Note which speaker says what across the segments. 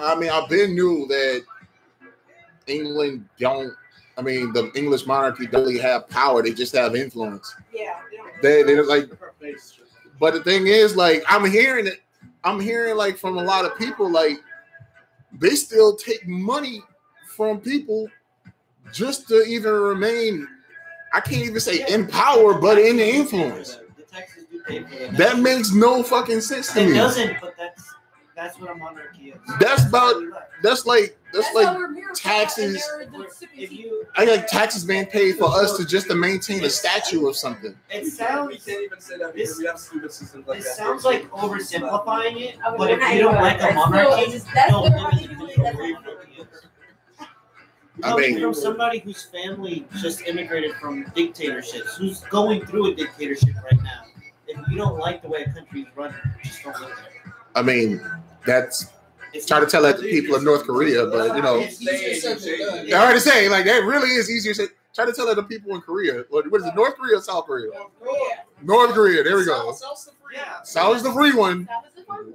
Speaker 1: I mean, I've been knew that England don't. I mean, the English monarchy don't really have power; they just have influence.
Speaker 2: Yeah,
Speaker 1: they're like. But the thing is, like, I'm hearing like from a lot of people, like they still take money from people just to even remain. I can't even say in power, but in the influence.
Speaker 3: The taxes do pay for that.
Speaker 1: That makes no fucking sense to me.
Speaker 3: It doesn't, but that's what a monarchy is.
Speaker 1: That's like taxes. I like taxes being paid for us to maintain a statue of something.
Speaker 3: It sounds like oversimplifying it, but if you don't like a monarchy, don't live in the dictatorship.
Speaker 1: I mean,
Speaker 3: from somebody whose family just immigrated from dictatorships, who's going through a dictatorship right now. If you don't like the way a country is run, just don't live there. I
Speaker 1: mean, that's try to tell that to people in North Korea, but you know, I already saying like that really is easier said. Try to tell that to people in Korea. What is it, North Korea or South Korea? North Korea. There we go. South is the free one.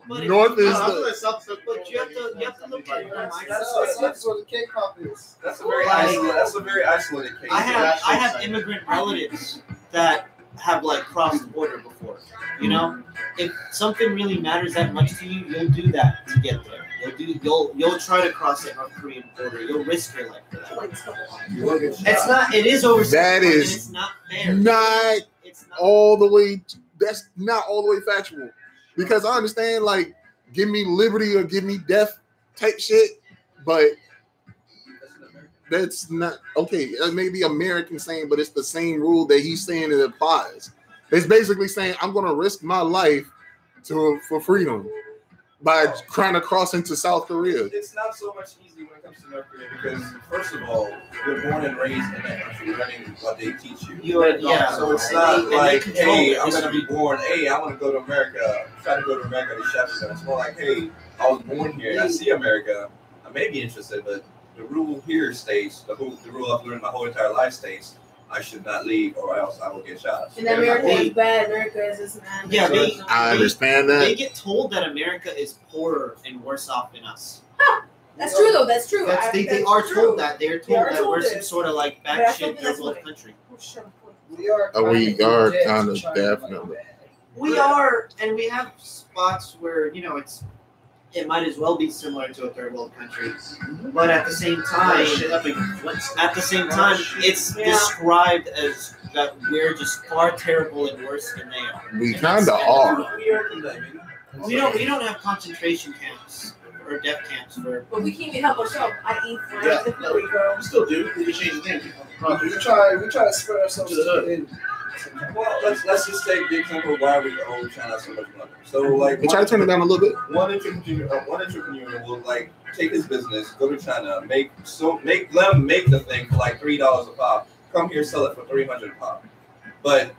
Speaker 1: North is the.
Speaker 3: But you have to look at it.
Speaker 4: That's what the K-pop is.
Speaker 5: That's a very isolated case.
Speaker 3: I have immigrant relatives that have like crossed the border before. You know, if something really matters that much to you, you'll do that to get there. You'll try to cross the North Korean border. You'll risk your life for that. It's not. It is over.
Speaker 1: That is
Speaker 3: it's not fair.
Speaker 1: It's not all the way. That's not all the way factual. Because I understand, like, give me liberty or give me death type shit, but that's not okay. It may be American saying, but it's the same rule that he's saying it applies. It's basically saying I'm going to risk my life for freedom by trying to cross into South Korea.
Speaker 5: It's not so much easy when it comes to North Korea because, first of all, you're born and raised in that country. You're learning what they teach you. So it's not like, hey, I'm going to be born. Hey, I want to go to America. Try to go to America to chef. It's more like, hey, I was born here and I see America. I may be interested, but the rule here states, the rule I've learned my whole entire life states, I should not leave or else I will get shot.
Speaker 2: And America is bad. America is this man.
Speaker 3: Yeah,
Speaker 1: I understand that.
Speaker 3: They get told that America is poorer and worse off than us.
Speaker 2: That's true, though. That's true.
Speaker 3: They are told that. They're told that we're some sort of like backshit third world country.
Speaker 4: We are
Speaker 1: kind of definitely.
Speaker 3: We are, and we have spots where, you know, it might as well be similar to a third world country, but at the same time, it's described as that we're just far terrible and worse than they are.
Speaker 1: We kind of are.
Speaker 3: We don't have concentration camps or death camps for.
Speaker 2: But we can't even help ourselves. I eat friends and food, girl.
Speaker 6: We still do. We change the name.
Speaker 4: We try to spread ourselves to the hood.
Speaker 5: Well, let's just take the example of why we owe China so much money. So, like,
Speaker 1: try to turn it down a little bit.
Speaker 5: One entrepreneur will like take his business, go to China, make them make the thing for like $3 a pop. Come here, sell it for $300 a pop. But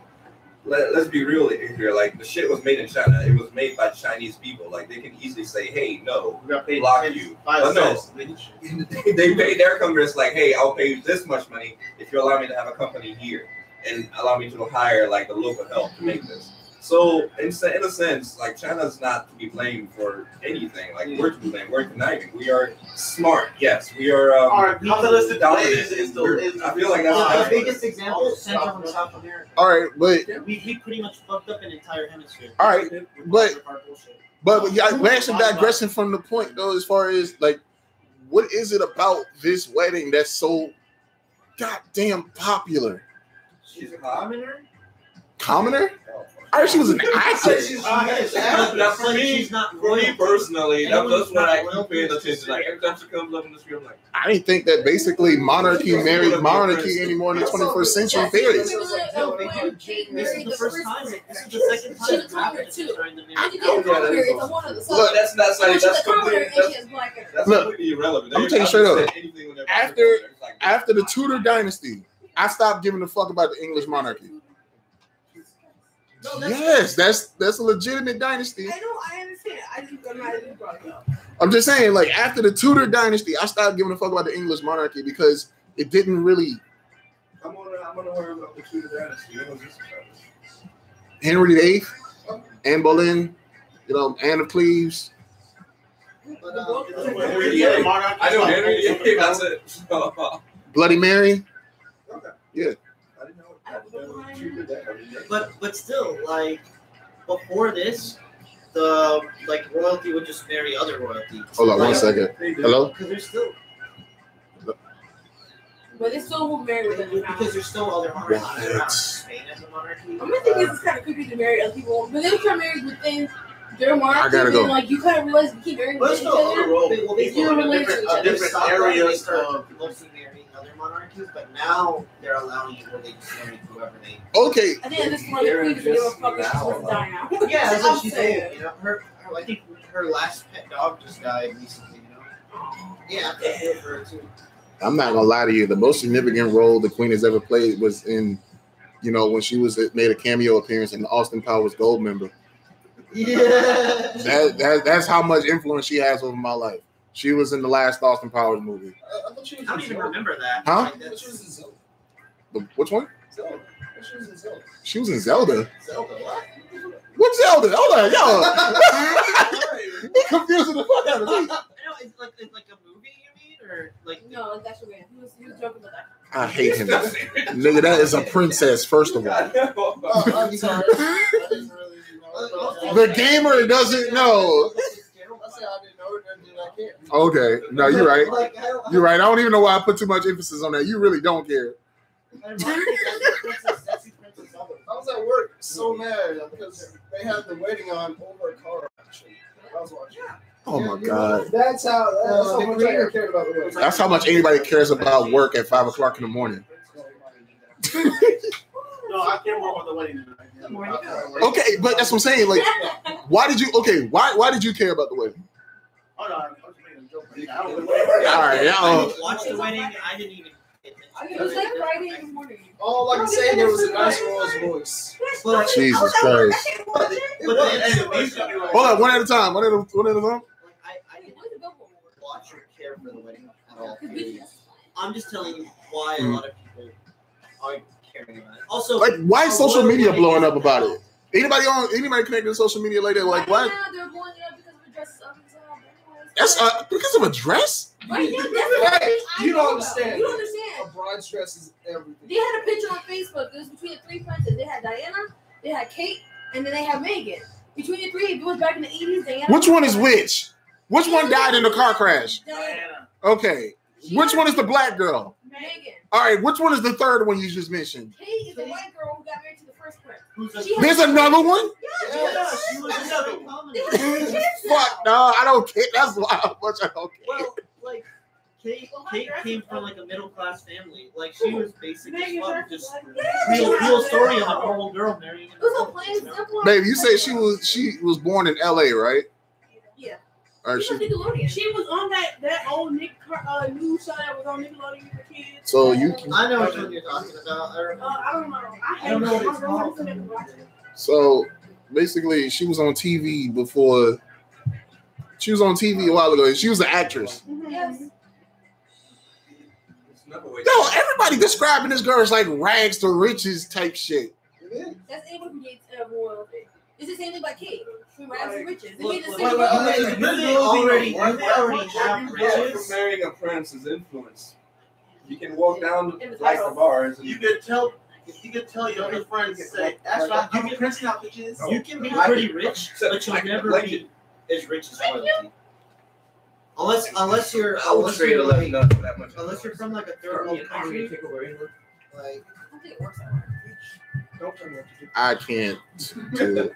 Speaker 5: let's be real here. Like, the shit was made in China. It was made by Chinese people. Like, they can easily say, "Hey, no, block you." But no, they pay their Congress like, "Hey, I'll pay you this much money if you allow me to have a company here." And allow me to hire like the local help to make this. So in a sense, like China's not to be blamed for anything. Like we're to be blamed. We're conniving. We are smart. Yes, we are.
Speaker 6: Our capitalistic
Speaker 5: dominant.
Speaker 6: I
Speaker 5: feel like that's
Speaker 3: the biggest example is Central and South America.
Speaker 1: All right, but
Speaker 3: we pretty much fucked up an entire hemisphere.
Speaker 1: All right, but we're actually digressing from the point though. As far as like, what is it about this wedding that's so goddamn popular?
Speaker 5: She's a commoner?
Speaker 1: Commoner? I heard she was an actor.
Speaker 5: For me personally, that's what I keep paying attention. Like every time she comes up in the street, I'm like,
Speaker 1: I didn't think that basically monarchy married monarchy anymore in the 21st century period.
Speaker 3: This is the first time. This is the second time it's happened during the marriage.
Speaker 5: Look, that's not saying that's completely irrelevant.
Speaker 1: I'm telling you straight up. After the Tudor dynasty, I stopped giving a fuck about the English monarchy. Yes, that's a legitimate dynasty.
Speaker 2: I know, I understand. I'm not even brought it up.
Speaker 1: I'm just saying, like after the Tudor dynasty, I stopped giving a fuck about the English monarchy because it didn't really.
Speaker 5: I'm gonna worry about the Tudor dynasty.
Speaker 1: Henry VIII, Anne Boleyn, Anne of Cleves.
Speaker 3: But,
Speaker 5: I know Henry. That's it. So,
Speaker 1: Bloody Mary.
Speaker 5: okay.
Speaker 1: Yeah.
Speaker 5: I didn't know.
Speaker 3: but still, like before this, the like royalty would just marry other royalty.
Speaker 1: Hold on
Speaker 3: Like,
Speaker 1: one second. Hello.
Speaker 3: Because there's still
Speaker 2: But they still won't marry within the
Speaker 3: because
Speaker 2: family.
Speaker 3: there's still other monarchies
Speaker 1: What?
Speaker 3: around. Spain as a monarchy.
Speaker 2: I'm gonna think it's kind of creepy to marry other people, but they try to marry within their monarchy.
Speaker 1: I gotta go.
Speaker 2: And, like you kind of realize you keep marrying
Speaker 6: But
Speaker 2: each
Speaker 6: it's still other
Speaker 2: other.
Speaker 6: role.
Speaker 3: Well, they
Speaker 2: You're
Speaker 3: do
Speaker 2: related to each
Speaker 6: different
Speaker 2: other.
Speaker 6: areas
Speaker 3: They
Speaker 6: of.
Speaker 3: mostly marrying other monarchies, but now they're allowing it where they just marry whoever they.
Speaker 1: Okay.
Speaker 2: I think at this point, the queen doesn't give a fuck if she's supposed to die now.
Speaker 3: Yeah, that's what
Speaker 2: I'm
Speaker 3: she's
Speaker 2: saying.
Speaker 3: saying. You know, her I think her last pet dog just died recently. You know. Yeah, I feel for her too.
Speaker 1: I'm not gonna lie to you. The most significant role the Queen has ever played was in, when she made a cameo appearance in the Austin Powers Gold Member.
Speaker 3: Yeah.
Speaker 1: That's how much influence she has over my life. She was in the last Austin Powers movie.
Speaker 4: I thought she was
Speaker 3: I don't
Speaker 4: in
Speaker 3: even
Speaker 4: Zelda.
Speaker 3: remember that.
Speaker 1: Huh?
Speaker 3: Like,
Speaker 4: I thought
Speaker 3: that's-
Speaker 4: she was in Zelda.
Speaker 1: Which one?
Speaker 4: Zelda. I thought she was in Zelda.
Speaker 1: She was in Zelda.
Speaker 3: Zelda, what?
Speaker 1: What Zelda? Hold on, yo. He confusing the fuck out of me.
Speaker 3: I know it's like a movie, you mean, or like
Speaker 2: No, it's actually real. He was joking about that.
Speaker 1: I hate him. Nigga, that is a princess, first of all.
Speaker 4: I'm sorry. I didn't really know.
Speaker 1: The gamer doesn't know.
Speaker 4: I said I didn't know it, and then I can't.
Speaker 1: Okay. No, you're right.
Speaker 3: Like, I don't-
Speaker 1: You're right. I don't even know why I put too much emphasis on that. You really don't care.
Speaker 3: I don't think that's Princess Zelda.
Speaker 4: I was at work so mad because they had the wedding on over a car. Actually, I was watching.
Speaker 1: Oh my God.
Speaker 4: That's how much I cared about the wedding.
Speaker 1: That's how much anybody cares about work at 5 o'clock in the morning.
Speaker 6: No, I can't remember the wedding.
Speaker 1: Okay, but that's what I'm saying. Like, why did you care about the wedding?
Speaker 6: Oh no, I was making a joke. I don't know.
Speaker 1: All right,
Speaker 3: I
Speaker 1: y'all.
Speaker 3: didn't watch the wedding. I didn't even pay attention.
Speaker 2: It was like Friday in the morning.
Speaker 4: All I can say there was a nice girl's voice.
Speaker 3: But
Speaker 1: Jesus Christ.
Speaker 3: but
Speaker 1: Hold on, one at a time. One at a time.
Speaker 3: like, I didn't watch or care for the wedding at all. I'm just telling you why a lot of people aren't caring about it. Also,
Speaker 1: Like, why is social media blowing up about it? Anybody connected to social media like that? Like,
Speaker 2: Right
Speaker 1: what?
Speaker 2: now, they're blowing it up because of a dress up and so.
Speaker 1: That's because of a dress?
Speaker 2: Right now, that's
Speaker 4: Hey,
Speaker 2: I
Speaker 4: you
Speaker 2: know
Speaker 4: don't
Speaker 2: about.
Speaker 4: understand.
Speaker 2: You don't
Speaker 4: A
Speaker 2: understand.
Speaker 4: bride's dress is everything.
Speaker 2: They had a picture on Facebook. It was between the three princes. They had Diana, they had Kate, and then they had Megan. Between the three, if it was back in the 80s, Diana.
Speaker 1: Which one is which? Which one died in the car crash?
Speaker 2: Diana.
Speaker 1: Okay. Which one is the black girl?
Speaker 2: Megan.
Speaker 1: All right. Which one is the third one you just mentioned?
Speaker 2: Kate is the white girl who got married to the first prince.
Speaker 3: who's
Speaker 2: She
Speaker 1: There's another one?
Speaker 4: Yes.
Speaker 3: she was another common.
Speaker 2: They have kids now.
Speaker 1: Fuck no, I don't care. That's how much I don't care.
Speaker 3: Well, like Kate came from like a middle class family. Like she was basic as fuck, just real story of a normal girl marrying.
Speaker 2: It was a plain simple.
Speaker 1: Baby, you say she was born in LA, right?
Speaker 2: Yeah.
Speaker 1: All right,
Speaker 2: She was
Speaker 1: she,
Speaker 2: Nickelodeon.
Speaker 7: She was on that old news show that was on Nickelodeon for kids.
Speaker 1: so you
Speaker 3: I know which one you're talking about.
Speaker 7: I don't know.
Speaker 3: I don't know what it's called.
Speaker 1: so basically she was on TV before. She was on TV a while ago. She was an actress.
Speaker 2: Yes.
Speaker 1: Yo, everybody describing this girl as like rags to riches type shit.
Speaker 2: That's anyone who gets royalty. It's the same thing by Kate. From rags to riches. They
Speaker 3: Look,
Speaker 2: made the
Speaker 3: look,
Speaker 2: same
Speaker 3: look,
Speaker 2: royalty.
Speaker 3: they already have riches.
Speaker 5: From marrying a prince is influence. You can walk down
Speaker 2: In the
Speaker 5: like the
Speaker 2: title.
Speaker 5: bars and
Speaker 6: You could tell your other friends, say, that's right, I'm a prince now, bitches.
Speaker 3: You can be pretty rich, but you'll never be as rich as royalty. Unless you're
Speaker 5: for that much.
Speaker 3: unless you're from like a third world country. Like
Speaker 2: I don't think it works that way.
Speaker 4: Don't tell me what to do.
Speaker 1: I can't do it.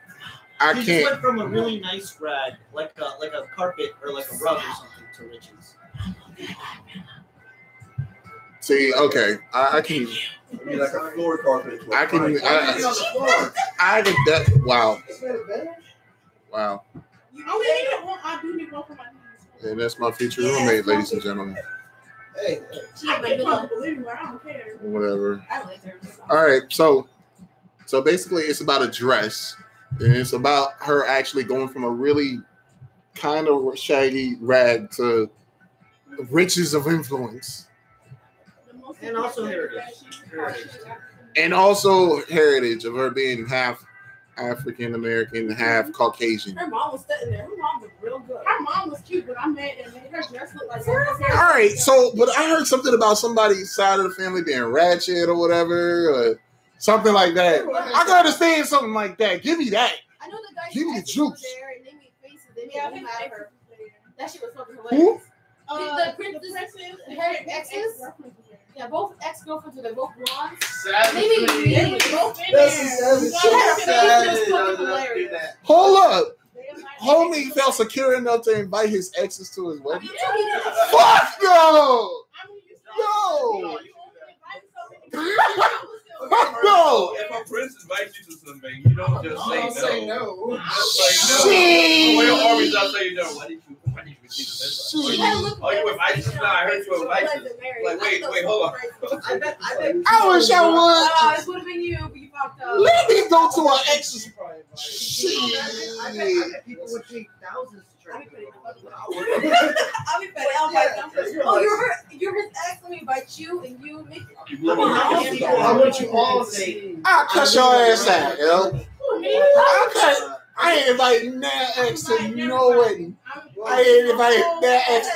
Speaker 1: I
Speaker 3: you just
Speaker 1: can't.
Speaker 3: went from a really nice rag, like a carpet or like a rug or something, to riches.
Speaker 1: See, okay, I can.
Speaker 5: I mean, like a floor carpet.
Speaker 1: I can.
Speaker 4: It's on the floor.
Speaker 1: I can. That, wow,
Speaker 4: It's made of better.
Speaker 1: wow,
Speaker 7: I do need one for my niece.
Speaker 1: and that's my future roommate, ladies and gentlemen.
Speaker 4: Hey,
Speaker 2: She
Speaker 7: I
Speaker 2: had my
Speaker 7: can't
Speaker 2: middle.
Speaker 7: believe her. I don't care.
Speaker 1: Whatever.
Speaker 2: I liked her.
Speaker 1: All right, so basically, it's about a dress, and it's about her actually going from a really kind of shaggy rag to riches of influence,
Speaker 3: And also heritage.
Speaker 1: and also heritage of her being half African American, half Caucasian.
Speaker 2: Her mom was sitting there. Her mom was real
Speaker 7: real good. Her mom was cute, but I'm mad that her dress looked like.
Speaker 1: All right, so but I heard something about somebody's side of the family being ratchet or whatever, or something like that. I can understand something like that. Give me that.
Speaker 2: I know the guy.
Speaker 1: Give me the juice.
Speaker 2: There and they made faces. They made him mad at her. That shit was fucking
Speaker 1: Who?
Speaker 2: hilarious. The princess, her exes. Yeah, both ex-girlfriends were both blondes. They both in there.
Speaker 1: Hold up. Homie felt secure enough to invite his exes to his wedding. Fuck no! No! Fuck no!
Speaker 5: If a prince invites you to something, you don't just say no.
Speaker 1: Shit!
Speaker 5: Well, always not say no. Why did you receive this? Oh, you invited us? I heard you invite us. Like, wait, hold on.
Speaker 1: I wish I would.
Speaker 2: This would have been you, but you fucked up.
Speaker 1: Let me go to an ex's. Shit.
Speaker 3: I bet people would pay thousands to try.
Speaker 2: I'll be better. Oh, you're his ex. Let me invite you and you make it.
Speaker 3: I want you all to say.
Speaker 1: I'll cut your ass out, yo. I ain't inviting that ex to no wedding. I ain't inviting that ex.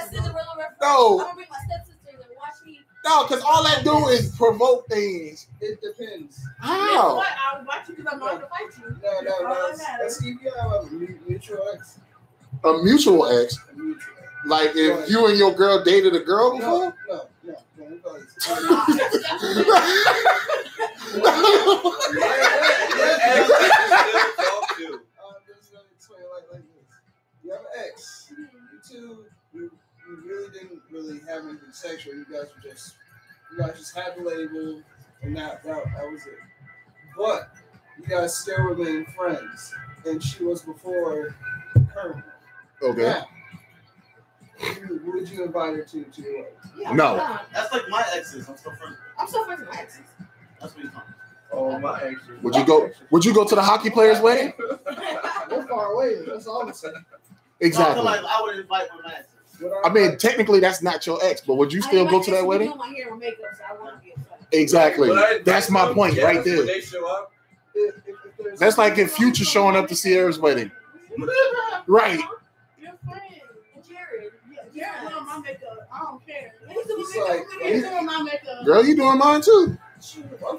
Speaker 1: No.
Speaker 2: I'm gonna bring my stepsisters and watch me.
Speaker 1: No, because all I do is provoke things.
Speaker 4: It depends.
Speaker 1: How?
Speaker 7: I'll watch you because I'm not gonna fight you.
Speaker 4: No. Let's keep you have a mutual ex.
Speaker 1: A mutual ex? Like if you and your girl dated a girl before?
Speaker 4: No. You have an ex. You two, you really didn't have anything sexual. You guys just had the label, and that was it. But you guys still remain friends, and she was before her.
Speaker 1: Okay.
Speaker 4: Now, would you invite her to your wedding?
Speaker 2: Yeah,
Speaker 1: No.
Speaker 3: That's like my exes. I'm still friends.
Speaker 2: I'm so friends with my exes.
Speaker 3: That's what you're talking.
Speaker 5: Oh, my ex.
Speaker 1: Would you go to the hockey player's wedding?
Speaker 4: We're far away. That's all I'm saying.
Speaker 1: Exactly.
Speaker 3: So I feel like I would invite my exes.
Speaker 1: I mean, technically, that's not your ex, but would you still go to that wedding?
Speaker 2: My hair and makeup, so I won't get fucked.
Speaker 1: Exactly. That's my point right there.
Speaker 5: They show up.
Speaker 1: That's like if Future showing up to Sierra's wedding. Right.
Speaker 7: Your friend.
Speaker 2: Jared.
Speaker 7: Jared doing my makeup. I don't care.
Speaker 2: He's doing
Speaker 4: It's
Speaker 2: makeup.
Speaker 4: like-
Speaker 7: He's doing my makeup.
Speaker 1: Girl, you doing mine too.
Speaker 4: Why are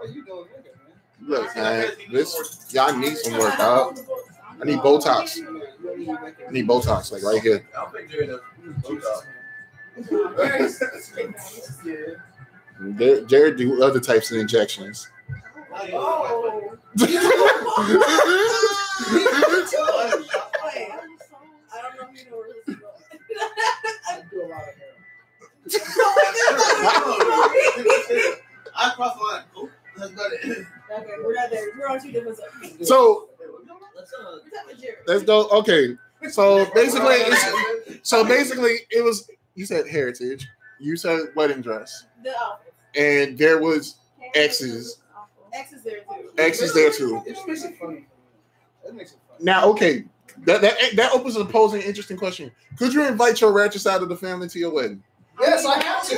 Speaker 4: you doing makeup, man?
Speaker 1: Look, man, y'all need some work, dog. I need Botox. I need Botox, like right here.
Speaker 5: I don't think Jerry does Botox.
Speaker 1: Jared do other types of injections.
Speaker 2: Oh. I don't know if you know where this is going.
Speaker 4: I do a lot of hair.
Speaker 3: I crossed the line. Cool. That's not it.
Speaker 2: Okay, we're not there. We're on two different subjects.
Speaker 1: So
Speaker 2: We're Jared.
Speaker 1: let's go. Okay. So basically, it was. You said heritage. You said wedding dress,
Speaker 2: The outfit.
Speaker 1: and there was exes.
Speaker 2: Exes there too.
Speaker 1: Exes there too.
Speaker 4: It just makes it funny. That makes it funny.
Speaker 1: Now, okay, that opens a posing interesting question. Could you invite your ratchet side of the family to your wedding?
Speaker 4: Yes, I have to.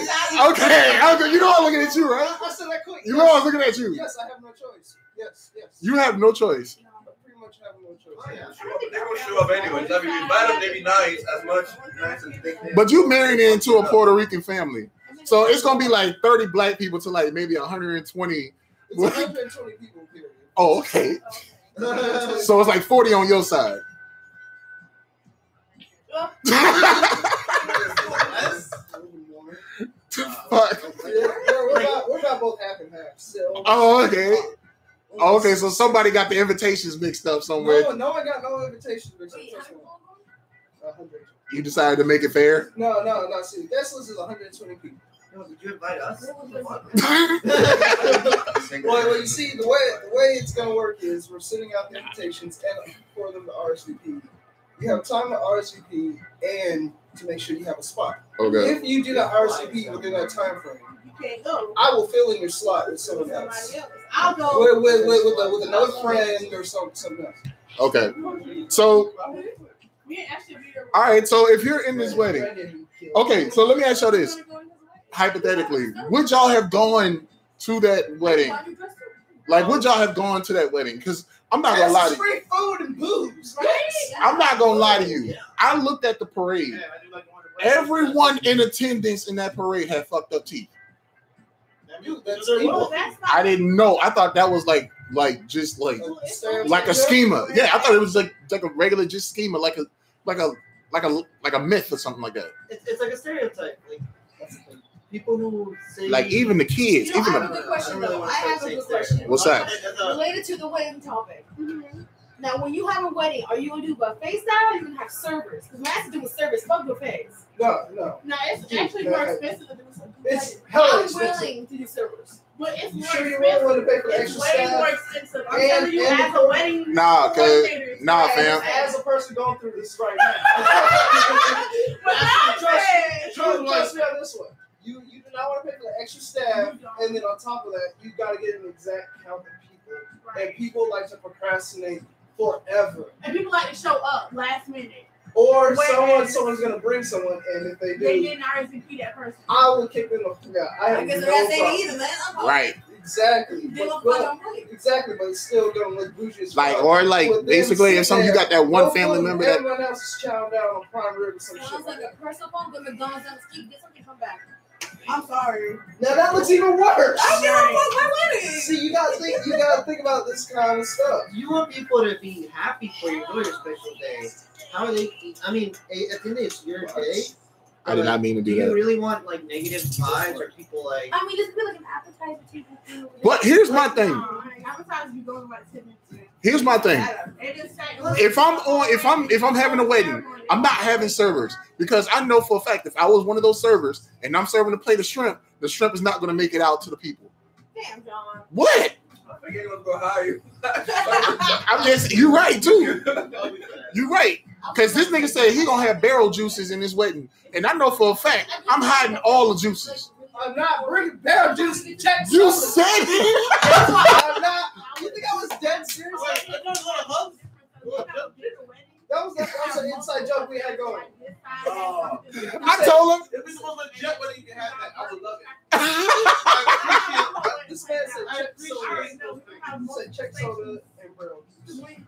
Speaker 1: Okay. You know I'm looking at you, right?
Speaker 4: I said I could.
Speaker 1: You know I'm looking at you.
Speaker 4: Yes, I have no choice. Yes.
Speaker 1: You have no choice.
Speaker 4: I pretty much have no choice.
Speaker 5: Oh, yeah. They're gonna show up anyways. I mean, you invite them, they be nice as much nice as they can.
Speaker 1: But you married into a Puerto Rican family, so it's gonna be like 30 black people to like maybe 120.
Speaker 4: It's 120 people, period.
Speaker 1: Oh, okay. So it's like 40 on your side. Fuck.
Speaker 4: We're about both half and half. So.
Speaker 1: Oh, okay. Oh, okay, so somebody got the invitations mixed up somewhere.
Speaker 4: No one got no invitations mixed up. 100.
Speaker 1: You decided to make it fair?
Speaker 4: No. See, the guest list is 120 people.
Speaker 3: No, did you invite us?
Speaker 4: Well, you see, the way it's gonna work is we're sending out the invitations and for them to RSVP. You have time to RSVP and to make sure you have a spot.
Speaker 1: Okay.
Speaker 4: If you do not RSVP within that time frame,
Speaker 2: You can't go.
Speaker 4: I will fill in your slot with someone else.
Speaker 2: I'll go.
Speaker 4: With another friend or something else.
Speaker 1: Okay. So,
Speaker 7: Me and Ashley be there.
Speaker 1: all right. So if you're in this wedding, okay. So let me ask y'all this: hypothetically, would y'all have gone to that wedding? Like, would y'all have gone to that wedding? Because I'm not gonna lie to you.
Speaker 4: Free food and booze.
Speaker 1: I'm not gonna lie to you. I looked at the parade.
Speaker 6: Yeah, I do like going to weddings.
Speaker 1: Everyone in attendance in that parade had fucked up teeth.
Speaker 4: That's
Speaker 7: Well,
Speaker 4: evil.
Speaker 7: that's not.
Speaker 1: I didn't know. I thought that was like a schema. Yeah, I thought it was like a regular just schema, like a myth or something like that.
Speaker 3: It's like a stereotype. Like people who say
Speaker 1: Like even the kids,
Speaker 2: You know,
Speaker 1: even
Speaker 2: I have a
Speaker 1: the,
Speaker 2: good question,
Speaker 3: really
Speaker 2: though.
Speaker 3: wanna
Speaker 2: I have a
Speaker 3: say
Speaker 2: good
Speaker 3: it's
Speaker 2: question.
Speaker 1: What's that?
Speaker 2: Related to the wedding topic. Now, when you have a wedding, are you gonna do buffet style or are you gonna have servers? Because when I have to do with service, fuck buffets.
Speaker 4: No.
Speaker 7: No, it's actually more expensive to do something.
Speaker 4: It's hella
Speaker 2: I'm
Speaker 4: expensive.
Speaker 2: willing to do servers.
Speaker 7: But it's
Speaker 4: You
Speaker 7: more
Speaker 4: sure you
Speaker 7: expensive.
Speaker 4: willing to pay for the
Speaker 7: It's
Speaker 4: extra
Speaker 7: way more
Speaker 4: staff?
Speaker 7: expensive. I'm
Speaker 4: And-
Speaker 7: telling you,
Speaker 4: and
Speaker 7: as
Speaker 4: the-
Speaker 7: a wedding
Speaker 1: Nah, cause
Speaker 7: coordinator, it's
Speaker 1: nah,
Speaker 7: way
Speaker 1: fam.
Speaker 7: expensive.
Speaker 4: As a person going through this right now.
Speaker 7: But
Speaker 4: Trust
Speaker 7: now,
Speaker 4: trust me on this one. You do not want to pay for the extra staff, and then on top of that, you got to get an exact count of people. And people like to procrastinate forever.
Speaker 7: and people like to show up last minute.
Speaker 4: Or
Speaker 7: Wait.
Speaker 4: someone's gonna bring someone, and if they
Speaker 7: They
Speaker 4: do,
Speaker 7: didn't RSVP that person.
Speaker 4: I will kick them the fuck out. I
Speaker 2: I
Speaker 4: have
Speaker 2: guess
Speaker 4: no
Speaker 2: that's it
Speaker 4: problem.
Speaker 2: either, man. I'm
Speaker 1: right.
Speaker 4: Exactly.
Speaker 2: They
Speaker 4: But,
Speaker 2: don't
Speaker 4: but,
Speaker 2: fuck on plate.
Speaker 4: exactly, but it's still gonna look bougie as
Speaker 1: Like
Speaker 4: fuck.
Speaker 1: or like
Speaker 4: With them
Speaker 1: basically if
Speaker 4: sitting
Speaker 1: you got that one
Speaker 4: no
Speaker 1: family
Speaker 4: food,
Speaker 1: member that
Speaker 4: everyone else is chowing down on prime rib or some shit.
Speaker 2: Sounds
Speaker 4: Like
Speaker 2: like
Speaker 4: that.
Speaker 2: a personal phone, but McDonald's down the street, get something, come back.
Speaker 7: I'm sorry.
Speaker 4: Now that looks even worse.
Speaker 2: I don't give a fuck my wedding.
Speaker 4: See, you gotta think about this kind of stuff.
Speaker 3: you want people to be happy for you for your special day. How are they? I mean, at the end it's your day.
Speaker 1: I did not mean to
Speaker 3: Do
Speaker 1: do
Speaker 3: you
Speaker 1: that.
Speaker 3: really want like negative vibes or people like?
Speaker 2: I mean, just be like an appetizer to people.
Speaker 1: But here's my thing.
Speaker 7: Advertisers be going about 10 minutes.
Speaker 1: Here's my thing.
Speaker 7: It just say,
Speaker 1: If I'm having a wedding, I'm not having servers because I know for a fact if I was one of those servers and I'm serving a plate of shrimp, the shrimp is not going to make it out to the people.
Speaker 7: Damn, John.
Speaker 1: What?
Speaker 5: I think I'm gonna go hire you.
Speaker 1: I'm just you're right too. You're right. Because this nigga said he gonna have barrel juices in his wedding, and I know for a fact I'm hiding all the juices.
Speaker 4: I'm not bringing barrel juice. Check
Speaker 1: You
Speaker 4: soda.
Speaker 1: said it.
Speaker 4: I'm not. You think I was dead serious? That was an inside joke we had going.
Speaker 1: I told him.
Speaker 6: If we supposed to jet wedding, you can have that. I would love it.
Speaker 4: This man said check soda. He said check soda and barrel juice. Wait,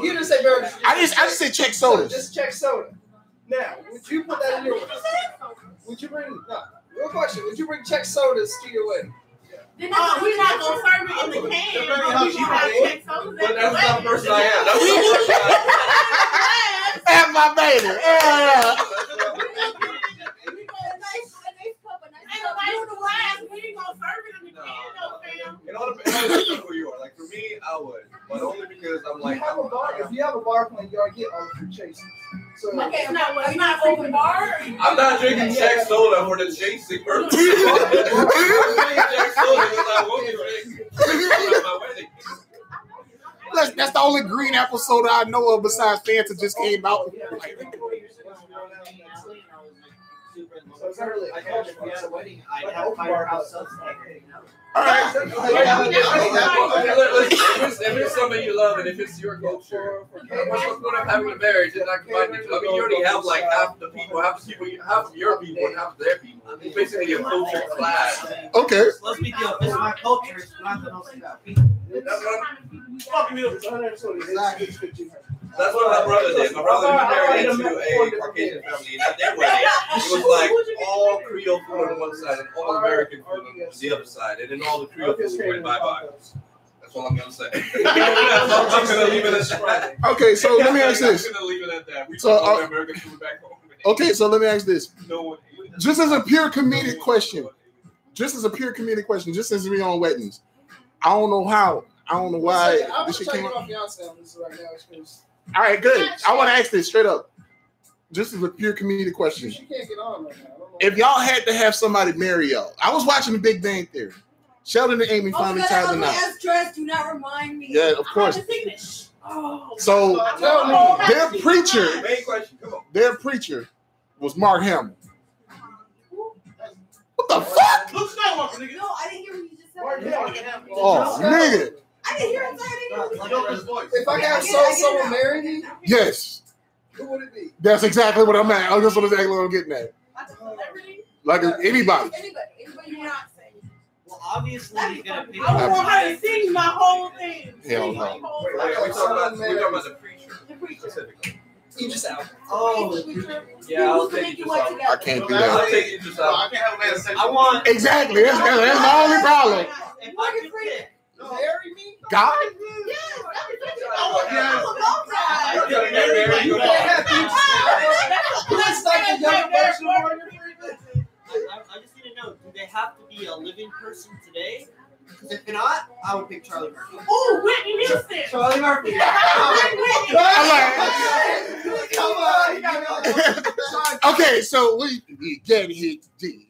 Speaker 4: you didn't say barrel juice.
Speaker 1: I just said check sodas.
Speaker 4: Just check soda. Now, would you put that in your wedding? Would you bring real question? Would you bring check sodas to your wedding?
Speaker 7: We're not gonna serve it in the can.
Speaker 6: They're very
Speaker 7: but we
Speaker 6: cheap,
Speaker 7: gonna
Speaker 6: man.
Speaker 7: take sodas
Speaker 5: But
Speaker 7: at
Speaker 5: that's
Speaker 7: the
Speaker 5: not the
Speaker 7: wedding.
Speaker 5: person I am. That's not the person I
Speaker 1: Have my baby. Yeah.
Speaker 7: Ain't nobody on the glass. We ain't gonna serve it in the can, though, fam.
Speaker 5: am. It all depends on who you are. Like for me, I would, but only because I'm like.
Speaker 4: If you have a bar plan, you gotta get all the free chasers. So
Speaker 7: Okay, it's not open bar.
Speaker 5: I'm not drinking Jack soda for the chasing purpose. I'm drinking Jack soda because I want to drink at my wedding.
Speaker 1: That's the only green apple soda I know of besides Fanta just came out.
Speaker 4: So it's not really a
Speaker 3: I
Speaker 4: culture.
Speaker 3: if you had a wedding, I'd have firehouse subs.
Speaker 1: All right.
Speaker 5: If it's something you love and if it's your culture, what's the point of having a marriage and not combining each other? I mean, you already have like half of your people and half of their people. It's basically a culture class.
Speaker 1: Okay.
Speaker 3: Let's be real. It's my culture. It's not the most about people.
Speaker 5: That's what
Speaker 6: Fucking me.
Speaker 4: It's 120. It's 1500.
Speaker 5: That's what my brother did. My brother married into a Caucasian family, and at their wedding, it was like all Creole food on one side and all American food on the other side, and then all the Creole food went bye-bye. That's all I'm gonna say. I'm gonna leave it at that.
Speaker 1: Okay, so let me ask this.
Speaker 5: I'm gonna leave it at that. We
Speaker 1: So,
Speaker 5: took all the American food back home.
Speaker 1: Okay, so let me ask this.
Speaker 5: No one ate it.
Speaker 1: Just as a pure comedic question, just as we on weddings, I don't know why
Speaker 4: I'm
Speaker 1: this shit came
Speaker 4: checking
Speaker 1: up.
Speaker 4: my fiance on this right now because
Speaker 1: All right, good. I want to ask this straight up. Just as a pure comedic question.
Speaker 4: she can't get on right now. I don't know.
Speaker 1: If y'all had to have somebody marry y'all, I was watching The Big Bang Theory. Sheldon and Amy
Speaker 2: Oh
Speaker 1: finally
Speaker 2: my
Speaker 1: tied
Speaker 2: God,
Speaker 1: the
Speaker 2: I'm
Speaker 1: knot.
Speaker 2: as stressed. Do not remind me.
Speaker 1: Yeah, of course.
Speaker 7: Oh.
Speaker 1: So
Speaker 4: Tell me.
Speaker 1: their preacher,
Speaker 5: Main question, come on.
Speaker 1: their preacher was Mark Hamill. What the fuck?
Speaker 6: Luke Skywalker, nigga.
Speaker 2: No, I didn't hear what you just said.
Speaker 4: Mark Hamill.
Speaker 1: Oh, nigga.
Speaker 2: I didn't hear it say anything.
Speaker 6: Yo, his voice.
Speaker 4: If I got
Speaker 2: I get
Speaker 4: someone
Speaker 2: it.
Speaker 4: marry me,
Speaker 1: Yes,
Speaker 4: who would it be?
Speaker 1: that's exactly what I'm at. That's exactly what I'm getting at.
Speaker 2: I told everything.
Speaker 1: Like anybody.
Speaker 2: Anybody you not say.
Speaker 3: obviously he's gonna pick.
Speaker 7: I want her to sing my whole thing.
Speaker 1: Hell
Speaker 7: Sing
Speaker 1: no.
Speaker 7: my whole
Speaker 5: We're
Speaker 7: thing.
Speaker 5: talking about the preacher
Speaker 2: The preacher.
Speaker 5: specifically.
Speaker 4: Idris Elba.
Speaker 3: Oh,
Speaker 2: The preacher.
Speaker 5: Yeah, I'll
Speaker 2: Who's
Speaker 5: take
Speaker 2: make you
Speaker 5: Idris
Speaker 2: work
Speaker 5: Elba.
Speaker 2: together?
Speaker 1: I can't do
Speaker 5: I'll
Speaker 1: that.
Speaker 5: take Idris Elba.
Speaker 6: I can't have a man say
Speaker 3: I want.
Speaker 1: Exactly. That's the only problem.
Speaker 3: If I could pick,
Speaker 4: Marry me?
Speaker 1: God?
Speaker 2: Yes,
Speaker 5: Oh,
Speaker 2: yes.
Speaker 3: I could marry my
Speaker 4: You
Speaker 3: girl.
Speaker 4: can't have these. That's like the younger version of Morgan Freeman.
Speaker 3: I just need to know: do they have to be a living person today? Because if not, I would pick Charlie Murphy.
Speaker 7: Oh, Whitney Houston.
Speaker 3: Charlie Murphy.
Speaker 4: Come on, you gotta
Speaker 1: Okay, so we get here today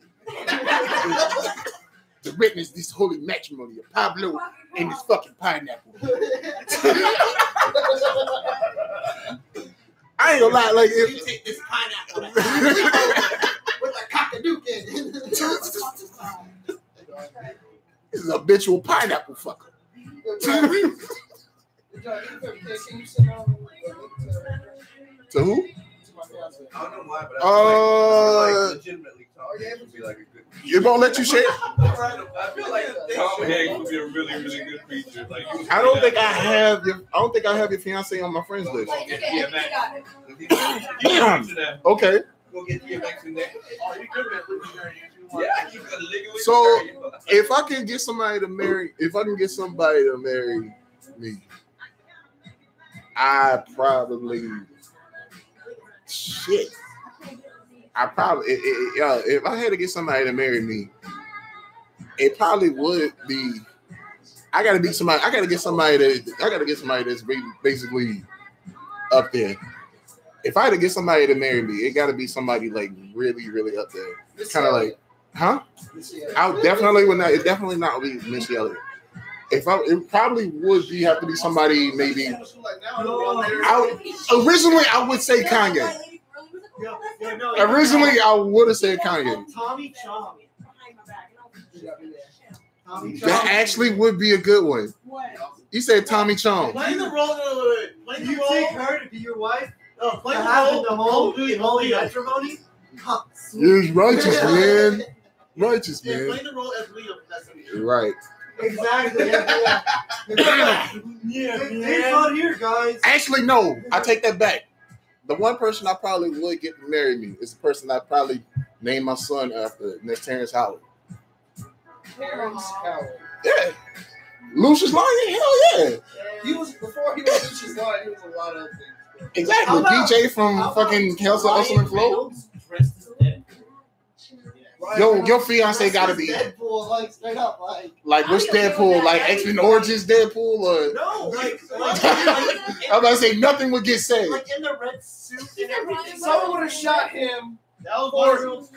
Speaker 1: to witness this holy matrimony of Pablo and this fucking pineapple. I ain't gonna lie, like
Speaker 3: You
Speaker 1: if,
Speaker 3: take this pineapple.
Speaker 4: with the cock-a-dook in.
Speaker 1: this is a habitual pineapple fucker.
Speaker 4: Can you send on
Speaker 1: To who?
Speaker 4: to my fiance?
Speaker 5: I don't know why, but I
Speaker 1: Uh,
Speaker 5: feel like legitimately Tom Hanks would be like a good.
Speaker 1: It won't let you share.
Speaker 5: I feel like Tom Hanks would be a really, really good preacher. Like,
Speaker 1: I don't think I have your fiance on my friends list.
Speaker 2: Like, look at it, you got it.
Speaker 1: Okay.
Speaker 5: Go get DMX in there.
Speaker 6: Oh, you could have lived there.
Speaker 5: Yeah, you could legally
Speaker 1: So,
Speaker 5: marry him.
Speaker 1: if I can get somebody to marry me, I probably if I had to get somebody to marry me, it probably would be. I gotta get somebody that's basically up there. If I had to get somebody to marry me, it gotta be somebody like really, really up there. Kind of like, huh? It definitely not be Missy Elliott. It probably would have to be somebody maybe. Originally, I would say Kanye. Originally, I would have said Kanye.
Speaker 3: Tommy Chong. Tommy Chong.
Speaker 1: That actually would be a good one.
Speaker 7: What?
Speaker 1: You said Tommy Chong.
Speaker 6: Playing the role. Playing the
Speaker 3: You
Speaker 6: role.
Speaker 3: take her to be your wife?
Speaker 6: No, playing
Speaker 3: To
Speaker 6: the
Speaker 3: have
Speaker 6: role.
Speaker 3: the holy matrimony?
Speaker 1: You're righteous, man. Righteous,
Speaker 6: Yeah,
Speaker 1: man.
Speaker 6: playing the role as Liam. That's what he is.
Speaker 1: Right.
Speaker 3: Exactly. It's not here, guys.
Speaker 1: Actually, no. I take that back. The one person I probably would get to marry me is the person I probably name my son after. And that's Terrence Howard.
Speaker 4: Terrence Howard.
Speaker 1: Yeah. Lucius Lyon? Hell yeah.
Speaker 4: He was before he was Lucius Lyon. He was a lot of things.
Speaker 1: Exactly.
Speaker 3: How about-
Speaker 1: DJ from fucking Hustle and Flow.
Speaker 3: Reynolds dressed as Deadpool.
Speaker 1: Yo, your fiance gotta be
Speaker 4: Deadpool, like straight up, like.
Speaker 1: like which Deadpool? Like X-Men Origins Deadpool or
Speaker 3: No, like
Speaker 1: I'm about to say nothing would get said.
Speaker 3: like in the red suit and everything.
Speaker 4: Someone would have shot him.
Speaker 6: That was
Speaker 4: Or-
Speaker 6: Marvel.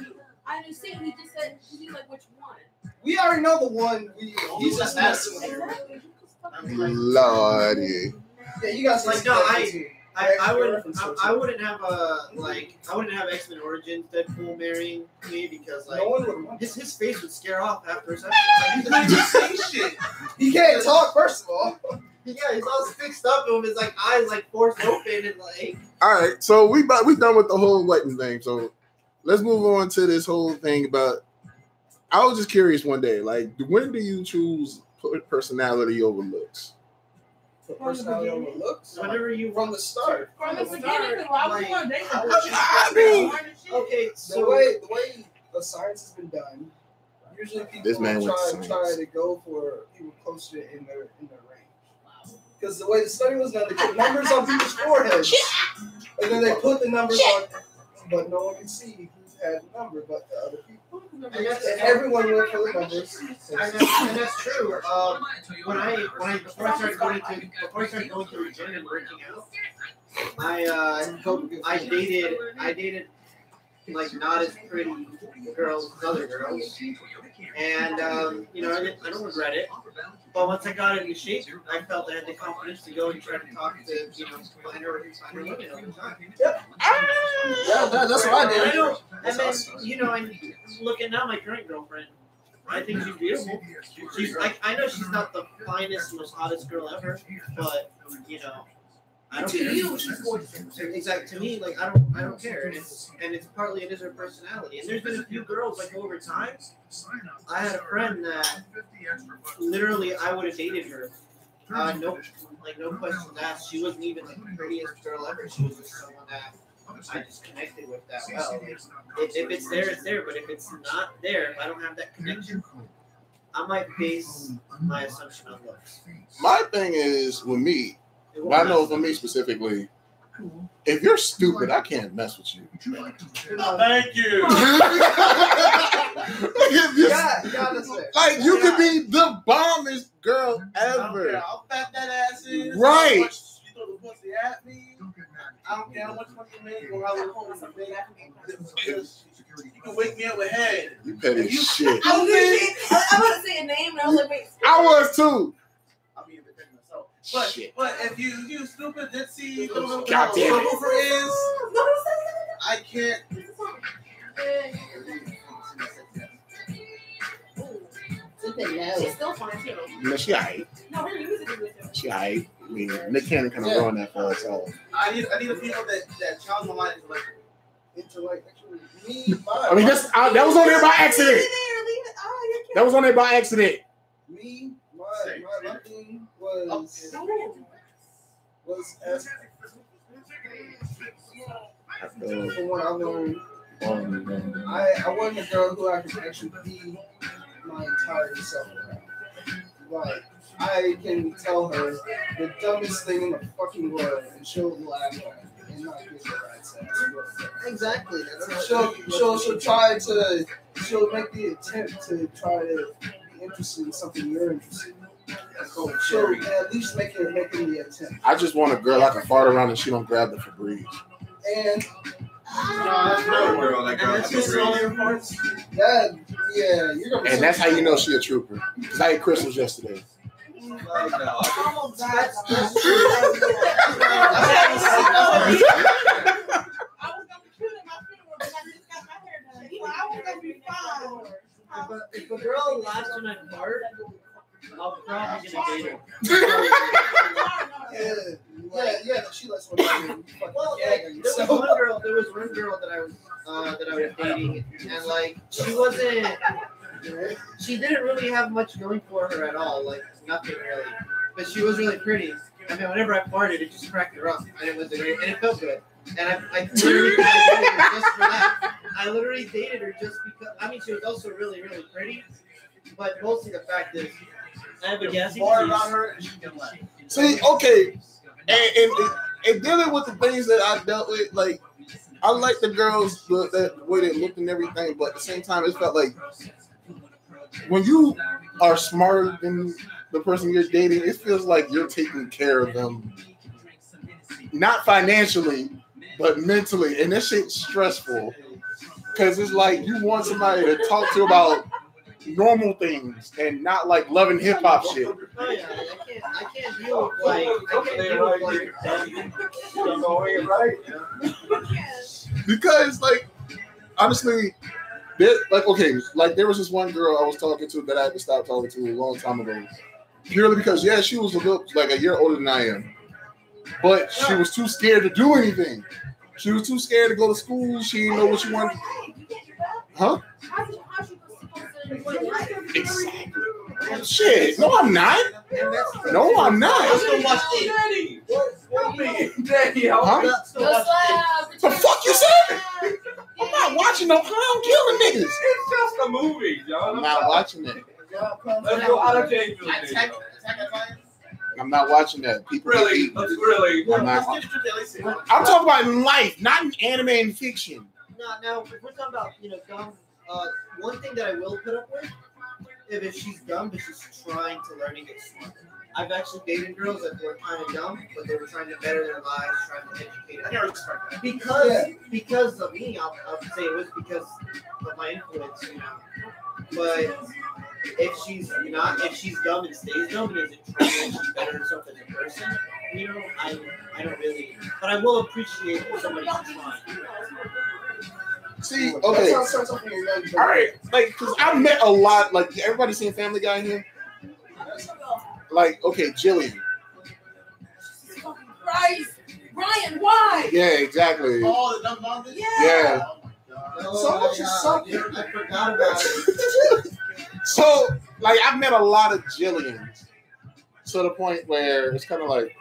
Speaker 2: I understand. He just said, he's like, which one?
Speaker 4: We already know the one. He's just messing with her.
Speaker 2: Exactly.
Speaker 1: Lordy.
Speaker 4: Yeah, you guys
Speaker 3: Like, no, I wouldn't have X-Men Origins Deadpool marrying me because like
Speaker 4: No one would want
Speaker 3: his face would scare off after a second.
Speaker 6: He's not even saying shit.
Speaker 4: He can't talk, first of all.
Speaker 3: Yeah, he's all fixed up and his like eyes like forced open and like.
Speaker 1: All right, so we done with the whole wedding thing. So let's move on to this whole thing about. I was just curious one day, like, when do you choose personality over looks?
Speaker 4: The personality over looks.
Speaker 3: Whenever you
Speaker 4: From the start.
Speaker 7: From the beginning, why would you want to date her?
Speaker 1: I mean,
Speaker 3: okay,
Speaker 4: The
Speaker 3: so
Speaker 4: way the science has been done, usually people
Speaker 1: This man went to
Speaker 4: try
Speaker 1: science.
Speaker 4: to go for people closer in their range. Because the way the study was done, they put numbers on people's foreheads, and then they put the numbers on, but no one can see who had the number but the other people. And everyone went for the numbers.
Speaker 3: and that's true. When I before I started going to the gym and working out, I dated like not as pretty girls as other girls, and I don't regret it. But once I got into shape, I felt I had the confidence to go and try to talk to finer women all the time.
Speaker 4: Yeah, that's what I did.
Speaker 3: And then and looking now, my current girlfriend, I think she's beautiful. She's like, I know she's not the finest, most hottest girl ever, but I don't
Speaker 2: To
Speaker 3: care.
Speaker 2: you, she's gorgeous.
Speaker 3: Exactly. To me, like I don't care, and it's partly it is her personality. And there's been a few girls like over time. I had a friend that literally I would have dated her. No questions asked. She wasn't even like the prettiest girl ever. She was just someone that I just connected with that well. Like, if it's there, it's there. But if it's not there, if I don't have that connection, I might base my assumption on looks.
Speaker 1: My thing is with me. Well, I know for me specifically, if you're stupid, I can't mess with you.
Speaker 6: Thank you.
Speaker 1: Like you could be the bombest girl ever.
Speaker 6: How fat that ass is.
Speaker 1: Right.
Speaker 6: How much you throw the pussy at me. I don't care how much money you make or how little homies you make. You can wake me up with head.
Speaker 1: You petty shit.
Speaker 2: I was going to say a name, and I was like, wait.
Speaker 1: I was too.
Speaker 6: I'll be independent myself. But if you stupid ditzy little
Speaker 1: God damn it.
Speaker 6: over is, I can't.
Speaker 2: She's still fine too.
Speaker 1: No, she alright.
Speaker 2: No, her music is good.
Speaker 1: She alright. I mean, Nick Cannon kind of ruined that for us. So
Speaker 6: I need a female that challenge my mind intellectually. Me,
Speaker 1: I mean, that was on there by accident. That was on there by accident.
Speaker 4: Me, my thing was as from what I learned, I wasn't a girl who I could actually be my entire self around. Like, I can tell her the dumbest thing in the fucking world and she'll laugh at it and not give a rat's ass.
Speaker 3: Exactly.
Speaker 4: She'll make the attempt to try to be interested in something you're interested in. She'll at least make the attempt.
Speaker 1: I just want a girl I can fart around and she don't grab the Febreze.
Speaker 4: And
Speaker 5: No girl that
Speaker 6: That's just all your parts.
Speaker 4: you're gonna.
Speaker 1: And that's how you know she a trooper. Because I ate crystals yesterday.
Speaker 2: Almost that.
Speaker 7: I was gonna be cute at my funeral, but I just got my hair done. So I was gonna be fine.
Speaker 3: If a girl laughs when I fart, I'll probably get a date her.
Speaker 4: Yeah, she lets one fucking
Speaker 3: Well,
Speaker 4: gag on
Speaker 3: there
Speaker 4: yourself.
Speaker 3: was one girl that I was dating, and like she didn't really have much going for her at all, like nothing really. But she was really pretty. I mean, whenever I farted, it just cracked her up, and it was great, and it felt good. And I literally dated her just for that. I literally dated her just because. I mean, she was also really, really pretty, but mostly the fact is, I have a gassy
Speaker 6: Fart
Speaker 3: disease.
Speaker 6: about her and she can laugh.
Speaker 1: See, okay. And dealing with the things that I dealt with, like, I like the girls, the way they looked and everything, but at the same time, it felt like when you are smarter than the person you're dating, it feels like you're taking care of them. Not financially, but mentally. And this shit's stressful. Because it's like you want somebody to talk to about normal things and not like loving hip hop shit.
Speaker 3: Oh yeah, I can't deal with
Speaker 1: Because like honestly, there was this one girl I was talking to that I had to stop talking to a long time ago. Purely because she was like a year older than I am. But she was too scared to do anything. She was too scared to go to school. She didn't know what she wanted. Huh? Exactly. Shit. No, I'm not. No, I'm not.
Speaker 6: Let's go watch Daddy.
Speaker 1: Huh? The fuck you said? I'm not watching no clown killing niggas.
Speaker 5: It's just a movie, John.
Speaker 1: I'm not watching that.
Speaker 5: Let's go out of James.
Speaker 1: I'm not watching that. People
Speaker 5: Really? Let's really.
Speaker 1: I'm talking about in life, not in anime and fiction.
Speaker 3: Now, if we're talking about, dumb, one thing that I will put up with, if she's dumb, but she's trying to learn and get smarter. I've actually dated girls that were kind of dumb, but they were trying to better their lives, trying to educate them. Because of me, I'll say it was because of my influence, But if she's dumb and stays dumb and isn't trying to better herself as a person, I don't really. But I will appreciate somebody who's trying.
Speaker 1: See, okay. All right, like, because I met a lot, like, everybody seen Family Guy here? Like, okay, Jillian.
Speaker 2: Brian, why?
Speaker 1: Yeah, exactly.
Speaker 6: Oh, the dumb mountain?
Speaker 2: Yeah.
Speaker 4: So much is something.
Speaker 3: I forgot about it.
Speaker 1: So, like, I've met a lot of Jillians to the point where it's kind of like,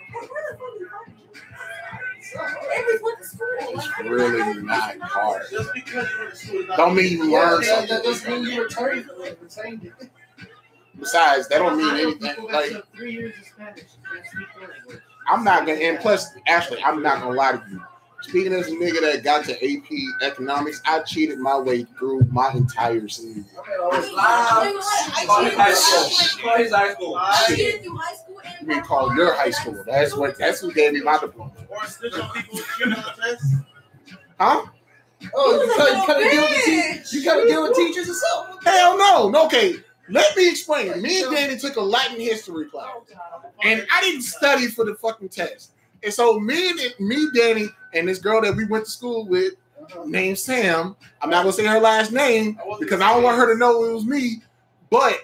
Speaker 1: it's really not hard.
Speaker 6: Just because you went to school is not
Speaker 1: Don't mean you learn
Speaker 4: Yeah,
Speaker 1: something.
Speaker 4: that doesn't mean you retained it.
Speaker 1: Besides, that don't mean
Speaker 3: I know
Speaker 1: anything.
Speaker 3: people that
Speaker 1: Like,
Speaker 3: took 3 years of Spanish and can't speak the language.
Speaker 1: I'm not gonna, and plus, Ashley, I'm not gonna lie to you. Speaking as a nigga that got to AP economics, I cheated my way through my entire season.
Speaker 5: Call his high school. Call his high school.
Speaker 2: I cheated through high school and
Speaker 1: You mean call your high school? That's who gave me my diploma.
Speaker 6: Or snitch on people you know test.
Speaker 1: Huh?
Speaker 4: Oh, you gotta deal with teachers. You gotta deal with teachers and stuff.
Speaker 1: Hell no. Okay, let me explain. Me and Danny took a Latin history class, and I didn't study for the fucking test. And so me, Danny, and this girl that we went to school with, named Sam. I'm not gonna say her last name because I don't want her to know it was me. But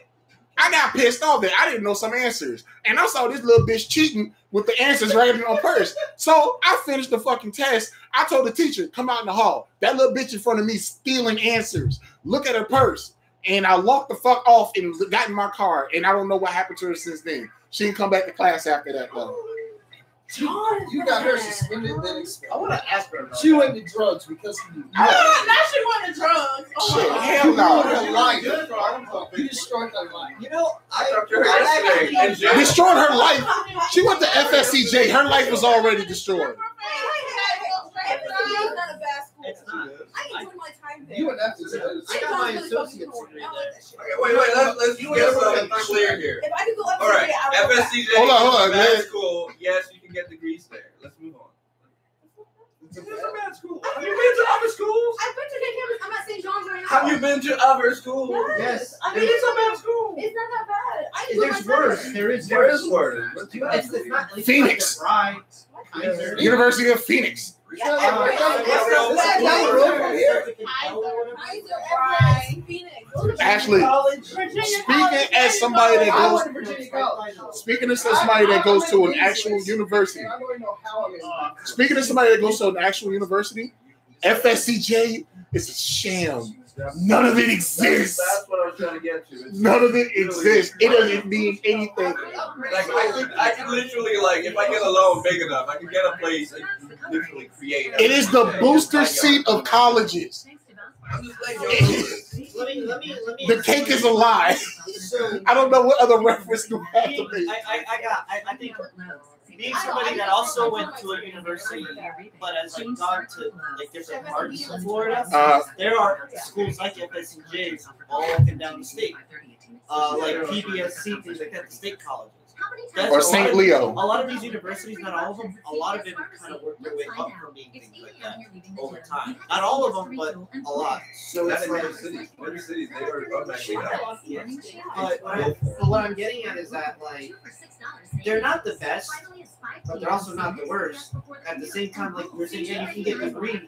Speaker 1: I got pissed off that I didn't know some answers, and I saw this little bitch cheating with the answers right in her purse. So I finished the fucking test. I told the teacher, "Come out in the hall." That little bitch in front of me stealing answers. Look at her purse. And I walked the fuck off and got in my car, and I don't know what happened to her since then. She didn't come back to class after that though.
Speaker 4: You got her suspended, then expelled.
Speaker 3: I want to ask her about
Speaker 4: She went to drugs because of you.
Speaker 7: Now she wanted drugs. Oh
Speaker 1: Shit,
Speaker 7: my
Speaker 1: hell
Speaker 4: You
Speaker 1: no.
Speaker 4: ruined her life. You destroyed her life.
Speaker 3: You know,
Speaker 5: I talked to her yesterday in jail.
Speaker 1: Destroyed her life. She went to FSCJ. Her life was already destroyed.
Speaker 2: It's not a bad school.
Speaker 3: it's not.
Speaker 2: I enjoyed my time there.
Speaker 4: You and that is
Speaker 3: I got my associate's degree there.
Speaker 5: Okay, wait, let's get something clear here.
Speaker 2: If I could go up
Speaker 5: All right,
Speaker 2: I would go back.
Speaker 5: FSCJ
Speaker 1: Hold on,
Speaker 5: is a bad
Speaker 1: man.
Speaker 5: school. Yes, you can get degrees there. Let's move on. It's a bad school. Have you been to other schools?
Speaker 2: I've been to campus. I'm at St. John's right now.
Speaker 5: Have you been to other schools?
Speaker 2: Yes. I mean,
Speaker 5: It's a bad school.
Speaker 2: it's not that bad. I enjoy
Speaker 3: There's
Speaker 2: my time
Speaker 3: worse.
Speaker 2: there.
Speaker 3: There is
Speaker 5: There
Speaker 3: worse.
Speaker 5: is worse. What's the bad
Speaker 3: It's
Speaker 5: school?
Speaker 3: not like
Speaker 1: Phoenix.
Speaker 3: Right. Kaiser.
Speaker 1: University of Phoenix.
Speaker 2: Yeah,
Speaker 1: Ashley, speaking as somebody that
Speaker 4: I
Speaker 1: goes,
Speaker 4: went to Virginia College.
Speaker 1: speaking as somebody that goes to an actual university,
Speaker 4: I don't even know how I'm in.
Speaker 1: speaking as somebody that goes to an actual university, FSCJ is a sham. None of it exists.
Speaker 5: That's what I was trying to get to. It's
Speaker 1: None of it exists. It doesn't mean anything.
Speaker 5: like I could literally like if I get a loan big enough, I could get a place and literally create.
Speaker 1: It is the booster seat of colleges.
Speaker 5: I'm just like, yo,
Speaker 3: Let me.
Speaker 1: The cake is a lie.
Speaker 3: So,
Speaker 1: I don't know what other reference you have to make.
Speaker 3: I think being somebody that also went to a university, but has like gone to like different parts of Florida, there are schools like FSCJs all up and down the state, like PBSC, things like that, the state colleges.
Speaker 1: Or St. Leo.
Speaker 3: A lot of these universities, not all of them, a lot of them kind of work their way up from being things like that over time. Not all of them, but a lot. So
Speaker 5: not
Speaker 3: it's
Speaker 5: in
Speaker 3: like,
Speaker 5: many cities, they were automatically out.
Speaker 3: but what I'm getting at is that like they're not the best, but they're also not the worst. At the same time, like we're saying, yeah, you can get a degree,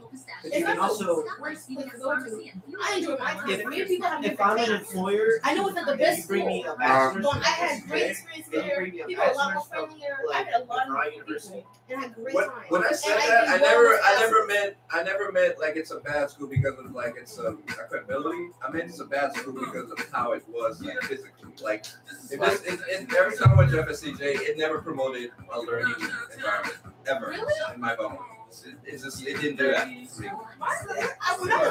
Speaker 3: but you can also.
Speaker 2: I enjoy my time.
Speaker 3: If I'm an employer,
Speaker 2: I know it's not the
Speaker 3: and
Speaker 2: best
Speaker 3: you bring me
Speaker 2: school.
Speaker 3: a bachelor's,
Speaker 2: I had great experience
Speaker 3: and you
Speaker 2: there.
Speaker 3: bring me a
Speaker 2: People are a lot more
Speaker 3: bachelor's from
Speaker 2: friendlier. I
Speaker 3: like
Speaker 2: had a lot
Speaker 3: Brown
Speaker 2: of
Speaker 3: University.
Speaker 2: people, and I had great
Speaker 5: When,
Speaker 2: time.
Speaker 5: when I said
Speaker 2: And
Speaker 5: that,
Speaker 2: did
Speaker 5: I
Speaker 2: well
Speaker 5: never meant like it's a bad school because of like its accountability. I meant it's a bad school because of how it was like physically. Like every time I went to FSCJ, it never promoted a learning environment ever in my bubble. It didn't do that.
Speaker 2: I remember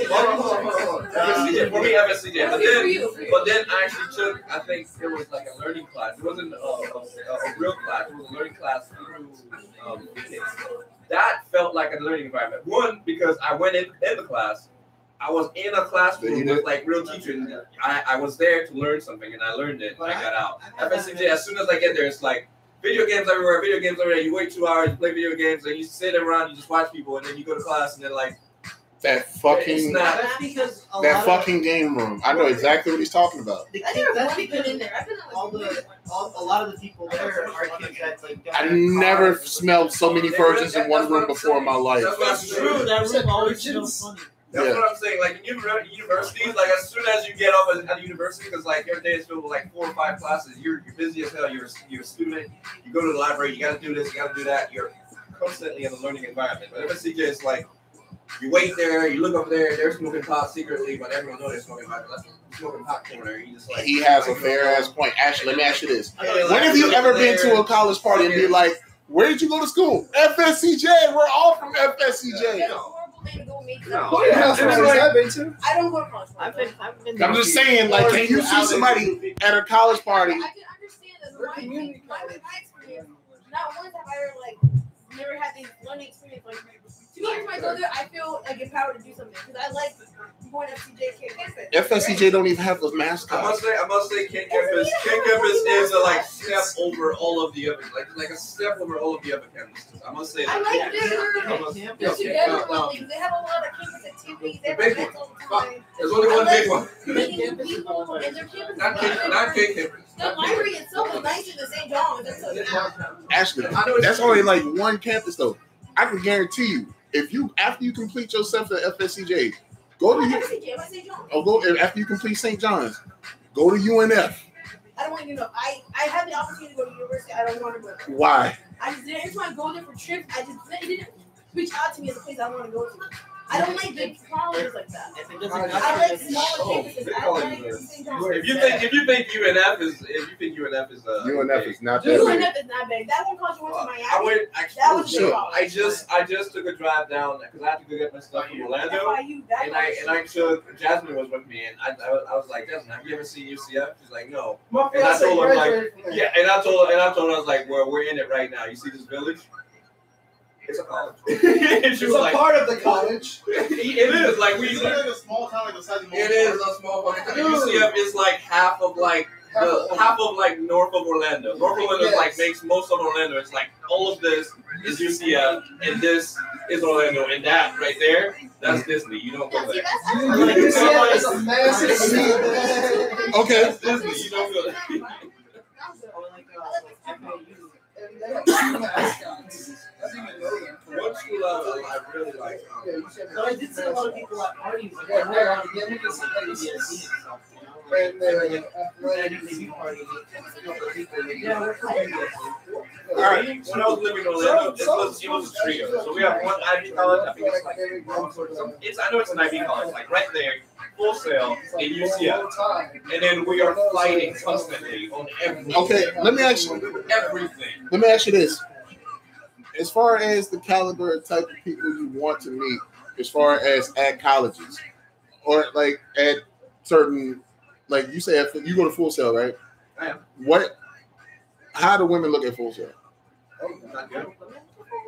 Speaker 5: Hold on. FSCJ, for me, FSCJ. But then I actually took, I think it was like a learning class. It wasn't a real class. It was a learning class through Phoenix. That felt like a learning environment. One, because I went in the class. I was in a classroom with like real teachers. I was there to learn something, and I learned it. And I got out. FSCJ, as soon as I get there, it's like video games everywhere. You wait 2 hours, you play video games, and you sit around, you just watch people, and then you go to class, and then like
Speaker 1: That fucking
Speaker 3: That's because
Speaker 1: that fucking game room. I know exactly what he's talking about.
Speaker 3: That's because a lot of the people there are kids that like.
Speaker 1: I never smelled so many virgins in one room before in my life.
Speaker 3: That's true. That room always smells funny.
Speaker 5: That's what I'm saying. Like in universities, like as soon as you get up at a university, because like every day is filled with like 4 or 5 classes. You're busy as hell. You're a student. You go to the library. You got to do this. You got to do that. You're constantly in a learning environment. But FSCJ is like you wait there, you look over there, they're smoking pot secretly, but everyone knows they're smoking pot. That's smoking pot corner. You just like
Speaker 1: He has a fair ass point. Actually, let me ask you this: when have you ever been to a college party and be like, "Where did you go to school?" FSCJ. We're all from FSCJ.
Speaker 2: That's a horrible thing to go make.
Speaker 5: No.
Speaker 4: Oh, yeah, that's what I've been to.
Speaker 2: I don't go to college.
Speaker 3: I've been
Speaker 1: I'm just saying, like, can you see somebody at a college party?
Speaker 2: I can understand that.
Speaker 4: We're community
Speaker 2: My
Speaker 4: college.
Speaker 2: experience, not once have I ever never had this learning experience. Like 2 years when I go there, I feel like empowered to do something because I like going to FCJ campus.
Speaker 1: FSCJ don't even have a
Speaker 5: I
Speaker 1: mascot.
Speaker 5: must say, King Campus is a like step over all of the other, like a step over all of the other campuses. I must say
Speaker 2: I like
Speaker 5: that.
Speaker 2: they're together. They have a lot of campus activities. They have
Speaker 5: big
Speaker 2: events all the time.
Speaker 5: There's only one big one.
Speaker 2: Meeting new people, and their campus
Speaker 5: Not King Campus.
Speaker 2: the library itself is nicer than St. John's.
Speaker 1: Actually, that's only like one campus though. I can guarantee you, if you after you complete yourself at FSCJ, go to after you complete St. John's, go to UNF.
Speaker 2: I don't want you to know. I had the opportunity to go to university. I don't want to go.
Speaker 1: Why?
Speaker 2: I just didn't. Every time I go there for trips, it didn't reach out to me as a place I want to go to. I don't like big colleges like that.
Speaker 3: If it doesn't
Speaker 2: I like smaller campuses. I like St. John's.
Speaker 5: If you think UNF is
Speaker 1: UNF is not that
Speaker 2: UNF
Speaker 1: big.
Speaker 2: is not big. That one college went to
Speaker 5: I
Speaker 2: Miami.
Speaker 5: went.
Speaker 2: That was
Speaker 1: Sure.
Speaker 5: I just took a drive down because I had to go get my stuff from Orlando.
Speaker 2: FIU, that
Speaker 5: And I took Jasmine was with me, and I was like, Jasmine, have you ever seen UCF? She's like, no.
Speaker 4: My
Speaker 5: And I
Speaker 4: fiance
Speaker 5: told her, like,
Speaker 4: graduated from
Speaker 5: yeah, and I told her, I was like, well, we're in it right now. You see this village? It's a college. And
Speaker 4: It's
Speaker 5: she
Speaker 4: a
Speaker 5: was like,
Speaker 4: part of the college.
Speaker 5: it is like
Speaker 6: It's like a small town like the size of
Speaker 5: it is a small part. UCF is like half of like north of Orlando. North of Orlando like makes most of Orlando. It's like all of this is UCF, and this is Orlando, and that right there, that's Disney. You don't go there.
Speaker 4: UCF is a massive city.
Speaker 1: Okay.
Speaker 5: That's Disney. You don't go there.
Speaker 4: And they have two mascots. I didn't even know that.
Speaker 5: One school I really like.
Speaker 4: Yeah, you said
Speaker 3: So I did see a lot of people at parties. Like,
Speaker 4: Yeah,
Speaker 3: I
Speaker 4: yeah,
Speaker 3: don't
Speaker 4: yeah,
Speaker 3: know,
Speaker 4: we can see that.
Speaker 3: yeah, seeing and stuff, you know?
Speaker 4: And they're
Speaker 3: Like, parties. Yeah, we're cool.
Speaker 5: All right. When I was living in Orlando, it was a trio. So we have one Ivy college. I think it's like I know it's an Ivy college, like right there, Full Sail in UCF, and then we are fighting constantly on everything.
Speaker 1: Okay, let me ask you.
Speaker 5: Everything.
Speaker 1: Let me ask you this: as far as the caliber of type of people you want to meet, as far as at colleges, or like at certain, like you say, if you go to Full Sail, right?
Speaker 5: I am.
Speaker 1: How do women look at Full Sail?
Speaker 5: Not good.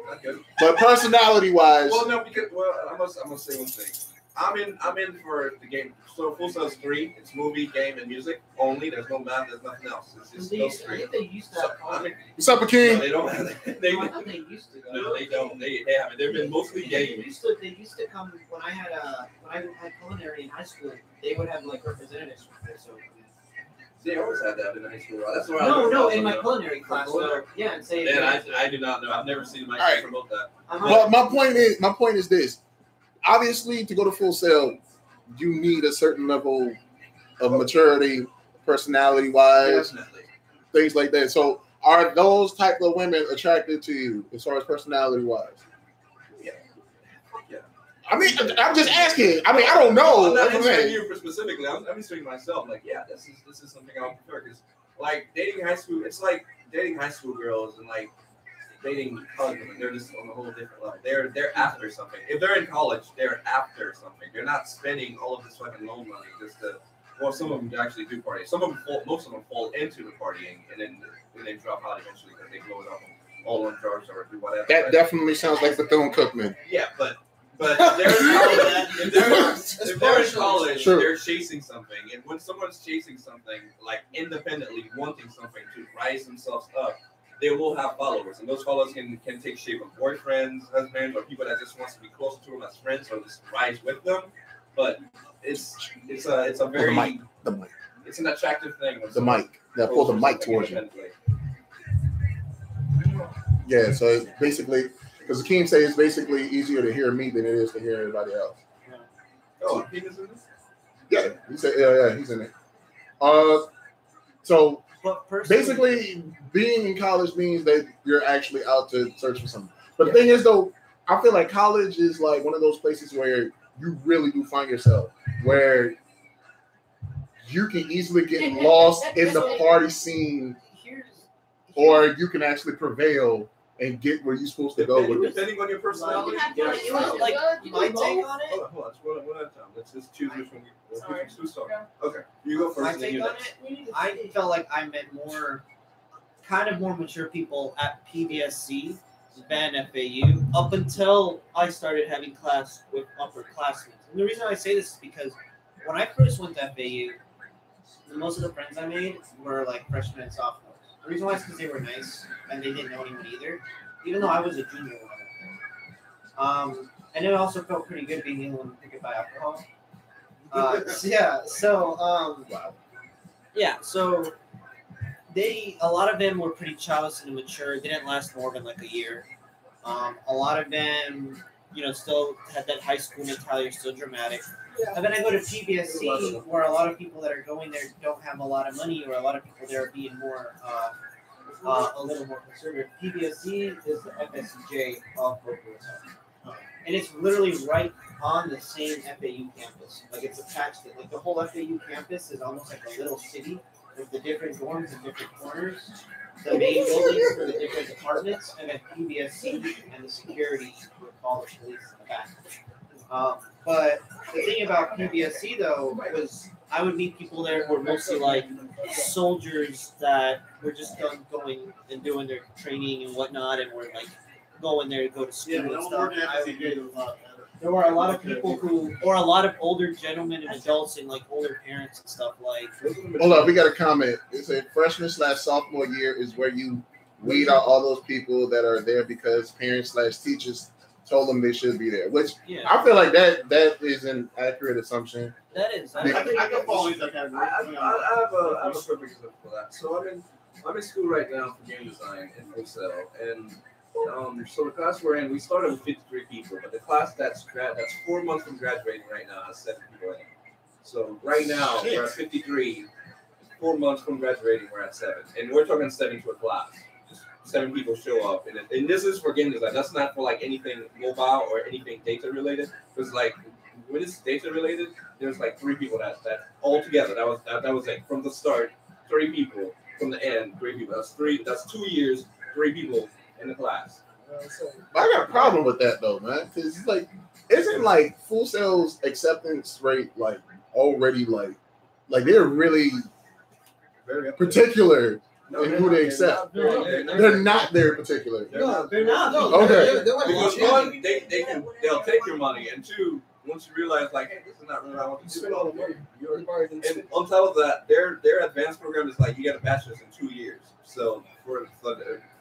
Speaker 5: Not good.
Speaker 1: But personality-wise,
Speaker 5: Well, no, because I'm gonna say one thing. I'm in for the game. So Full Sail's 3. It's movie, game, and music only. There's no math. There's nothing else. It's just those 3.
Speaker 3: They used to
Speaker 5: So,
Speaker 3: have
Speaker 5: I mean,
Speaker 1: what's up,
Speaker 5: no,
Speaker 1: Akeem?
Speaker 5: they don't have it. They,
Speaker 3: I thought they used to.
Speaker 5: no, they don't. They haven't. They've been mostly
Speaker 3: They
Speaker 5: games.
Speaker 3: used to come when I had culinary in high school. They would have like representatives from this. So
Speaker 5: They always had that in high school. That's where I
Speaker 3: no,
Speaker 5: learned
Speaker 3: in my
Speaker 5: also.
Speaker 3: culinary class. So, yeah, and say.
Speaker 5: Then I do not know. I've never seen my
Speaker 1: All right.
Speaker 5: promote that.
Speaker 1: Well, my point is this: obviously, to go to Full Sail, you need a certain level of maturity, personality-wise,
Speaker 5: Definitely.
Speaker 1: things like that. So, are those type of women attracted to you as far as personality-wise?
Speaker 5: Yeah. Yeah.
Speaker 1: I mean, I'm just asking. I mean, I don't know.
Speaker 5: I'm not
Speaker 1: That's what I'm
Speaker 5: answering
Speaker 1: saying.
Speaker 5: you specifically. I'm answering myself. Like, yeah, this is something I would prefer because, like, dating high school. It's like dating high school girls and like dating college women. They're just on a whole different level. They're after something. If they're in college, they're after something. They're not spending all of this fucking loan money just to. Well, some of them actually do party. Most of them fall into the partying and then drop out eventually because they blow it up all on drugs or do whatever.
Speaker 1: That
Speaker 5: right?
Speaker 1: definitely sounds like Bethune-Cookman.
Speaker 5: Yeah, but if they're in college,
Speaker 1: Sure.
Speaker 5: they're chasing something, and when someone's chasing something, like independently wanting something to rise themselves up, they will have followers, and those followers can take shape of boyfriends, husbands, or people that just wants to be closer to them as friends, or just rise with them. But it's a very
Speaker 1: The mic.
Speaker 5: it's an attractive thing.
Speaker 1: The mic. Yeah, pull the mic towards you. Yeah, so it's basically, because Akeem says it's basically easier to hear me than it is to hear everybody else.
Speaker 5: Oh, he was in this?
Speaker 1: Yeah, he said, yeah, he's in it. So
Speaker 3: But personally,
Speaker 1: basically, being in college means that you're actually out to search for something. But the thing is, though, I feel like college is like one of those places where you really do find yourself, where you can easily get lost in the party scene, or you can actually prevail and get where you're supposed to go.
Speaker 5: Depending on your personality.
Speaker 3: Like my take on it.
Speaker 5: Hold on, one at a time. Let's just choose which one. Who's talking? Okay, you go first.
Speaker 3: My take on it. I felt like I met kind of more mature people at PBSC than FAU up until I started having class with upperclassmen. And the reason I say this is because when I first went to FAU, most of the friends I made were like freshmen and sophomores. The reason why is because they were nice and they didn't know anyone either, even though I was a junior when I went there. And it also felt pretty good being able to pick it by alcohol. So a lot of them were pretty childish and immature. They didn't last more than like a year. A lot of them, still had that high school mentality, still dramatic. And then I go to PBSC, where a lot of people that are going there don't have a lot of money, or a lot of people there are being more, a little more conservative. PBSC is the FSCJ of Boca Raton. And it's literally right on the same FAU campus. Like it's attached to it. Like the whole FAU campus is almost like a little city with the different dorms and different corners. The main buildings for the different departments, and then PBSC and the security with all the police in the back. But the thing about PBSC though was I would meet people there who were mostly like soldiers that were just going and doing their training and whatnot, and were like going there to go to school and stuff. There were a lot of people or a lot of older gentlemen and adults and like older parents and stuff like.
Speaker 1: Hold up, we got a comment. It said freshman/sophomore year is where you weed out all those people that are there because parents/teachers told them they should be there. Which I feel like that is an accurate assumption.
Speaker 3: That is.
Speaker 5: I can follow you. I have a perfect example for that. So I'm in school right now for game design in Full Sail, and so the class we're in, we started with 53 people, but the class that's 4 months from graduating right now has 7 people in it. So right now we're at 53. 4 months from graduating, we're at 7, and we're talking 7 to a class. Just 7 people show up, and this is for game design. That's not for like anything mobile or anything data related. Because like when it's data related, there's like 3 people that all together. That was like from the start, 3 people. From the end, 3 people. That's 2 years, 3 people in the class.
Speaker 1: I got a problem with that though, man. Because it's like, isn't like Full Sail's acceptance rate like already like they're really
Speaker 5: very
Speaker 1: particular in who they accept? They're not very particular.
Speaker 3: No, they're not. No.
Speaker 1: Okay.
Speaker 5: Because one, they'll take your money, and 2, once you realize like, hey, this is not really what I want to do.
Speaker 4: Spend all the money.
Speaker 5: And on top of that, their advanced program is like you get a bachelor's in 2 years. So for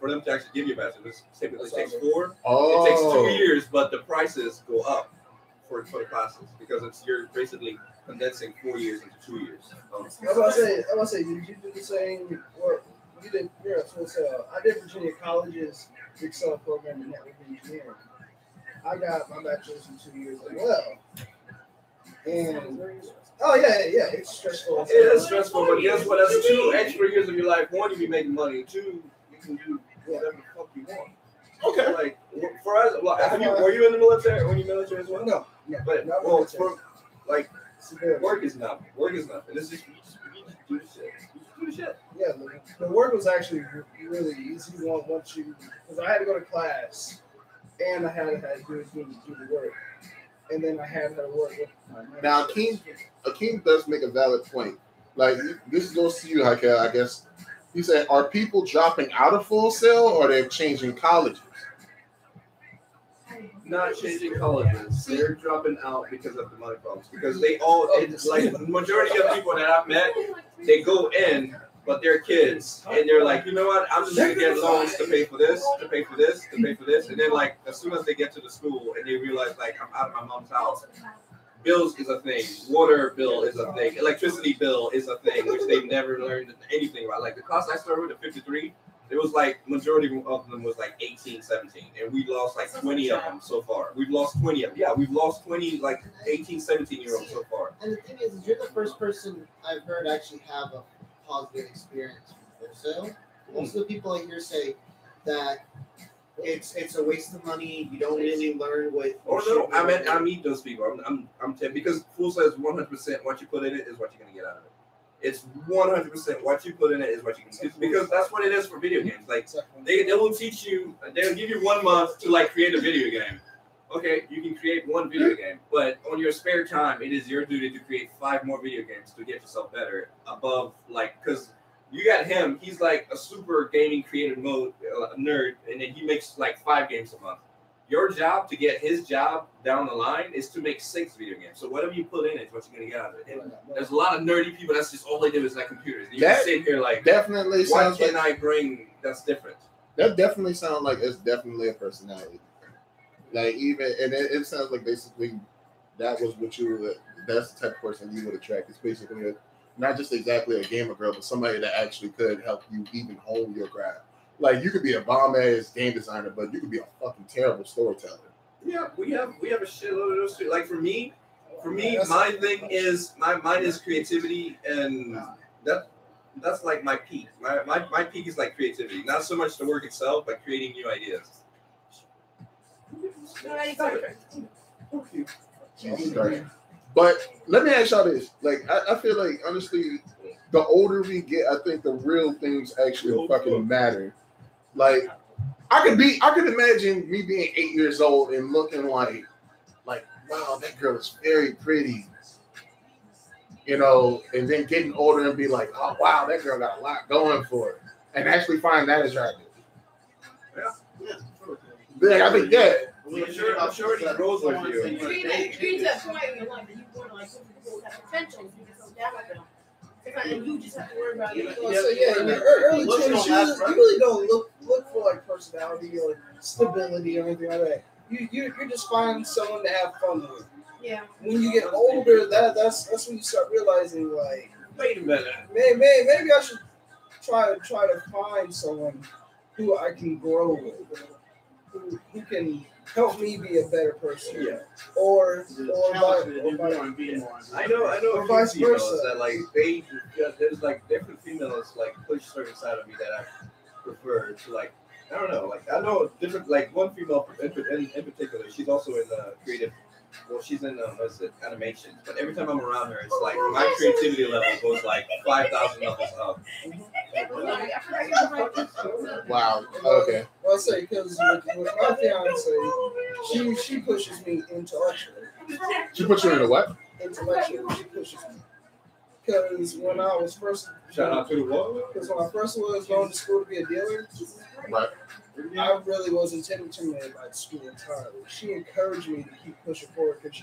Speaker 5: them to actually give you a bachelor's, it typically takes 4.
Speaker 1: Oh.
Speaker 5: It takes 2 years, but the prices go up for the classes because you're basically condensing 4 years into 2 years.
Speaker 4: I was about to say, did you do the same? Or you're at Full Sail. I did Virginia College's Big Summer program in network engineering. I got my bachelor's in 2 years as well. And it's stressful.
Speaker 5: It is stressful, but guess what? That's 2 extra years of your life. 1, you be making money. 2, you can do whatever the fuck you want. Okay. Like for us, were you in the military? Were you military as well?
Speaker 4: No.
Speaker 5: But work is nothing. And it's just you just do the shit. You just do the shit.
Speaker 4: Yeah, the work was actually really easy once you, because I had to go to class and I had to do the work. And then I had to work with my manager.
Speaker 1: Now, Akeem does make a valid point. Like, this goes to you, Hakel, I guess. He said, are people dropping out of Full Sail or they're changing colleges?
Speaker 5: Not changing colleges. They're dropping out because of the money problems. Because it's like the majority of people that I've met, they go in, but they're kids. And they're like, you know what? I'm just going to get loans to pay for this, to pay for this, to pay for this. And then, like, as soon as they get to the school and they realize, like, I'm out of my mom's house, bills is a thing. Water bill is a thing. Electricity bill is a thing, which they've never learned anything about. Like, the class I started with at 53, it was like majority of them was like 18, 17, and we lost like 20 of them so far. We've lost 20 of them. Yeah, we've lost 20 like 18, 17-year-olds so far.
Speaker 3: And the thing is, you're the first person I've heard actually have a positive experience with Full Sail. Most of the people I hear say that it's a waste of money. You don't really learn what.
Speaker 5: Or no, I meet those people. I'm because Fool says 100% what you put in it is what you're gonna get out of it. It's 100% what you put in it is what you can do, because that's what it is for video games. Like they will teach you, they'll give you 1 month to like create a video game. Okay, you can create 1 video game, but on your spare time, it is your duty to create 5 more video games to get yourself better above, like, because you got him, he's like a super gaming creative mode nerd, and then he makes like 5 games a month. Your job to get his job down the line is to make 6 video games. So whatever you put in it is what you're gonna get out of it. And there's a lot of nerdy people that's just all they do is like computers. And you can sit here like,
Speaker 1: definitely
Speaker 5: what can I bring that's different?
Speaker 1: That definitely sounds like it's definitely a personality. Like even, and it sounds like basically that was what you would. That's the type of person you would attract. It's basically not just exactly a gamer girl, but somebody that actually could help you even hone your craft. Like you could be a bomb ass game designer, but you could be a fucking terrible storyteller.
Speaker 5: Yeah, we have a shitload of those too. Like for me, my thing is mine is creativity, and that's like my peak. My peak is like creativity, not so much the work itself, but creating new ideas.
Speaker 1: But let me ask y'all this: like, I feel like honestly, the older we get, I think the real things actually fucking matter. Like, I could imagine me being 8 years old and looking like, wow, that girl is very pretty, you know, and then getting older and be like, oh wow, that girl got a lot going for her, and actually find that attractive. Yeah, I think
Speaker 5: I'm sure it grows with you.
Speaker 2: Dreams that point in your life that you want to like people have potential. You just don't doubt them. And you just have to worry about it.
Speaker 4: So yeah, in your early 20s, you really don't look for like personality or stability or anything like that. You just find someone to have fun with.
Speaker 2: Yeah.
Speaker 4: When you get older, that's when you start realizing like,
Speaker 5: Wait a minute.
Speaker 4: Maybe I should try to find someone who I can grow with, who can help me be a better person.
Speaker 5: Yeah.
Speaker 4: Or
Speaker 5: I know
Speaker 4: or
Speaker 5: a
Speaker 4: vice
Speaker 5: few females
Speaker 4: versa.
Speaker 5: that like there's like different females like push certain side of me that I prefer to like. I don't know, like I know different, like one female in particular, she's also in creative, well she's in animation, but every time I'm around her, it's like my creativity level goes like 5,000 levels up.
Speaker 1: wow. Okay.
Speaker 4: I'll say because with my fiance, she pushes me intellectually.
Speaker 1: She put you in a what?
Speaker 4: Intellectually, she pushes me. Because when I was first,
Speaker 5: Shout out to the wall.
Speaker 4: because when I first was going to school to be a dealer,
Speaker 1: Right.
Speaker 4: I really wasn't intimidated by school entirely. She encouraged me to keep pushing forward because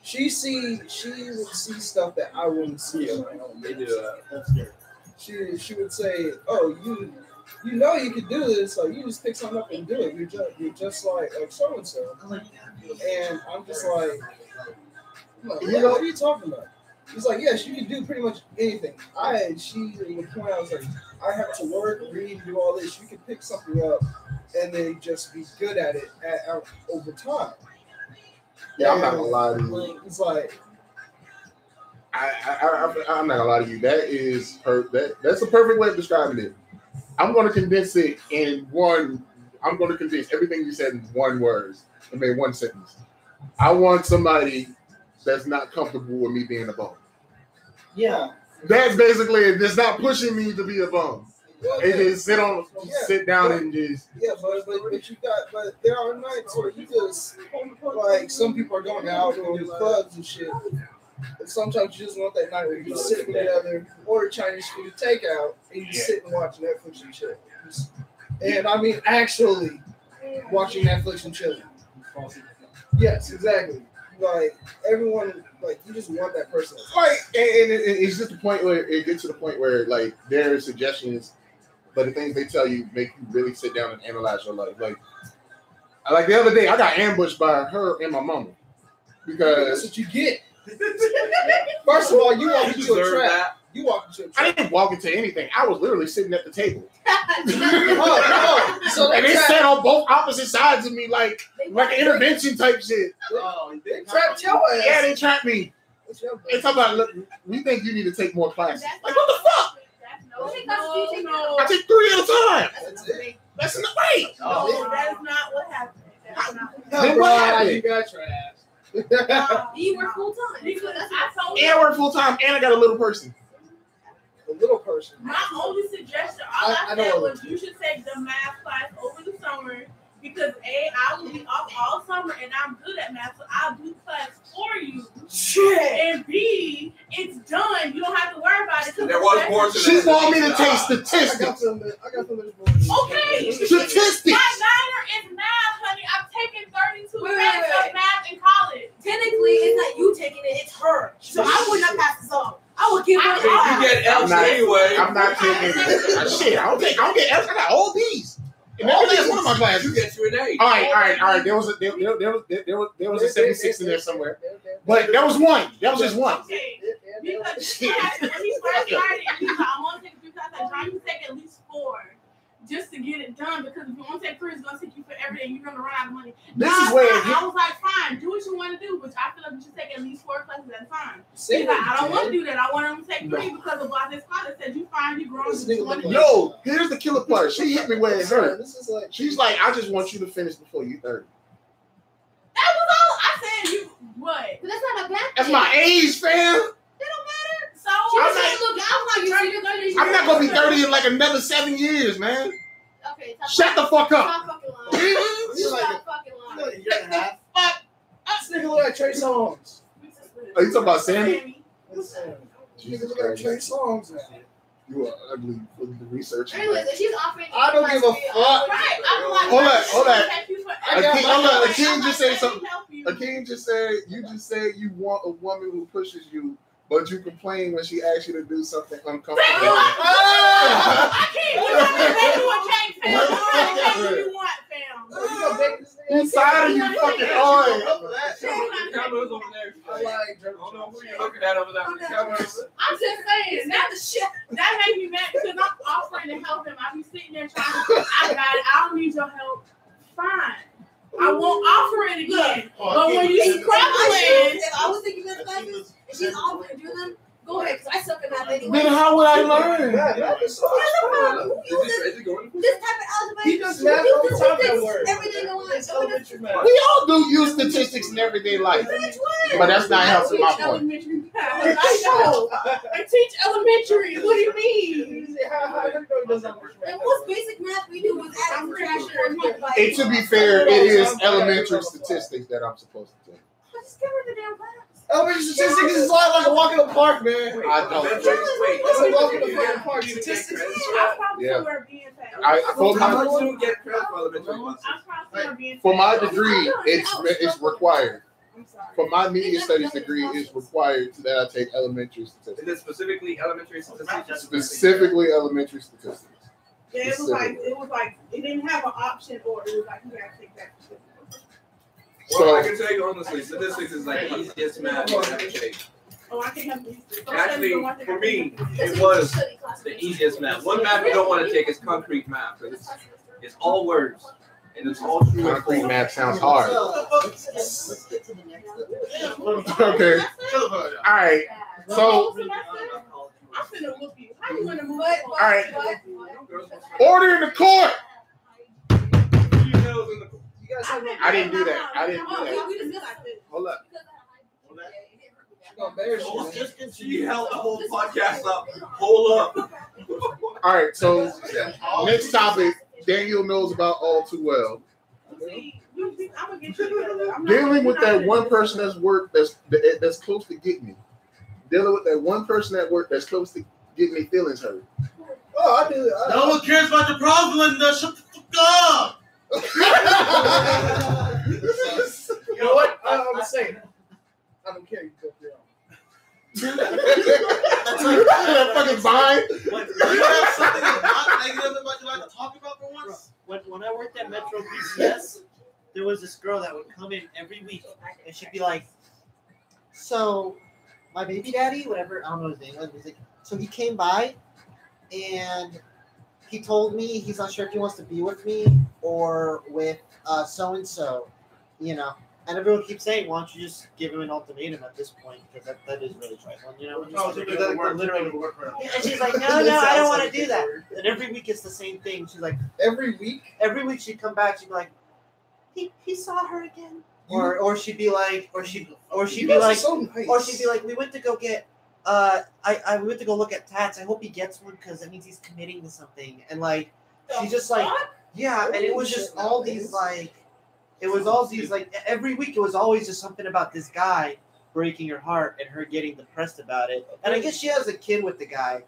Speaker 4: she would see stuff that I wouldn't see on my own.
Speaker 5: They do that.
Speaker 4: She would say, "Oh, you know you could do this, so you just pick something up and do it. You're just like so and so." And I'm just like, you know, what are you talking about? He's like, yes, you can do pretty much anything. She would point out, I was like, I have to work, read, do all this. You can pick something up and then just be good at it over time.
Speaker 1: Yeah, I'm not gonna lie to you.
Speaker 4: It's like,
Speaker 1: I'm not gonna lie to you. That is that's a perfect way of describing it. I'm gonna condense it in one. I'm gonna condense everything you said in one word. I mean, one sentence. I want somebody that's not comfortable with me being a bum.
Speaker 3: Yeah.
Speaker 1: That's basically it. It's not pushing me to be a bum. It is sit down and just.
Speaker 4: Yeah, but there are nights where you just like some people are going out to clubs and shit. And sometimes you just want that night where you're just sitting together, order Chinese food, takeout, and you just sit and watch Netflix and shit. And I mean, actually watching Netflix and chilling. Yes, exactly. Like everyone, like you just want that person.
Speaker 1: Right, and it's just the point where it gets to the point where like their suggestions, but the things they tell you make you really sit down and analyze your life. Like the other day, I got ambushed by her and my mama because
Speaker 4: that's what you get. First of all, you walk into a trap. You walk into a trap.
Speaker 1: I didn't walk into anything. I was literally sitting at the table.
Speaker 4: So
Speaker 1: and they sat on both opposite sides of me like an intervention type shit.
Speaker 4: Oh, they trapped your ass.
Speaker 1: Yeah, they trapped me. They talk about, look, we think you need to take more classes. Like, what the fuck?
Speaker 2: No.
Speaker 1: I take 3 at a time.
Speaker 4: That's it.
Speaker 1: That's not right.
Speaker 7: No, that is not what happened. That's not what
Speaker 1: Then what happened?
Speaker 4: You got trash.
Speaker 7: happened.
Speaker 2: You work full time.
Speaker 7: I told
Speaker 1: And I work full time, and I got a little person.
Speaker 4: The little person.
Speaker 7: my only suggestion, all I
Speaker 4: I
Speaker 7: said
Speaker 4: know.
Speaker 7: was you should take the math class over the summer because A, I will be off all summer and I'm good at math, so I'll do class for you.
Speaker 2: Shit.
Speaker 7: And B, it's done. You don't have to worry about it.
Speaker 5: There was more to
Speaker 1: She
Speaker 5: that.
Speaker 1: want me to take
Speaker 4: I got
Speaker 1: statistics.
Speaker 4: some.
Speaker 7: Okay.
Speaker 1: Statistics.
Speaker 7: My minor is math, honey. I've taken 32
Speaker 2: Wait,
Speaker 7: credits
Speaker 2: wait.
Speaker 7: of math in college.
Speaker 2: Technically, it's not you taking it, it's her. So I would not pass this off. I would give her
Speaker 7: I
Speaker 2: the
Speaker 7: mean,
Speaker 5: You
Speaker 2: R.
Speaker 5: get L's
Speaker 1: not-
Speaker 5: anyway.
Speaker 1: I'm not taking shit. I don't get F's. I got all B's. And every last one of my classes.
Speaker 5: You get you an A.
Speaker 1: All right. There was a 76 in there somewhere, but that was one. That was just one.
Speaker 7: Okay. Because this class, when he first started, he was like, I'm going to take 3 classes. I'm trying to take at least 4 just to get it done because if you want to take 3, it's going to take you forever and you're going to run out of money.
Speaker 1: This
Speaker 7: Nah,
Speaker 1: is where
Speaker 7: I was like, fine, do what you want to do, but I feel like you should take at least 4 classes at a time. He's like, I don't want to do that. I want him to take 3 because of what this college said. You find you grown. You want to do it.
Speaker 1: no. Here's the killer part. She hit me where it hurt.
Speaker 4: This is like
Speaker 1: She's like, I just want you to finish before you 30.
Speaker 7: That was all I said. You what?
Speaker 2: But that's not a bad thing.
Speaker 1: That's my age, fam.
Speaker 2: That don't matter.
Speaker 7: So
Speaker 2: She
Speaker 1: I'm
Speaker 2: was saying, look, I'm not you.
Speaker 1: I'm not gonna be 30 in like another 7 years, man.
Speaker 2: Okay, stop
Speaker 1: Shut the fuck up.
Speaker 2: Stop fucking lying.
Speaker 4: You're like
Speaker 2: Stop fucking lying.
Speaker 4: a year and a half. This nigga look like Trey Songz.
Speaker 1: Are you talking about Sammy?
Speaker 4: This
Speaker 1: Jesus
Speaker 4: nigga look like
Speaker 1: Christ.
Speaker 4: Trey Songz. Man.
Speaker 1: You are ugly for the research.
Speaker 2: Anyways, if she's offering
Speaker 4: I don't give a fuck.
Speaker 7: Right. I'm like,
Speaker 1: Hold on.
Speaker 7: Thank you for
Speaker 4: I got
Speaker 7: everything.
Speaker 1: Hold on,
Speaker 7: I'm
Speaker 1: Akeem just
Speaker 7: like,
Speaker 1: said something.
Speaker 7: help you.
Speaker 1: Akeem just said you want a woman who pushes you, but you complain when she asks you to do something uncomfortable.
Speaker 7: I can't. You want to make you a cake, fam. You want to make you want, fam.
Speaker 1: Inside of you fucking hard.
Speaker 5: Cameras over there.
Speaker 4: I like
Speaker 5: I don't know who you're looking at over there. Cameras.
Speaker 7: I'm just saying, that made me mad because I'm offering to help him. I be sitting there trying to, I got it. I don't need your help. Fine. I won't offer it again. But when you scrambling,
Speaker 2: If I was taking that classes, and she's offering to do them, go ahead, because I suck at math anyway.
Speaker 1: Then how would I learn?
Speaker 2: What's the problem? Who uses
Speaker 5: Is it going?
Speaker 2: this type of algebra?
Speaker 4: He does
Speaker 2: Who
Speaker 4: math all the
Speaker 2: uses
Speaker 4: time at
Speaker 2: statistics
Speaker 4: work.
Speaker 2: every day in life?
Speaker 4: It's elementary math.
Speaker 1: We all do use statistics in everyday life, but that's not helping my point.
Speaker 7: elementary class. I know. I teach elementary. What do you mean?
Speaker 4: How do you know he does elementary
Speaker 2: The
Speaker 4: math?
Speaker 2: most basic math we do was add and subtraction.
Speaker 1: And to be fair, it is elementary statistics that I'm supposed to do.
Speaker 2: Just give her the damn class.
Speaker 4: Elementary statistics is like a walk in the park, man.
Speaker 1: I don't.
Speaker 5: Wait,
Speaker 4: It's a walk in the
Speaker 5: you get-
Speaker 4: park.
Speaker 5: you get
Speaker 4: Statistics.
Speaker 5: credit
Speaker 7: I probably
Speaker 1: Yeah.
Speaker 7: somewhere being fast.
Speaker 1: For
Speaker 5: How
Speaker 1: my
Speaker 5: much do you get credit for elementary classes?
Speaker 7: I'm probably somewhere being
Speaker 1: for my
Speaker 7: fast.
Speaker 1: degree, it's required.
Speaker 7: I'm sorry.
Speaker 1: For my media studies degree, it's required that I take elementary
Speaker 5: Is
Speaker 1: statistics.
Speaker 5: it specifically elementary statistics?
Speaker 1: Specifically elementary statistics.
Speaker 7: Yeah, it was like it didn't have an option or it was like you gotta take that.
Speaker 5: Well, I can tell you honestly, statistics is like the easiest math you can ever take.
Speaker 7: Oh, I can't help you.
Speaker 5: Actually, for me, it was the easiest math. One math you don't want to take is concrete math. It's all words. And it's all true.
Speaker 1: Concrete math sounds hard.
Speaker 2: Let's get to the next one.
Speaker 1: Okay. All right. So,
Speaker 7: I'm finna whoop you. How you gonna move?
Speaker 1: all right. Order in the court.
Speaker 4: You guys have
Speaker 1: I didn't do that. I didn't do
Speaker 7: Oh,
Speaker 1: that.
Speaker 2: We discussed it.
Speaker 1: Hold up.
Speaker 4: no embarrassment.
Speaker 5: She held the whole podcast up. Hold up.
Speaker 1: All right. So, next topic. Daniel knows about all too well.
Speaker 7: See, I'm gonna get you together. I'm not-
Speaker 1: Dealing with that one person that's close to getting me. Dealing with that one person at work that's close to getting me feelings hurt.
Speaker 4: Oh, I do.
Speaker 3: No one cares about the problem. Shut the fuck up.
Speaker 4: You know what? I'm gonna say it. I don't care. You go for your own.
Speaker 1: That fucking vine.
Speaker 3: When you have something not negative about you like to talk about for once. When I worked at Metro PCS, there was this girl that would come in every week and she'd be like, "So, my baby daddy, whatever, I don't know his name, he's like, so he came by and he told me he's not sure if he wants to be with me or with so and so, you know." And everyone keeps saying, why don't you just give him an ultimatum at this point? Because that is really trifling, you know? Literally. And she's like, no, I don't want to do that. And every week it's the same thing. She's like,
Speaker 4: Every week?
Speaker 3: every week she'd come back, she'd be like, he saw her again. Or she'd be like, we went to go get, we went to go look at tats. I hope he gets one because that means he's committing to something. And like, she's just like, yeah. And it was just all these like, every week it was always just something about this guy breaking her heart and her getting depressed about it. And I guess she has a kid with the guy.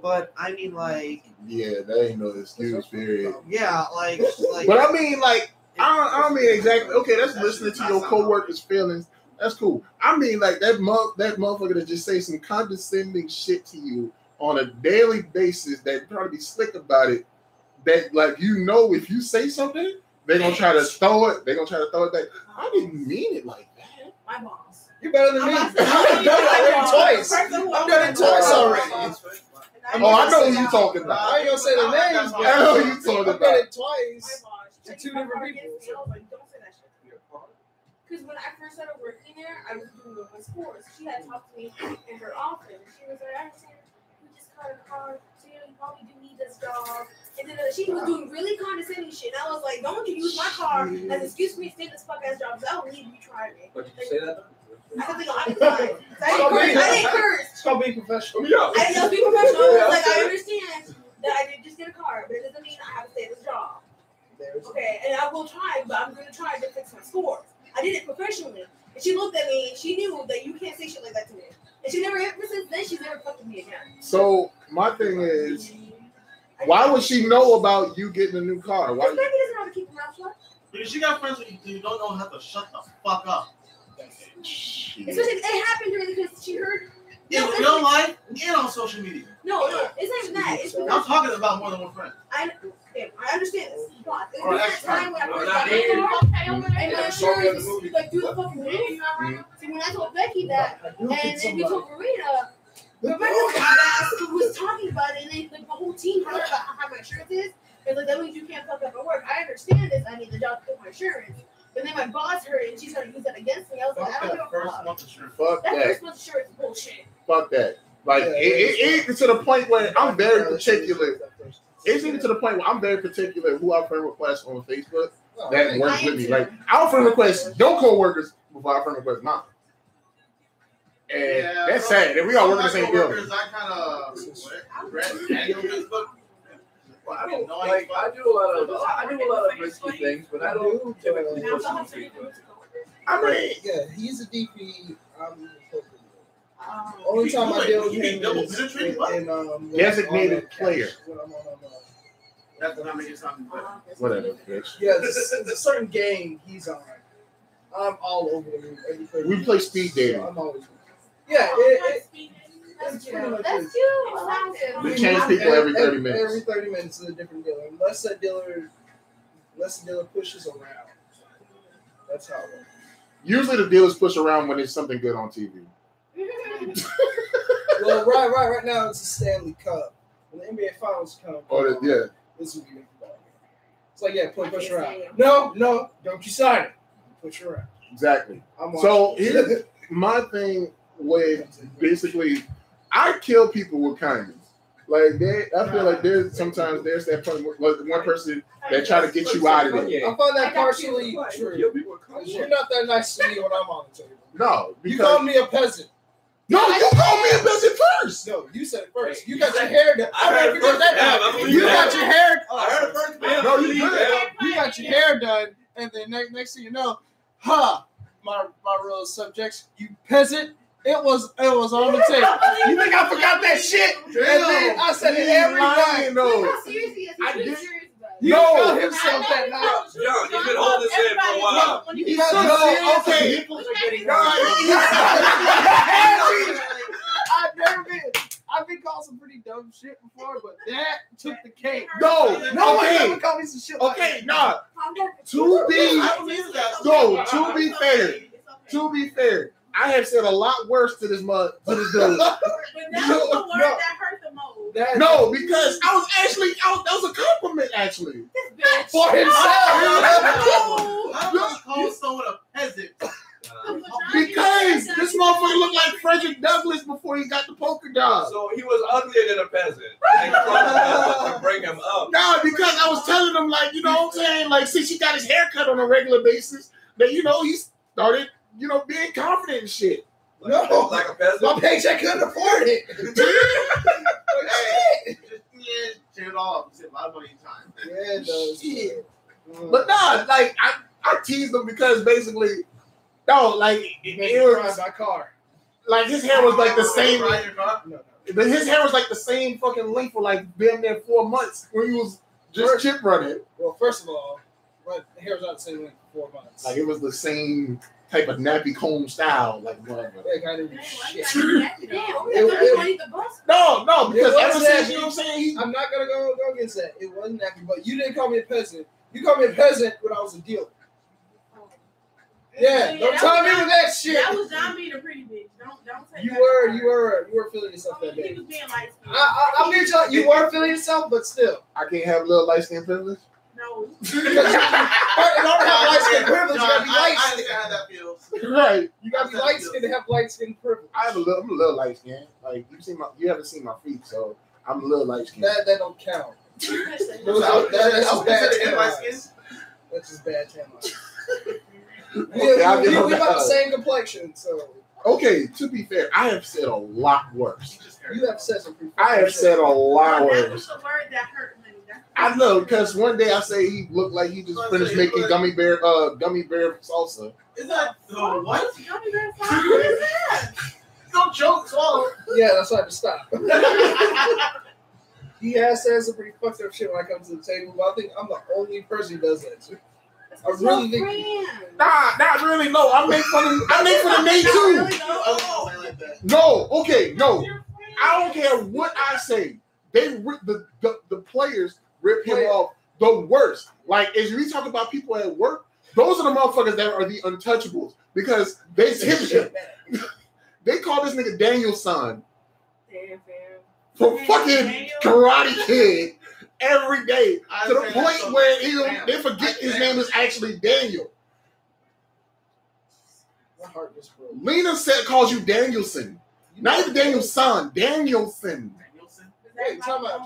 Speaker 3: But I mean, like,
Speaker 1: yeah, that ain't no excuse, period.
Speaker 3: Yeah, like.
Speaker 1: But I mean, like, I don't mean exactly. Okay, that's listening to your coworkers' feelings. That's cool. I mean, like that motherfucker that just say some condescending shit to you on a daily basis that try to be slick about it. That like if you say something, they're gonna try to throw it. They're gonna try to throw it back. I didn't mean it like that.
Speaker 2: My boss.
Speaker 4: You're better than me. I've done it already twice. I've done it twice already.
Speaker 1: Oh, I know who you talking about.
Speaker 4: I ain't gonna say the names, but
Speaker 1: I know who you talking
Speaker 4: I've done
Speaker 1: about.
Speaker 4: it twice to two different people.
Speaker 2: I was like, don't say that shit. Because when I first started working there, I was doing my sports. She had talked to me in her office. She was like, I understand you just got a car, so you probably do need this job. And then she was doing really condescending shit. And I was like, don't you use my car as an excuse for me to stay in this fuck ass job, because I don't need you trying me.
Speaker 5: But did you say that?
Speaker 2: I don't think a lot of times. I didn't curse.
Speaker 4: It's called being professional.
Speaker 1: Yeah.
Speaker 2: I didn't be professional. I was like, I understand that I did just get a car, but it doesn't mean I have to stay at this job. Okay, and I will try, but I'm going to try to fix my scores. I did it professionally. And she looked at me and she knew that you can't say shit like that to me. And she never, ever since then, she's never fucked with me again.
Speaker 1: So my thing is, why would she know about you getting a new car? Why?
Speaker 2: Because Becky doesn't know how to keep her mouth shut.
Speaker 6: Because she got friends who don't know how to shut the fuck up.
Speaker 2: Especially it happened during because she heard.
Speaker 6: In real life and on social media.
Speaker 2: No, it's not even that. It's
Speaker 6: I'm
Speaker 2: because
Speaker 6: talking about more than one friend.
Speaker 2: I understand this. But it
Speaker 6: Or
Speaker 2: was that
Speaker 6: extra.
Speaker 2: time when I first
Speaker 5: Not
Speaker 2: got
Speaker 5: me.
Speaker 2: my car, and my insurance was like do the fucking thing. So when I told Becky that, and then you told Marina, Rebecca's ass was talking about it, and then like, the whole team heard about how my insurance is. It's like that means you can't fuck up at work. I understand this. I need the job to put my insurance. But then my boss heard it and she started to use that against me. I was like, I don't give a fuck.
Speaker 1: Fuck
Speaker 2: That
Speaker 1: that.
Speaker 2: first month's insurance is bullshit.
Speaker 1: Fuck that. Like it's to the point where I'm very particular. It's even to the point where I'm very particular who I friend request on Facebook that works with me. Like I'll friend request your coworkers before I friend request mine. And that's sad. And we all work in the same building.
Speaker 6: I kind of Facebook.
Speaker 5: I don't like. I do a lot of risky things, but I don't typically post on Facebook.
Speaker 1: I mean,
Speaker 4: Yeah, he's a DP. Only time I deal with him is in
Speaker 1: designated player.
Speaker 4: when I'm on,
Speaker 6: That's what I'm making something.
Speaker 1: Whatever, bitch.
Speaker 4: yeah, there's a certain game he's on. I'm all over the
Speaker 1: We play speed dating.
Speaker 4: I'm always. Yeah,
Speaker 2: That's
Speaker 4: pretty much
Speaker 2: That's
Speaker 4: it.
Speaker 2: cute.
Speaker 1: We change people every 30 minutes.
Speaker 4: Every 30 minutes is a different dealer. Unless the dealer pushes around. That's how it works.
Speaker 1: Usually the dealers push around when there's something good on TV.
Speaker 4: Well, right now it's a Stanley Cup. When the NBA Finals come,
Speaker 1: Yeah.
Speaker 4: this will be the ball game. It's like, yeah, push around. No, don't you sign it. Push around.
Speaker 1: Exactly.
Speaker 4: I'm
Speaker 1: So
Speaker 4: watching.
Speaker 1: here's my thing with basically, I kill people with kindness. Like I feel like there's that point where one person that try to get you out of there.
Speaker 4: I find that partially true. Because you're not that nice to me when I'm on the table.
Speaker 1: No,
Speaker 4: You
Speaker 1: because
Speaker 4: called me a peasant.
Speaker 1: no, you called me a peasant first.
Speaker 4: No, you said it first. You got your hair done.
Speaker 5: I heard it first.
Speaker 4: That.
Speaker 5: Yeah,
Speaker 4: You got your hair.
Speaker 5: I heard it first. Man.
Speaker 1: No, you did.
Speaker 4: You got your hair done, and then next thing you know, my real subjects, you peasant. It was on the table. You think I forgot that shit? And then I said it every night.
Speaker 1: No,
Speaker 2: How serious he is.
Speaker 1: I
Speaker 2: He's
Speaker 1: did-
Speaker 2: serious about it.
Speaker 4: He
Speaker 1: No.
Speaker 4: felt himself that night.
Speaker 5: John, you've been holding this in for a while.
Speaker 4: He felt serious.
Speaker 1: okay.
Speaker 4: I've been called some pretty dumb shit before, but that took the cake.
Speaker 1: No,
Speaker 4: No one
Speaker 1: okay.
Speaker 4: ever called me some shit. like
Speaker 1: Okay,
Speaker 4: that.
Speaker 1: nah.
Speaker 2: I'm going
Speaker 1: To be
Speaker 6: I believe that.
Speaker 1: no, to be fair, I have said a lot worse to this dude.
Speaker 7: But that was the word that hurt the most.
Speaker 1: No, because I was actually out. That was a compliment, actually.
Speaker 7: This bitch.
Speaker 1: For himself.
Speaker 6: How do you call someone a peasant?
Speaker 1: Because this motherfucker looked like Frederick Douglass before he got the polka dot.
Speaker 5: So he was uglier than a peasant. And to bring him up.
Speaker 1: No, because I was telling him, like, you know what I'm saying? Like, since he got his hair cut on a regular basis, that, you know, he started, you know, being confident and shit.
Speaker 5: Like a peasant?
Speaker 4: My paycheck couldn't afford it.
Speaker 6: Hey, just turn it off. You save a lot of money in time.
Speaker 4: Yeah, it does.
Speaker 1: Shit. But nah, like, I teased him because basically, no, like, it was,
Speaker 4: my car.
Speaker 1: like, his hair was like the same,
Speaker 6: Ride your car?
Speaker 4: No.
Speaker 1: but his hair was like the same fucking length for like damn near 4 months when he was just chip running.
Speaker 4: Well, first of all, my hair's not the same length for 4 months.
Speaker 1: Like, it was the same type of nappy comb style, like whatever.
Speaker 4: That kind of shit.
Speaker 1: No, because
Speaker 4: It
Speaker 1: ever
Speaker 4: was
Speaker 1: since,
Speaker 4: nappy.
Speaker 1: you know what I'm saying,
Speaker 4: I'm not gonna go against that. It wasn't nappy, but you didn't call me a peasant. You called me a peasant when I was a dealer. Yeah, don't tell me with that shit.
Speaker 7: That was John being a pretty bitch. Don't say
Speaker 4: You
Speaker 7: that.
Speaker 4: were feeling yourself that
Speaker 7: He
Speaker 4: day.
Speaker 7: was being light skinned.
Speaker 4: I'll be telling you were feeling yourself, but still.
Speaker 1: I can't have little light skin privilege.
Speaker 7: No.
Speaker 4: In order to have light skin privilege, you gotta be light
Speaker 6: I
Speaker 4: skinned.
Speaker 6: understand how that feels.
Speaker 1: Right.
Speaker 4: You gotta be light skinned to have light skin privilege.
Speaker 1: I'm a little light skin. Like, you haven't seen my feet, so I'm a little light skin.
Speaker 4: That don't count. That's
Speaker 6: I
Speaker 4: just
Speaker 6: would
Speaker 4: bad
Speaker 6: consider
Speaker 4: tan
Speaker 6: my
Speaker 4: lines.
Speaker 6: skin.
Speaker 4: That's just bad tan lines.
Speaker 1: Okay, I'll give
Speaker 4: We
Speaker 1: him
Speaker 4: about
Speaker 1: that.
Speaker 4: the same complexion, so
Speaker 1: Okay, to be fair, I have said a lot worse.
Speaker 4: you have said some pretty
Speaker 1: I have said a lot
Speaker 7: That was
Speaker 1: worse.
Speaker 7: the word that hurt me.
Speaker 1: I know, because one day I say he looked like he just finished making gummy bear salsa.
Speaker 6: Is that the what?
Speaker 7: Gummy bear sauce? What is that?
Speaker 6: Don't joke, swallow.
Speaker 4: Yeah, that's why I had to stop. He has said some pretty fucked up shit when I come to the table, but I think I'm the only person who does that too. I really think.
Speaker 1: Nah, not really. No, I make fun of Nate too.
Speaker 6: I like that.
Speaker 1: No, okay, no. I don't care what I say. They rip the players rip him off the worst. Like, as we talk about people at work, those are the motherfuckers that are the untouchables because they call this nigga Daniel-san for fucking Karate Kid every day to the point where they forget his name is actually Daniel.
Speaker 4: My heart just broke.
Speaker 1: Lena calls you Danielson. Not even Danielson, Danielson.
Speaker 4: Wait, time out.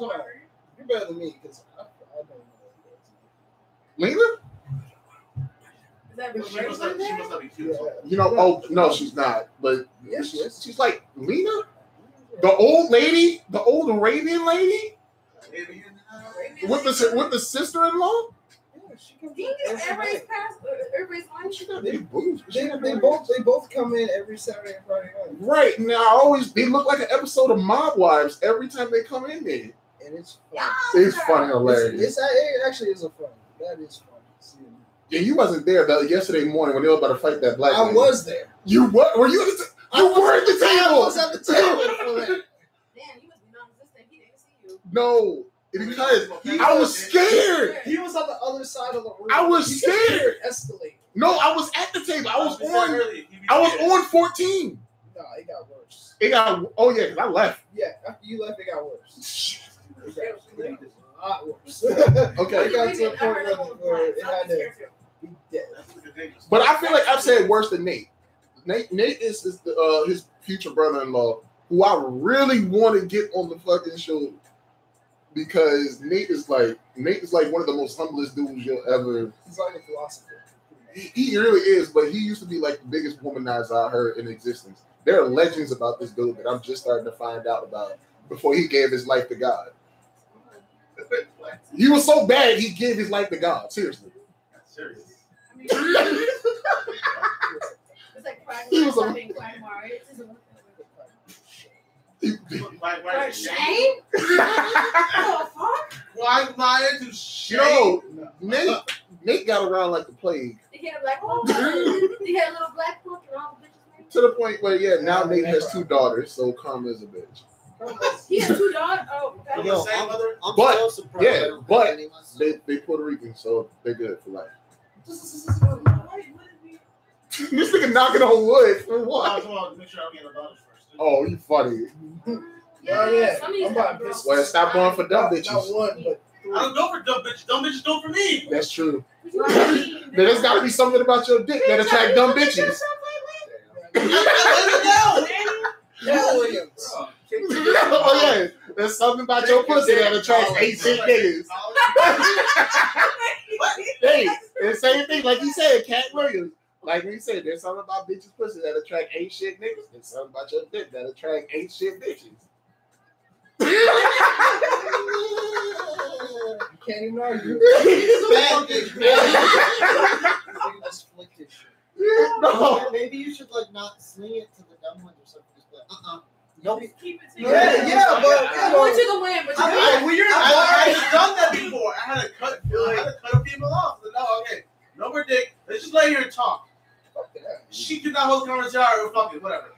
Speaker 4: You're better than me because I don't know.
Speaker 1: Lena?
Speaker 7: Is that
Speaker 6: She must not be cute.
Speaker 4: Yeah.
Speaker 1: You know, oh no, she's not. But
Speaker 4: Yeah, she is.
Speaker 1: she's like Lena, the old lady, the old Arabian lady with the sister-in-law.
Speaker 4: Yeah, she comes
Speaker 2: Do you
Speaker 4: in
Speaker 2: think
Speaker 4: every
Speaker 2: everybody's
Speaker 4: night.
Speaker 2: past, everybody's life?
Speaker 1: She got big boobs.
Speaker 4: They both come in every Saturday and Friday night,
Speaker 1: Right now, they look like an episode of Mob Wives every time they come in there.
Speaker 4: and it's fun.
Speaker 1: It's funny, hilarious.
Speaker 4: It actually is a fun. That is fun.
Speaker 1: Yeah, you wasn't there yesterday morning when they were about to fight that black
Speaker 4: I
Speaker 1: lady.
Speaker 4: was there.
Speaker 1: You what? Were you at the You were at the
Speaker 4: I
Speaker 1: table.
Speaker 4: was at the table for that.
Speaker 2: Damn, you must be non-existent. He didn't see you.
Speaker 1: No, because I was scared.
Speaker 4: He was on the other side of the room.
Speaker 1: I was
Speaker 4: He could
Speaker 1: scared.
Speaker 4: hear it escalate.
Speaker 1: No, I was at the table. I was on 14.
Speaker 4: No, it got worse.
Speaker 1: It got. Oh yeah, 'cause I left.
Speaker 4: Yeah, after you left, it got worse. It got a lot worse.
Speaker 1: Okay,
Speaker 4: It got to a point where it had to be dead.
Speaker 1: but I feel like I've said worse than Nate. Nate is his future brother-in-law, who I really want to get on the fucking show because Nate is like one of the most humblest dudes you'll ever.
Speaker 4: He's like a philosopher.
Speaker 1: He really is, but he used to be like the biggest womanizer I heard in existence. There are legends about this dude that I'm just starting to find out about before he gave his life to God. He was so bad he gave his life to God. Seriously.
Speaker 6: Serious.
Speaker 2: I mean, it's like
Speaker 1: He was a-
Speaker 2: Quagmire.
Speaker 7: Shame? Oh, fuck.
Speaker 6: Why lying to shame?
Speaker 1: No, Nate got around like the plague
Speaker 2: He had a black book. He had a little black book and all the bitches.
Speaker 1: to the point where now Nate has 2 daughters, so karma is a bitch.
Speaker 2: He had 2 daughters. Oh,
Speaker 6: From
Speaker 2: okay.
Speaker 6: the same mother?
Speaker 8: I'm
Speaker 1: But,
Speaker 8: still surprised.
Speaker 1: yeah,
Speaker 8: I don't
Speaker 1: but-
Speaker 8: have any myself.
Speaker 1: They Puerto Rican, so they're good for life. This nigga knocking on wood for
Speaker 6: I
Speaker 1: what?
Speaker 6: just want to make sure I'm getting the daughters first.
Speaker 1: Oh, you funny.
Speaker 2: Yeah, some of these
Speaker 4: I'm about to
Speaker 2: girls-
Speaker 4: piss.
Speaker 1: Well, stop going for dumb
Speaker 4: Not
Speaker 1: bitches.
Speaker 4: one, but
Speaker 6: I don't go for dumb bitches. Dumb bitches go for me.
Speaker 1: That's true.
Speaker 2: Right.
Speaker 1: There's got to be something about your dick that attract dumb bitches.
Speaker 4: Cat Williams.
Speaker 1: Oh yeah, there's something about your pussy that attracts 8 shit niggas. Hey, the same thing like you said, Cat Williams. Like we said, there's something about bitches' pussy that attract 8 shit niggas. There's something about your dick that attract 8 shit bitches.
Speaker 4: You can't even argue.
Speaker 6: Bad bitch.
Speaker 4: Let's flick this shit.
Speaker 1: No.
Speaker 3: Maybe you should like not sling it to the dumb ones or something. Just like, nope.
Speaker 7: Just keep it to
Speaker 4: Yeah, but
Speaker 2: I'm going to the wind, but
Speaker 6: I've done that before. I had to cut a female off. No, okay. No more dick. Let's just lay here and talk. She could not hold the conversation or fuck it, whatever.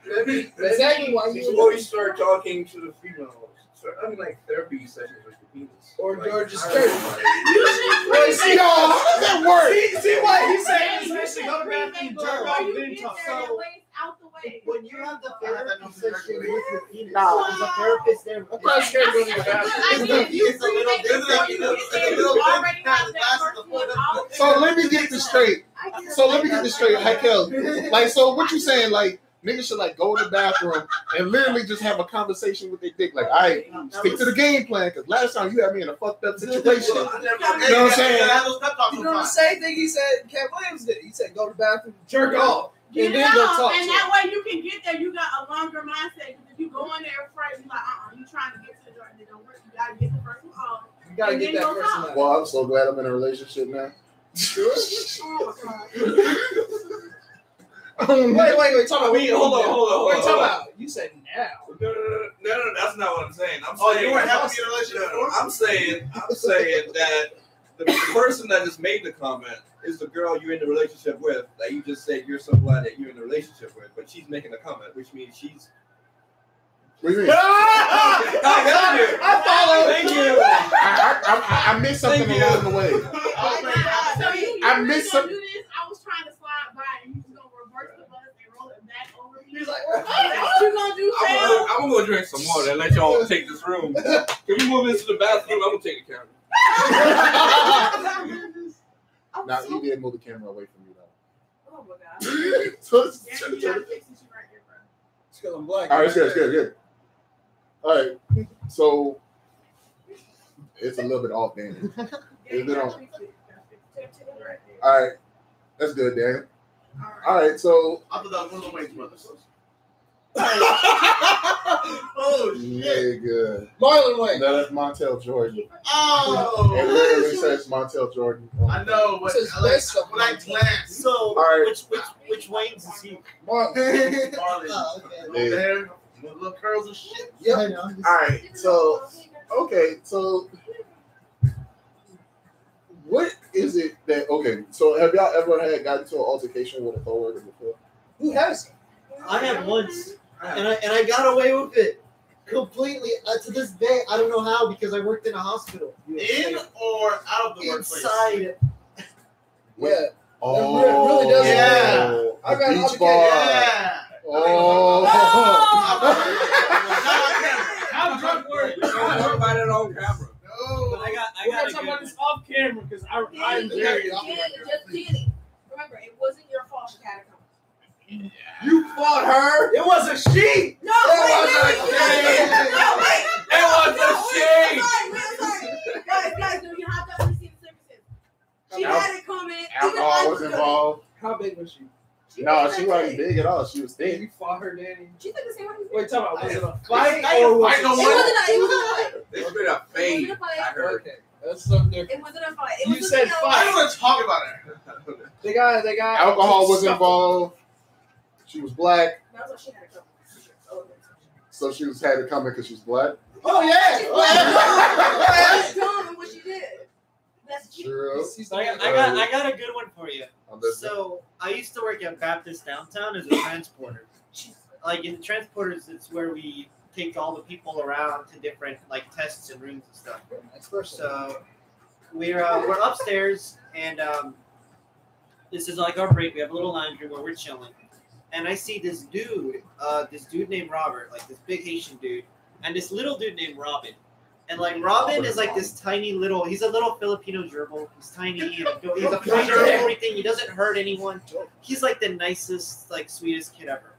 Speaker 4: Exactly why
Speaker 5: Before you start talking to the females, start having like therapy sessions with the penis.
Speaker 4: Or just
Speaker 5: I
Speaker 4: straight.
Speaker 5: don't know.
Speaker 1: Wait, see, yo, how does that work?
Speaker 6: See what he's saying?
Speaker 7: You
Speaker 6: Especially go to bathroom, jerk
Speaker 7: Before
Speaker 6: off,
Speaker 7: you
Speaker 6: then
Speaker 7: get
Speaker 6: talk.
Speaker 7: there, your waist out the way.
Speaker 3: When you have the therapy session with your penis,
Speaker 1: Nah.
Speaker 3: there's a therapist there.
Speaker 4: I'm not scared of going to the bathroom.
Speaker 7: I mean, if you
Speaker 6: It's a little
Speaker 7: pre-make it
Speaker 6: different.
Speaker 7: before you
Speaker 6: It's
Speaker 7: get
Speaker 6: a
Speaker 7: there,
Speaker 6: little
Speaker 7: you
Speaker 6: bit
Speaker 7: already have that
Speaker 6: past
Speaker 7: first
Speaker 6: the
Speaker 7: one
Speaker 6: point.
Speaker 7: out.
Speaker 1: So let me get this straight. Hakel. Like, so what you saying? Like, niggas should like go to the bathroom and literally just have a conversation with their dick. Like, all right, stick to the game plan. Because last time you had me in a fucked up situation.
Speaker 6: You know
Speaker 1: what I'm saying?
Speaker 4: You know the same thing he said Cat Williams did. He said go to the bathroom, jerk off.
Speaker 7: Get
Speaker 4: And
Speaker 7: it
Speaker 4: then go
Speaker 7: out,
Speaker 4: talk
Speaker 7: and
Speaker 4: to
Speaker 7: that way you can get there. You got a longer mindset. Because if you go in there afraid, you like, you trying to get to the door and it don't work. You gotta get the first one off.
Speaker 4: You gotta
Speaker 7: And
Speaker 4: get
Speaker 7: then
Speaker 4: that
Speaker 7: go
Speaker 4: person
Speaker 7: talk.
Speaker 4: out.
Speaker 1: Well, I'm so glad I'm in a relationship now.
Speaker 2: Oh my god.
Speaker 4: Wait. Talk about
Speaker 5: Hold on.
Speaker 4: Wait, talk about. You said now.
Speaker 5: No, that's not what I'm saying. I'm
Speaker 6: Oh,
Speaker 5: saying,
Speaker 6: you weren't happy in a relationship before?
Speaker 5: I'm saying that the person that just made the comment is the girl you're in the relationship with. That you just said you're so glad that you're in the relationship with, but she's making a comment, which means she's.
Speaker 1: What do you mean?
Speaker 5: I
Speaker 4: follow.
Speaker 5: Thank you.
Speaker 1: I missed something
Speaker 5: Thank you.
Speaker 1: along the way.
Speaker 7: So you
Speaker 1: I
Speaker 7: really
Speaker 1: missed
Speaker 7: gonna
Speaker 1: some-
Speaker 7: do this? I was trying to slide by and you just gonna reverse the bus and roll it back over me.
Speaker 4: He's like,
Speaker 7: That's what you gonna do, Sam?
Speaker 5: I'm gonna go drink some water and let y'all take this room. Can we move into the bathroom? I'm gonna take the camera.
Speaker 1: Now you did move the camera away from me though.
Speaker 7: Oh my god.
Speaker 1: So
Speaker 7: Yeah, you gotta fix this shit right here, bro.
Speaker 4: it's because I'm black.
Speaker 1: all right, it's good. All right, so it's a little bit off, Dan.
Speaker 7: Yeah,
Speaker 1: Is
Speaker 7: you
Speaker 1: it
Speaker 7: gotta
Speaker 1: on?
Speaker 7: fix it. You gotta fix it right there.
Speaker 1: All right, that's good, Dan.
Speaker 7: All
Speaker 1: All right, so
Speaker 6: I thought that was one of the Wayne's brothers.
Speaker 4: Oh
Speaker 1: nigga,
Speaker 4: Marlon Wayne.
Speaker 1: no, that's Montel Jordan. It
Speaker 6: Oh,
Speaker 1: literally says Montel Jordan.
Speaker 6: I know, but
Speaker 4: This is
Speaker 6: I like
Speaker 4: best of
Speaker 6: when I
Speaker 4: Wayne's.
Speaker 6: glance.
Speaker 3: So,
Speaker 1: right.
Speaker 3: which Wayne's is he?
Speaker 4: Marlon.
Speaker 6: Marley,
Speaker 3: Oh, okay.
Speaker 6: little hair, little curls and shit.
Speaker 4: Yep.
Speaker 3: I know.
Speaker 1: All right, so okay, so what is it that okay? So have y'all ever gotten into an altercation with a coworker before?
Speaker 4: Who hasn't?
Speaker 3: I had once, and I got away with it completely. To this day, I don't know how because I worked in a hospital.
Speaker 6: In or out of the workplace?
Speaker 3: Inside.
Speaker 4: Yeah.
Speaker 1: Oh,
Speaker 4: really doesn't-
Speaker 6: Yeah.
Speaker 4: I got
Speaker 1: beach
Speaker 4: altercation.
Speaker 1: bar.
Speaker 6: Yeah.
Speaker 1: Oh.
Speaker 6: How drunk were you?
Speaker 5: Don't talk about it on camera.
Speaker 6: No.
Speaker 3: But I got
Speaker 6: We're
Speaker 3: a
Speaker 6: gonna
Speaker 3: good
Speaker 6: talk about
Speaker 3: one.
Speaker 6: this off camera because I'm very off camera.
Speaker 2: Just Danny. Remember, it wasn't your fault she had a comment.
Speaker 6: You fought her. It was a she.
Speaker 2: No,
Speaker 6: It was a she.
Speaker 2: No, wait.
Speaker 6: It was a she.
Speaker 2: I'm sorry. Guys, do you have to understand the circumstances? She had a comment.
Speaker 1: Alcohol was involved.
Speaker 4: How big was she?
Speaker 1: No, she wasn't big at all. She was
Speaker 4: Damn,
Speaker 1: thin.
Speaker 4: you fought her, Danny.
Speaker 2: She took the same one.
Speaker 4: Wait, talk about was it a
Speaker 6: Fight
Speaker 4: fight or was
Speaker 6: fight no
Speaker 4: it?
Speaker 6: more.
Speaker 2: It wasn't a fight.
Speaker 5: They straight up fade.
Speaker 2: It wasn't a fight.
Speaker 5: I heard.
Speaker 4: Okay, that's something different.
Speaker 2: It wasn't a fight. It
Speaker 4: You
Speaker 2: was
Speaker 4: said
Speaker 2: just,
Speaker 6: I
Speaker 4: fight.
Speaker 6: don't want to talk about it.
Speaker 4: They got
Speaker 1: Alcohol was involved. She was black,
Speaker 2: That's what she had a comment.
Speaker 1: so she was had to come in because she's black.
Speaker 4: Oh yeah.
Speaker 2: That's dumb what she did. That's cheap.
Speaker 1: True.
Speaker 3: So I got a good one for you.
Speaker 1: I'm listening.
Speaker 3: So I used to work at Baptist downtown as a transporter. Like in transporters, it's where we take all the people around to different like tests and rooms and stuff.
Speaker 4: Next person.
Speaker 3: So we're upstairs and this is like our break. We have a little lounge room where we're chilling, and I see this dude named Robert, like this big Haitian dude, and this little dude named Robin. And like Robin is like this tiny little, he's a little Filipino gerbil. He's tiny and he's a fighter and everything. He doesn't hurt anyone. He's like the nicest, like sweetest kid ever.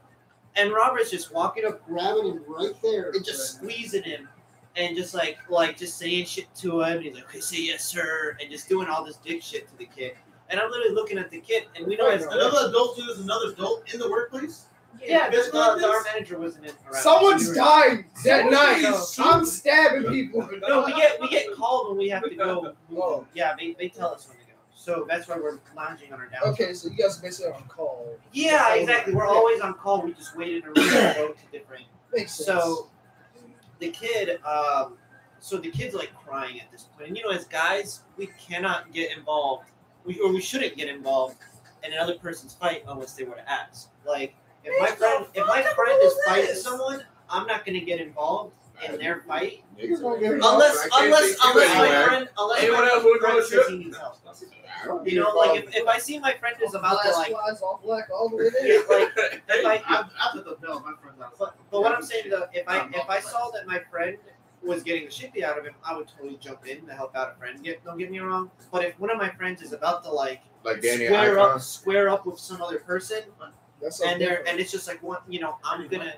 Speaker 3: And Robert's just walking up, grabbing him right there and just squeezing him and just like just saying shit to him. And he's like, okay, say yes, sir. And just doing all this dick shit to the kid. And I'm literally looking at the kid and we know as
Speaker 6: another adult too is another adult in the workplace.
Speaker 3: Yeah, our manager wasn't in around.
Speaker 4: Someone's died that night. I'm stabbing people.
Speaker 3: No, we get called when we have to go. Oh. Yeah, they tell us when to go. So that's why we're lounging on our downtime.
Speaker 4: Okay, so you guys are basically on call.
Speaker 3: Yeah, exactly. We're always on call. We just wait in a room and go to different.
Speaker 4: Makes sense.
Speaker 3: So the kid, the kid's like crying at this point. And as guys, we cannot get involved. We shouldn't get involved in another person's fight unless they were to ask. Like. If my friend is fighting someone, I'm not gonna get involved in their fight unless my friend says he needs help. Like if I see my friend is about to like, but what I'm saying though, if I saw that my friend was getting the shit beat out of him, I would totally jump in to help out a friend. Don't get me wrong, but if one of my friends is about to like square up with some other person. And it's just like what I'm gonna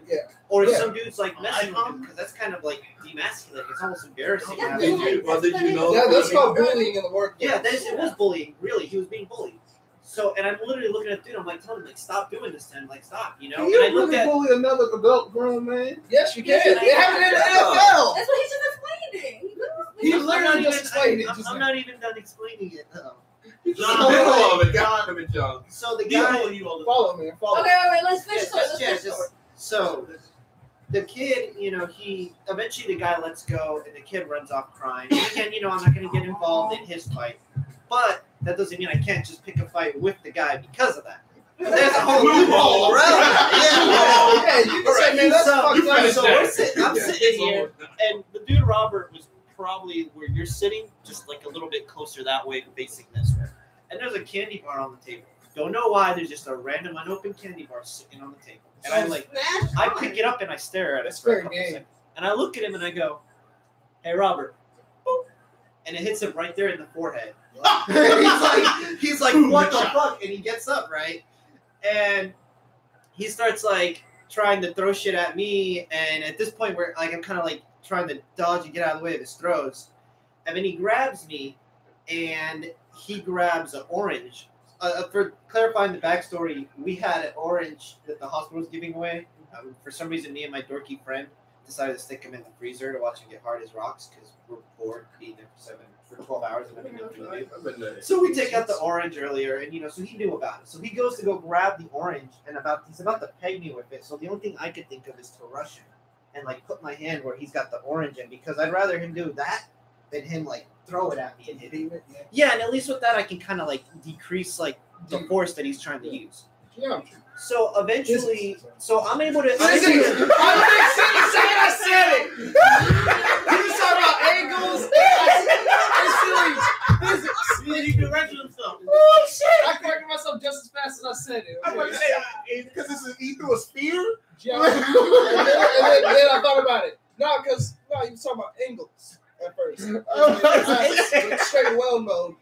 Speaker 3: or if some dude's like messing with him because that's kind of like demasculating. It's almost embarrassing.
Speaker 5: Did you know?
Speaker 4: Yeah, that's called bullying in the workplace.
Speaker 3: Yeah, it was bullying. Really, he was being bullied. So, and I'm literally looking at the dude. I'm like, telling him like, stop doing this to him. Like, stop.
Speaker 4: Can you really bully another adult grown man? Yes, you can. It happened in the NFL.
Speaker 2: That's what he just explained it.
Speaker 4: He literally just explained it.
Speaker 3: I'm not even done explaining it.
Speaker 5: John.
Speaker 3: So the guy,
Speaker 4: follow me.
Speaker 2: Okay, let's finish it.
Speaker 3: So the kid, he eventually the guy lets go and the kid runs off crying. And again, I'm not going to get involved in his fight, but that doesn't mean I can't just pick a fight with the guy because of that. There's a whole loophole around that.
Speaker 4: Yeah, you can say, man, that's fucked up.
Speaker 3: I'm sitting here, and the dude Robert was probably where you're sitting, just like a little bit closer that way, facing this way. And there's a candy bar on the table. Don't know why. There's just a random unopened candy bar sitting on the table. And I pick it up and I stare at it for a couple seconds. And I look at him and I go, "Hey, Robert." Boop. And it hits him right there in the forehead. he's like, "What the fuck?" And he gets up, right? And he starts like trying to throw shit at me. And at this point, where like I'm kind of like trying to dodge and get out of the way of his throws. And then he grabs me and he grabs an orange. For clarifying the backstory, we had an orange that the hospital was giving away. For some reason, me and my dorky friend decided to stick him in the freezer to watch him get hard as rocks because we're bored being there for 12 hours and having nothing to do. So we take out the orange earlier, and so he knew about it. So he goes to go grab the orange, and he's about to peg me with it. So the only thing I could think of is to rush him and like put my hand where he's got the orange in, because I'd rather him do that than him like throw it at me and hit it. Yeah, and at least with that I can kind of like decrease like the force that he's trying to use.
Speaker 4: Yeah.
Speaker 3: So eventually, I'm able to.
Speaker 4: I said it. You just talking about angles.
Speaker 6: Physics. He corrected himself.
Speaker 4: Oh shit! I corrected myself just as fast as I said it.
Speaker 1: I'm gonna say because this is he threw a spear.
Speaker 4: Yeah. and then I thought about it. No, because you was talking about angles at first. Straight well mode.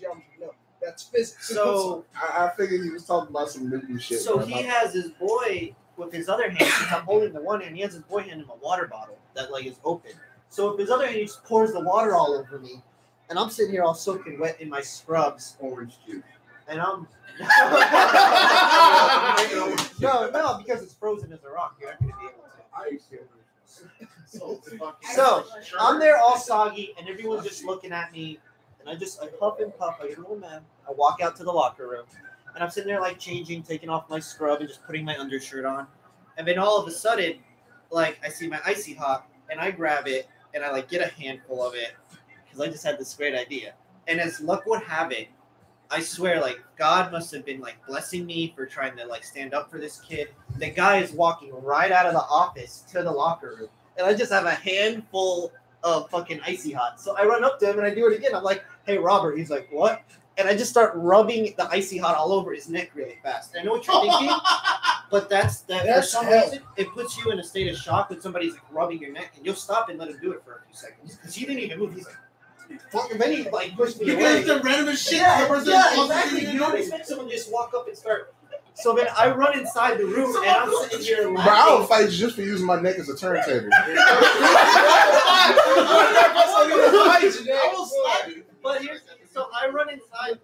Speaker 4: No, that's physics.
Speaker 3: So
Speaker 1: I figured he was talking about some Newton shit.
Speaker 3: So he has his boy with his other hand. I'm holding the one hand. He has his boy hand him a water bottle that like is open. So with his other hand, he just pours the water all over me, and I'm sitting here all soaking wet in my scrubs.
Speaker 5: Orange juice.
Speaker 3: And I'm no, because it's frozen as a rock. You're not gonna be able to. So I'm there all soggy, and everyone's just looking at me, and I puff and puff. I get a little mad. I walk out to the locker room, and I'm sitting there like changing, taking off my scrub, and just putting my undershirt on. And then all of a sudden, like I see my icy hot, and I grab it, and I like get a handful of it because I just had this great idea. And as luck would have it, I swear, like God must have been like blessing me for trying to like stand up for this kid. The guy is walking right out of the office to the locker room, and I just have a handful of fucking icy hot. So I run up to him and I do it again. I'm like, "Hey, Robert." He's like, "What?" and I just start rubbing the icy hot all over his neck really fast. I know what you're thinking, but that's for some reason it puts you in a state of shock when somebody's like rubbing your neck, and you'll stop and let him do it for a few seconds because he didn't even move. He's like, fuck, and then he like pushed me away.
Speaker 6: Because the random shit.
Speaker 3: Yeah, exactly. You don't expect someone to just walk up and start. So then I run inside the room and I'm sitting here laughing.
Speaker 1: But I would fight just for using my neck as a turntable.
Speaker 3: But here's so I run inside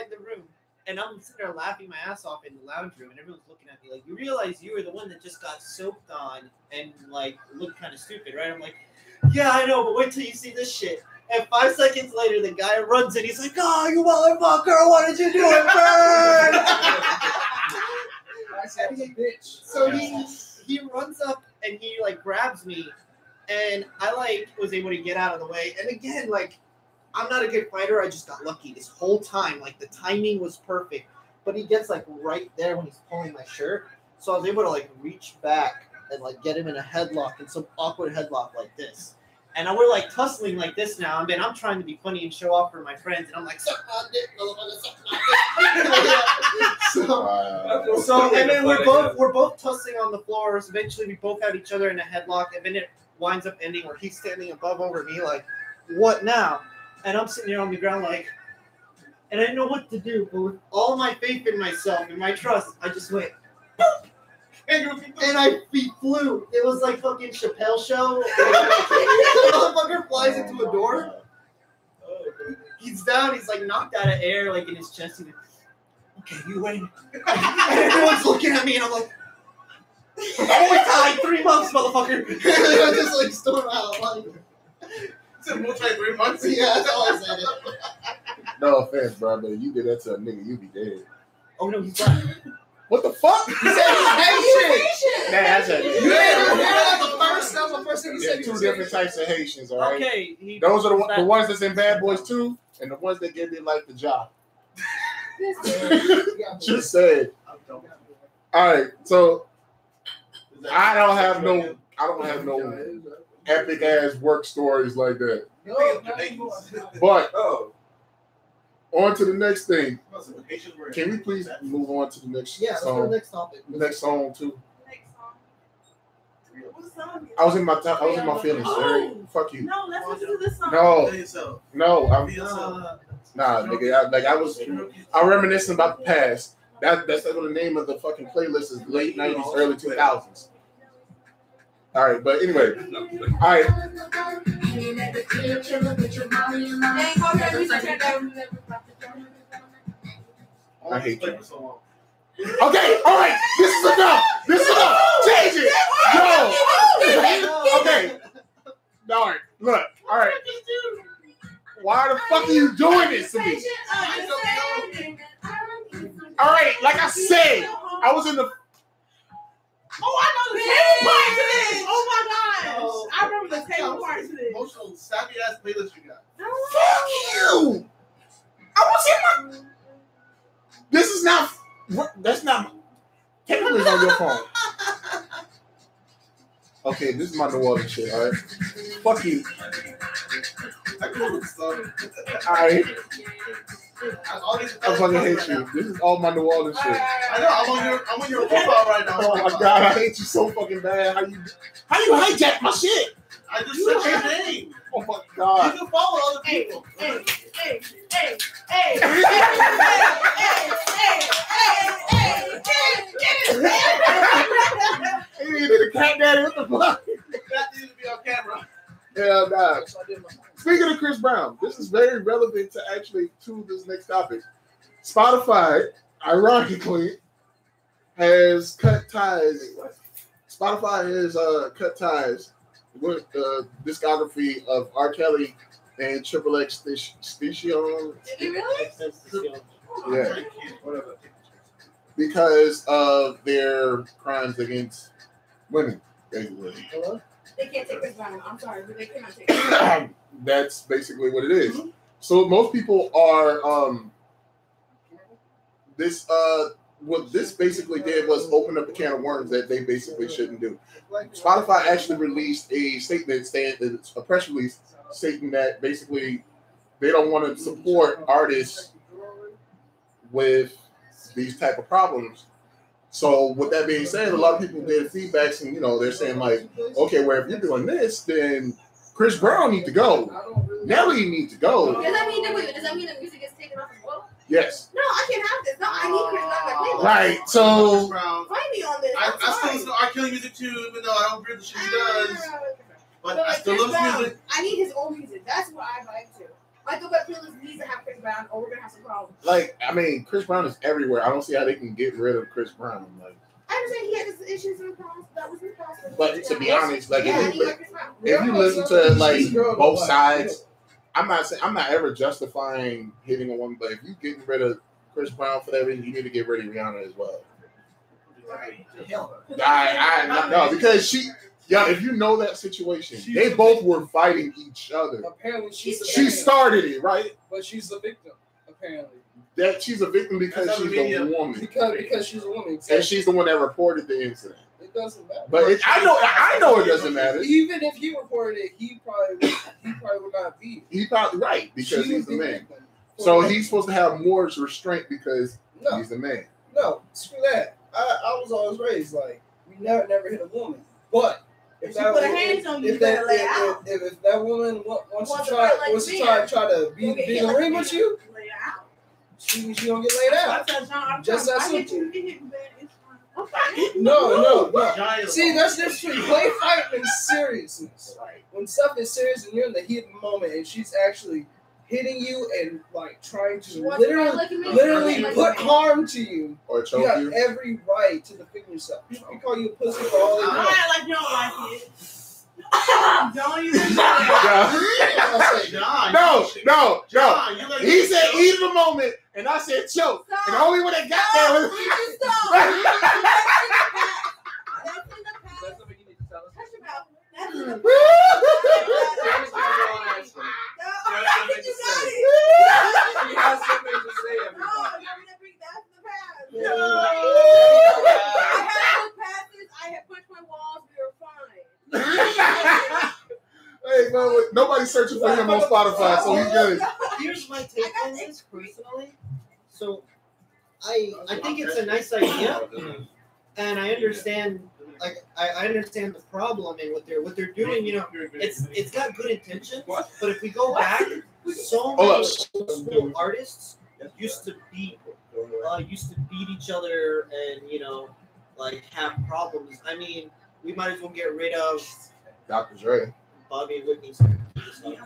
Speaker 3: the room and I'm sitting there laughing my ass off in the lounge room and everyone's looking at me like, you realize you were the one that just got soaked on and like looked kind of stupid, right? I'm like, yeah, I know, but wait till you see this shit. And 5 seconds later, the guy runs in. He's like, "Oh, you motherfucker! What did you do, bird?" So he runs up and he like grabs me, and I like was able to get out of the way. And again, like I'm not a good fighter. I just got lucky this whole time. Like the timing was perfect. But he gets like right there when he's pulling my shirt, so I was able to like reach back and like get him in a headlock, in some awkward headlock like this. And we're like tussling like this now. I mean, I'm trying to be funny and show off for my friends, and I'm like, suck my dick, motherfucker, suck my dick. So and then we're both tussling on the floors. Eventually, we both have each other in a headlock, and then it winds up ending where he's standing above over me, like, what now? And I'm sitting there on the ground, like, and I didn't know what to do. But with all my faith in myself and my trust, I just went. And he flew. It was like fucking Chappelle show. The motherfucker flies into a door. He's down. He's like knocked out of air, like in his chest. He's like, okay, you wait. And everyone's looking at me, and I'm like, only tied 3 months, motherfucker. I just like storm out. Like,
Speaker 6: It's a multi 3 months.
Speaker 3: yeah, that's all I said.
Speaker 1: No offense, bro, but if you did that to a nigga, you'd be dead.
Speaker 3: Oh no, he's black.
Speaker 1: What the fuck?
Speaker 2: He said he's Haitian.
Speaker 1: That's it.
Speaker 4: You ain't the first thing you said.
Speaker 1: Two different types of Haitians, all right?
Speaker 3: Okay.
Speaker 1: Those are the ones that's in Bad Boys 2 and the ones that give their life the job. Just said. All right, so I don't have no epic ass work stories like that. But on to the next thing. Can we please move on to the next
Speaker 3: Yeah, let's go to
Speaker 1: song?
Speaker 3: the next topic.
Speaker 1: Next song too.
Speaker 7: Next song. What song?
Speaker 1: I was in my feelings.
Speaker 7: Oh.
Speaker 1: Right? Fuck you.
Speaker 7: No, let's listen to this song.
Speaker 1: No, I'm nah, nigga. I'm reminiscing about the past. That's the name of the fucking playlist is late 90s, early 2000s. All right, but anyway, all right. I hate you. Okay, all right. This is enough. Change it. No. Okay. All right. Look. All right. Why the fuck are you doing this to me? All right. Like I said, I was in the.
Speaker 7: Oh, I know the table part to this. Oh my gosh. I remember the table part to this.
Speaker 6: Emotional, sappy ass playlist you got.
Speaker 1: Fuck you. I was in my. This is not. That's not. Technically, it's on your phone. Okay, this is my New Orleans shit. All right. Fuck you. All right. I fucking hate you. This is all my New Orleans shit.
Speaker 6: I know. I'm on your profile right now.
Speaker 1: Oh my god, I hate you so fucking bad. How you hijack my shit?
Speaker 6: I just said your name.
Speaker 1: Oh my god.
Speaker 6: You can follow other people.
Speaker 7: Hey.
Speaker 1: The cat daddy, what the fuck?
Speaker 6: That needs to be on camera.
Speaker 1: Yeah, nah. Speaking of Chris Brown, this is very relevant to this next topic. Spotify, ironically, has cut ties. Spotify has cut ties with the discography of R. Kelly and Triple X Station. Yeah. Because of their crimes against women, basically.
Speaker 2: They can't take this down. I'm sorry, but they cannot take it.
Speaker 1: That's basically what it is. Mm-hmm. So most people are what this basically did was open up a can of worms that they basically shouldn't do. Spotify actually released a statement a press release stating that basically they don't want to support artists with these type of problems. So with that being said, a lot of people did feedbacks, and they're saying like, okay, well, if you're doing this, then Chris Brown need to go. Nelly need to go.
Speaker 2: Does that mean the music is taken off as well?
Speaker 1: Yes.
Speaker 2: No, I can't have this. No, I need Chris Brown.
Speaker 1: Right. So
Speaker 2: Find me on this.
Speaker 6: I still listen to R. Kelly music too, even though I don't agree with the shit he does. But I still love his music.
Speaker 2: I need his own music. That's what I like to. Like the playlist needs to have Chris Brown, or we're gonna have some problems.
Speaker 1: Like, I mean, Chris Brown is everywhere. I don't see how they can get rid of Chris Brown. Like,
Speaker 2: I understand he had his issues in the past. That was in the past.
Speaker 1: But to be honest, like if you
Speaker 2: Chris
Speaker 1: listen to like both sides, I'm not ever justifying hitting a woman, but if you getting rid of Chris Brown for that reason, you need to get rid of Rihanna as well. No, because if you know that situation, they both were fighting each other.
Speaker 4: Apparently, she
Speaker 1: started it, right?
Speaker 4: But she's a victim. Apparently,
Speaker 1: that she's a victim because she's a woman.
Speaker 4: Because she's a woman,
Speaker 1: and she's the one that reported the incident.
Speaker 4: It doesn't matter.
Speaker 1: But I know it doesn't matter.
Speaker 4: Even if he reported it, he probably would not be.
Speaker 1: He's probably right because he's the man. So he's supposed to have more restraint because he's the man.
Speaker 4: No, screw that. I was always raised like we never hit a woman, but if that woman wants to try to be in the ring with you, she gonna get laid out. Just that simple. No. See, that's the difference between play fight and seriousness. When stuff is serious and you're in the heat of the moment and she's actually hitting you and like trying to literally put harm to you,
Speaker 1: or choke
Speaker 4: you have
Speaker 1: you,
Speaker 4: every right to defend yourself. You can call you a pussy for all they want.
Speaker 7: Like you don't like it. Don't even say
Speaker 1: that. No. He said eat in the moment, and I said choke. Stop. And the only one that got there was.
Speaker 2: That's something you need to tell us. That's in the past.
Speaker 5: She has something to say, everybody.
Speaker 2: I had pushed my walls. We were fine.
Speaker 1: Hey, man, nobody's searching for him on Spotify, so he's good.
Speaker 3: Here's my take on this personally. So, I think it's a nice idea, and I understand. Like I understand the problem and what they're doing. It's got good intentions, but if we go back, so many school artists used to beat each other and like have problems. I mean, we might as well get rid of
Speaker 1: Dr. Dre,
Speaker 3: Bobby and Whitney.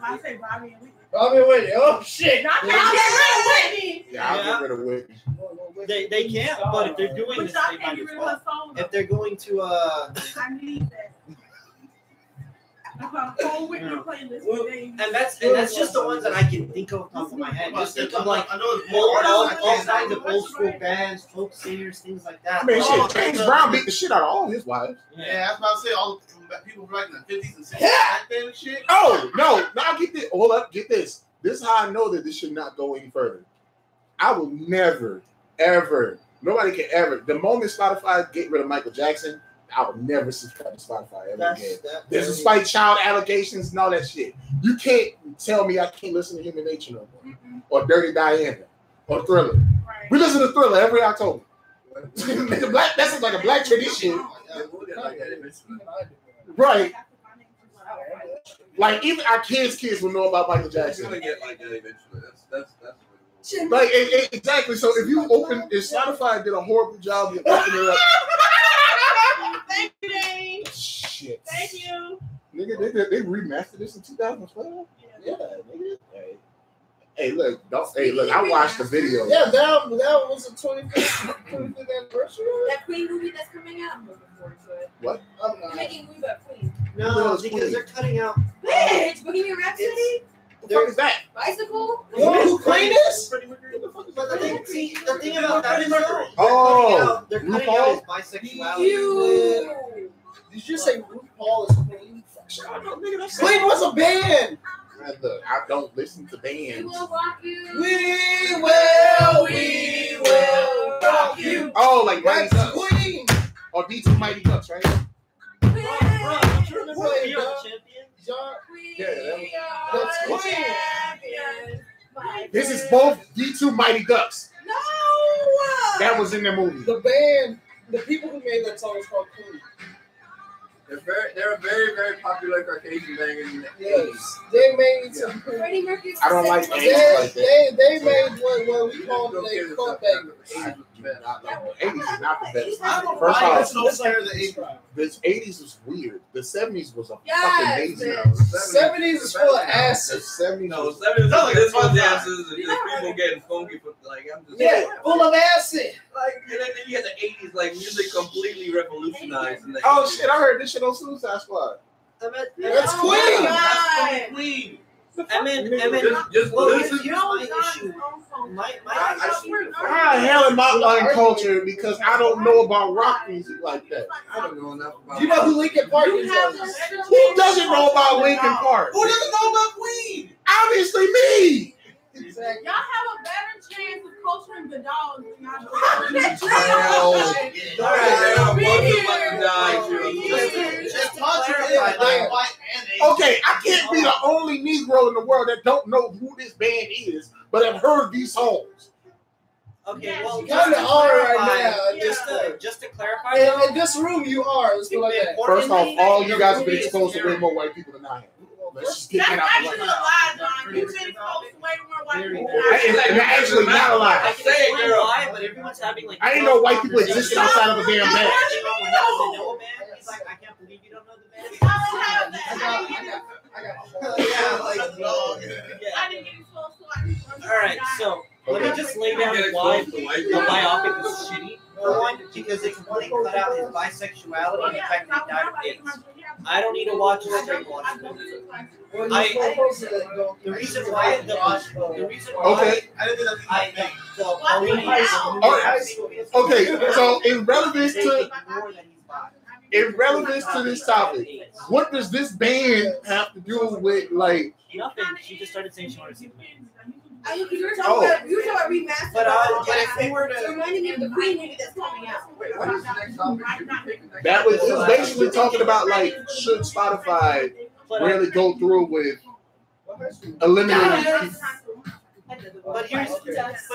Speaker 7: I say Bobby and Whitney.
Speaker 4: Bobby and Whitney. Oh shit!
Speaker 7: Not Whitney.
Speaker 1: Yeah, I'll get rid of Whitney.
Speaker 3: They can't, but if they're doing this, they might as well. If they're going to
Speaker 7: I need that.
Speaker 3: And that's just the ones that I can think of off the top of my head. Just think of like all kinds of old school bands, folk singers, things like that.
Speaker 1: I mean, shit, James Brown beat the shit out of all his wives.
Speaker 6: Yeah, that's what I say. All the people from like in the 50s and 60s back then and shit.
Speaker 1: Oh no! Now get this. Hold up, get this. This is how I know that this should not go any further. I will never, ever. Nobody can ever. The moment Spotify get rid of Michael Jackson, I will never subscribe to Spotify ever again. There's despite child allegations and all that shit. You can't tell me I can't listen to Human Nature no more, or Dirty Diana, or Thriller. Right. We listen to Thriller every October. That's like a black tradition, right? Like even our kids will know about Michael Jackson.
Speaker 5: You're gonna get like that eventually. That's
Speaker 1: like exactly. So if Spotify did a horrible job of opening it up.
Speaker 7: Thank you, Dave.
Speaker 1: Shit.
Speaker 7: Thank you.
Speaker 1: Nigga, they remastered this in 2012. Yeah, nigga. Hey, look, I watched the video.
Speaker 4: Yeah, that was the 25th anniversary.
Speaker 2: That Queen movie that's coming out. I'm looking forward to it.
Speaker 1: What?
Speaker 2: They're making a movie about Queen.
Speaker 3: No, because they're cutting out.
Speaker 2: Bitch, Bohemian Rhapsody.
Speaker 1: What the fuck is that?
Speaker 2: Bicycle.
Speaker 4: You know who Queen is?
Speaker 3: But the thing about that is they're cutting out his bisexuality.
Speaker 4: Did you say RuPaul is Queen? Queen was a band.
Speaker 1: Look, I don't listen to bands.
Speaker 2: We will rock you.
Speaker 4: We will rock you.
Speaker 1: Oh, like Mighty
Speaker 4: That's
Speaker 1: Ducks.
Speaker 4: Queen.
Speaker 1: Or D2 Mighty Ducks, right?
Speaker 3: Don't you remember We Are the Champions?
Speaker 4: That's Queen.
Speaker 1: This is both D2 Mighty Ducks.
Speaker 2: No.
Speaker 1: that was in the movie.
Speaker 4: The band, the people who made that song is called Queen.
Speaker 5: They're a very, very popular Caucasian band in the 80s.
Speaker 4: Yes, they made some.
Speaker 2: Freddie Mercury.
Speaker 1: I don't like
Speaker 4: They,
Speaker 1: Asians like that.
Speaker 4: they made what we call today club bangers.
Speaker 1: The 80s is not the best.
Speaker 6: I don't know
Speaker 1: First
Speaker 6: why
Speaker 1: off,
Speaker 6: it's no fair to the 80s.
Speaker 1: the 80s was weird. The 70s was a
Speaker 2: Yes,
Speaker 1: fucking amazing.
Speaker 2: man.
Speaker 4: 70s is full of
Speaker 1: The
Speaker 4: ass.
Speaker 1: 70s
Speaker 5: No,
Speaker 1: was
Speaker 5: 70s
Speaker 6: Sounds like
Speaker 5: is
Speaker 6: a
Speaker 5: disco
Speaker 6: fun
Speaker 5: dances and just people getting funky. For, like, I'm just
Speaker 4: Yeah, full of acid.
Speaker 5: like, and then you had the 80s, like, music completely revolutionized. In the
Speaker 1: oh
Speaker 5: 80s.
Speaker 1: shit, I heard this shit on Suicide Squad.
Speaker 4: That's
Speaker 2: Oh
Speaker 4: Queen.
Speaker 2: my God.
Speaker 6: Queen.
Speaker 5: Just
Speaker 3: well,
Speaker 5: listen.
Speaker 3: here's my issue. My
Speaker 1: How the hell am I uncultured because I don't know about rock music like that?
Speaker 5: I don't know enough about
Speaker 4: You know who Linkin Park is?
Speaker 1: Who doesn't know about Linkin Park?
Speaker 6: Who doesn't know about Queen?
Speaker 1: Obviously me.
Speaker 4: Exactly.
Speaker 7: Y'all have a better chance of culturing the dogs than y'all do.
Speaker 6: Just concentrate on white and Asian.
Speaker 1: Okay, I can't be the only Negro in the world that don't know who this band is, but have heard these songs.
Speaker 3: Okay, well,
Speaker 4: You kind of are right now.
Speaker 3: just to clarify,
Speaker 4: In this room, you are. Let's go like that.
Speaker 1: First off, all you guys have been exposed to way more white people than I have. Let's just get
Speaker 7: That's
Speaker 1: that out
Speaker 7: actually
Speaker 1: the
Speaker 7: a
Speaker 1: way.
Speaker 7: lie, John. You've been exposed to way more white people.
Speaker 1: It's actually not a
Speaker 3: I
Speaker 1: lie.
Speaker 3: can explain why, but everyone's having like.
Speaker 1: I didn't know white people existed outside of a damn band.
Speaker 3: He's like, I can't believe you don't know the band.
Speaker 7: I didn't get exposed to white people.
Speaker 3: All right, so let me just lay down why the biopic is shitty. For one, because it completely cut out his bisexuality and the fact that he died of AIDS. I don't need to watch a straight watch movie. The reason why
Speaker 1: Okay.
Speaker 6: I didn't think that's
Speaker 3: the Pauline
Speaker 1: Okay, so in relevance to this topic, what does this band have to do with like?
Speaker 3: Nothing. She just started saying she wanted to see the band.
Speaker 2: You were talking about remaster.
Speaker 3: But if they were
Speaker 2: It
Speaker 3: to,
Speaker 2: reminded me of the Queen movie that's coming out.
Speaker 1: That was it was basically talking about like should Spotify really go through with eliminating?
Speaker 3: but here's,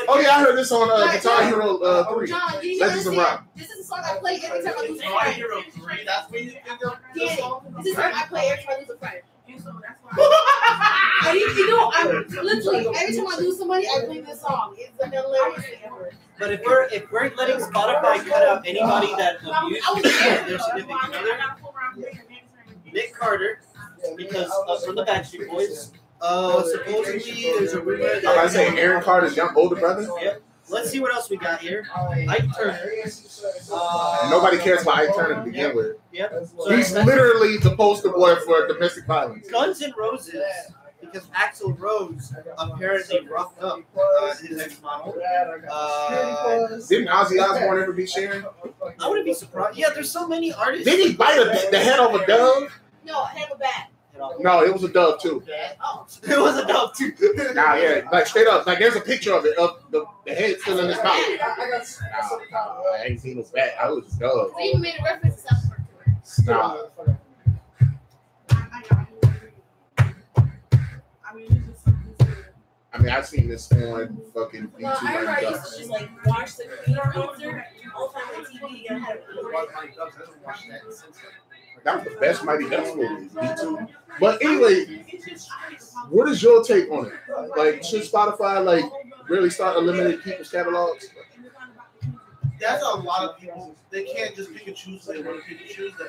Speaker 1: Oh yeah, I heard this on Guitar Hero 3.
Speaker 2: John, you need to
Speaker 1: Legends of
Speaker 2: understand,
Speaker 1: Rock.
Speaker 2: this is a song I play every time I lose a
Speaker 6: Guitar
Speaker 2: friend.
Speaker 6: Hero 3. That's when you think of
Speaker 2: Danny, this is what I play every time I lose a friend.
Speaker 7: That's
Speaker 2: And you know, I'm literally every time I lose somebody, I play this song. It's the hilarious thing ever.
Speaker 3: but if we're letting Spotify cut out anybody that abuses their significant other, Nick Carter, because from the Backstreet Boys, supposedly there's a rumor
Speaker 1: I'm about to say
Speaker 3: that.
Speaker 1: Aaron Carter's young older brother.
Speaker 3: Yep. Let's see what else we got here. Ike Turner.
Speaker 1: Nobody cares about Ike Turner to begin with.
Speaker 3: Yep. So
Speaker 1: He's literally the poster boy for domestic violence.
Speaker 3: Guns N' Roses, because Axl Rose apparently roughed up his ex-model.
Speaker 1: Didn't Ozzy Osbourne ever be Sharon?
Speaker 3: I wouldn't be surprised. Yeah, there's so many artists.
Speaker 1: Did he bite the head off a dove?
Speaker 2: No, have a bat.
Speaker 1: No, it was a dove too.
Speaker 2: Oh,
Speaker 3: It was a dove too.
Speaker 1: Nah, yeah, like straight up, like there's a picture of it of the head still in his mouth. Nah, I ain't seen his back. I was just dove.
Speaker 2: they even made a reference to South Park to it.
Speaker 1: Nah, I mean I've seen this on fucking
Speaker 2: No, I remember I
Speaker 1: YouTube.
Speaker 2: used to just like watch the Queen concert all the time on TV and have
Speaker 1: That was the best Mighty Ducks movie. Me too. But anyway, what is your take on it? Like, should Spotify like really start eliminating people's catalogs?
Speaker 6: That's a lot of people. They can't just pick and choose. They want to pick and choose that.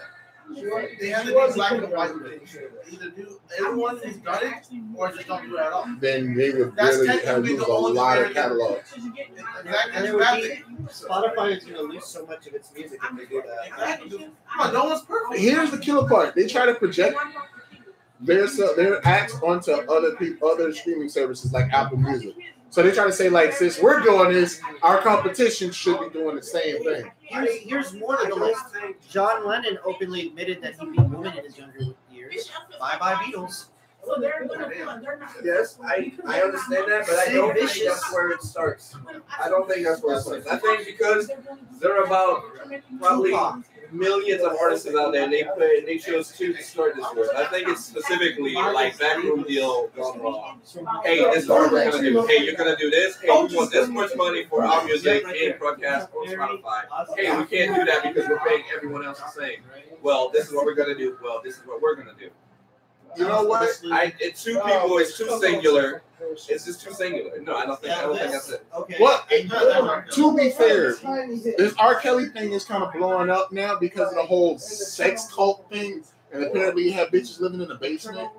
Speaker 6: They have to be black and white. Either do everyone who's done it, or just don't do it at all.
Speaker 1: Then they would
Speaker 6: That's
Speaker 1: really have
Speaker 6: technically
Speaker 1: lose
Speaker 6: the
Speaker 1: a
Speaker 6: only
Speaker 1: lot of
Speaker 6: American-
Speaker 1: catalogs.
Speaker 6: Exactly.
Speaker 3: And it would be, Spotify is going to lose so much of its music if they do that.
Speaker 6: Exactly. Come on, no one's perfect.
Speaker 1: Here's the killer part: they try to project their acts onto other streaming services like Apple Music. So they try to say like, since we're doing this, our competition should be doing the same thing.
Speaker 3: Here's more to the list. John Lennon openly admitted that he beat women in his younger years. Bye-bye Beatles.
Speaker 5: Yes, I understand that, but I don't think that's where it starts. I don't think that's where it starts. I think because they're about probably millions of artists out there, and they chose to start this with. I think it's specifically like backroom deal gone wrong. Hey, this is what we're gonna do. Hey, you're gonna do this. Hey, we want this much money for our music in broadcast on Spotify. Hey, we can't do that because we're paying everyone else the same. Well, this is what we're gonna do. Well, this is what we're gonna do.
Speaker 1: You know what?
Speaker 5: It's two people. It's too singular. It's just too singular. No, I don't think that's it.
Speaker 3: Okay.
Speaker 1: What? To be fair, this R. Kelly thing is kind of blowing up now because of the whole sex cult thing, and apparently you have bitches living in the basement.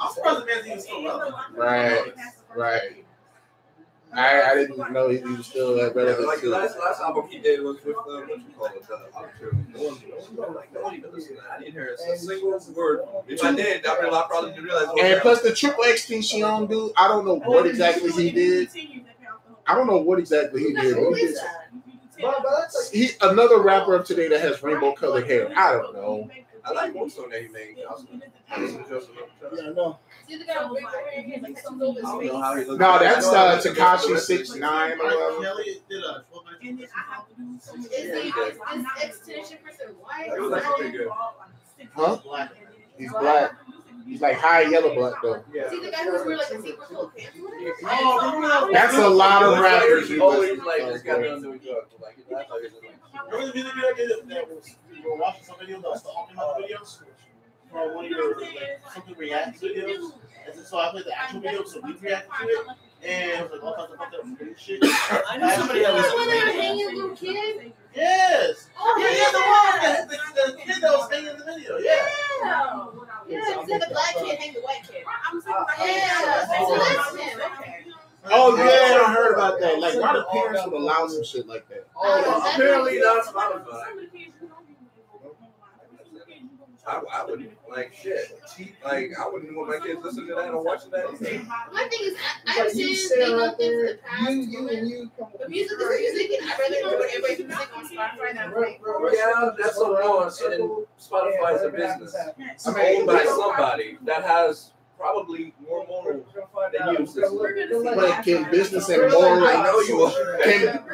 Speaker 6: I'm surprised the man's even still relevant.
Speaker 1: Right. I didn't know he was still that relevant.
Speaker 5: Like the last album he did was with what you call it, no one even listened to that. I didn't hear a single word. If I did, I probably didn't realize.
Speaker 1: And plus the Triple X thing she on do, I don't know what exactly he did. I don't know what exactly he did.
Speaker 2: Who is that?
Speaker 1: He another rapper of today that has rainbow colored hair. I don't know.
Speaker 5: I like one song that he made.
Speaker 4: Yeah, I know.
Speaker 2: See the guy with like some over his
Speaker 5: I don't
Speaker 2: face.
Speaker 5: know how he looks.
Speaker 1: No, that's Tekashi 6ix9ine or whatever.
Speaker 6: Kelly did a 12
Speaker 2: Is the extension person white?
Speaker 5: It was actually good.
Speaker 1: Huh? He's black. He's like high yellow black though.
Speaker 5: Yeah.
Speaker 2: See the guy who's wearing like the secret little pants?
Speaker 1: That's a lot of rappers.
Speaker 5: He always like this guy doesn't do drugs. Like that's how he's like.
Speaker 6: Remember the music video I did that was we were watching some video that was talking about the videos for one of your like something react videos. And so I played the actual video so we reacted to it. And it was like all kinds of fucked up shit.
Speaker 3: I knew somebody that was
Speaker 2: When they were hanging a little kid?
Speaker 6: Yes.
Speaker 2: Oh,
Speaker 6: Yeah, the kid that was hanging in the video. Yeah.
Speaker 2: Yeah, see the black kid hang the white kid. So that's him.
Speaker 1: Oh yeah, I heard about that. Like, why do parents would allow some shit like that?
Speaker 5: Apparently not Spotify. I wouldn't like shit. Like I wouldn't want my kids listening to that or watching that.
Speaker 2: My thing is, I understand they know things in the past. But music is music, and I'd rather know what everybody's music on Spotify than
Speaker 5: Yeah, that's a law, and Spotify is a business. It's owned by somebody that has probably more morals than you.
Speaker 1: But can business and morals?
Speaker 5: I know you are.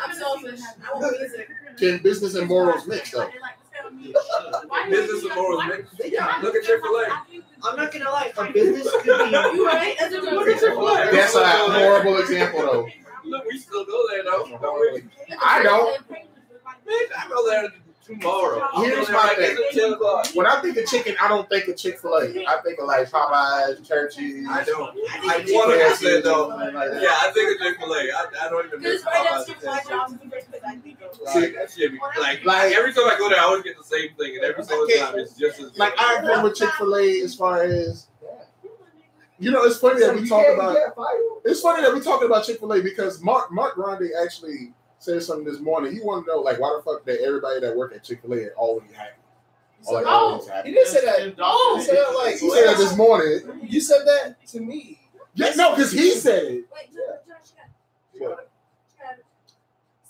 Speaker 2: I'm selfish. I want music.
Speaker 1: Can business and morals mix though?
Speaker 5: Business and morals mix. Look at Chick-fil-A.
Speaker 3: I'm not gonna lie, a business could be.
Speaker 2: You right? That's a good Chick-fil-A.
Speaker 1: That's a horrible example though.
Speaker 5: Look, we still go there though. Don't we?
Speaker 1: I don't.
Speaker 5: I go there tomorrow.
Speaker 1: Here's my thing. When I think of chicken, I don't think of Chick-fil-A. I think of like Popeyes, Churches.
Speaker 5: I don't. I 100% though. Yeah, I think of Chick-fil-A. I don't even miss Popeyes. Like every time I go there, I always get the same thing, and every single time it's just as
Speaker 1: Like I agree with Chick-fil-A as far as, you know, it's funny that we talk about. It's funny that we talking about Chick-fil-A because Mark Grande actually said something this morning. He wanted to know like why the fuck that everybody that work at Chick-fil-A are always happy. Like, always happy.
Speaker 4: He didn't say that.
Speaker 6: Oh,
Speaker 4: He said that like
Speaker 1: He said that this morning.
Speaker 4: you said that to me.
Speaker 1: Yeah, no, because he said it.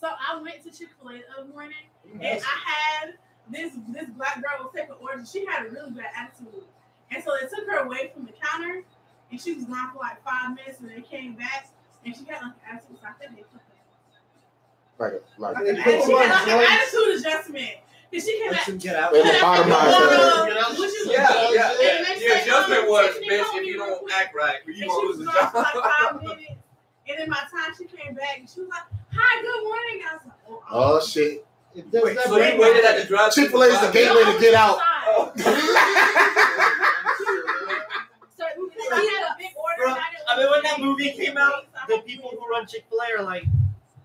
Speaker 7: So I went to Chick-fil-A the other morning, and I had this black girl was taking orders. She had a really bad attitude, and so they took her away from the counter, and she was gone for like 5 minutes, and they came back, and she had like an attitude. So I think they put her.
Speaker 1: Like
Speaker 7: And she had like an attitude adjustment. And she came back.
Speaker 3: Get out.
Speaker 1: They lobotomized her.
Speaker 5: yeah. The adjustment was, bitch, if you don't act right, you
Speaker 7: And
Speaker 5: gonna
Speaker 7: she
Speaker 5: lose
Speaker 7: was
Speaker 5: the
Speaker 7: gone for
Speaker 5: job.
Speaker 7: like 5 minutes. And then by the time she came back, she was like, "Hi, good morning." I was like,
Speaker 1: Oh shit.
Speaker 5: Wait, so you waited at the drive?
Speaker 1: Chick-fil-A is the gateway to get out.
Speaker 5: Oh.
Speaker 7: So he had a big order.
Speaker 3: Bro, I mean, when that movie came out, the people who run Chick-fil-A are like,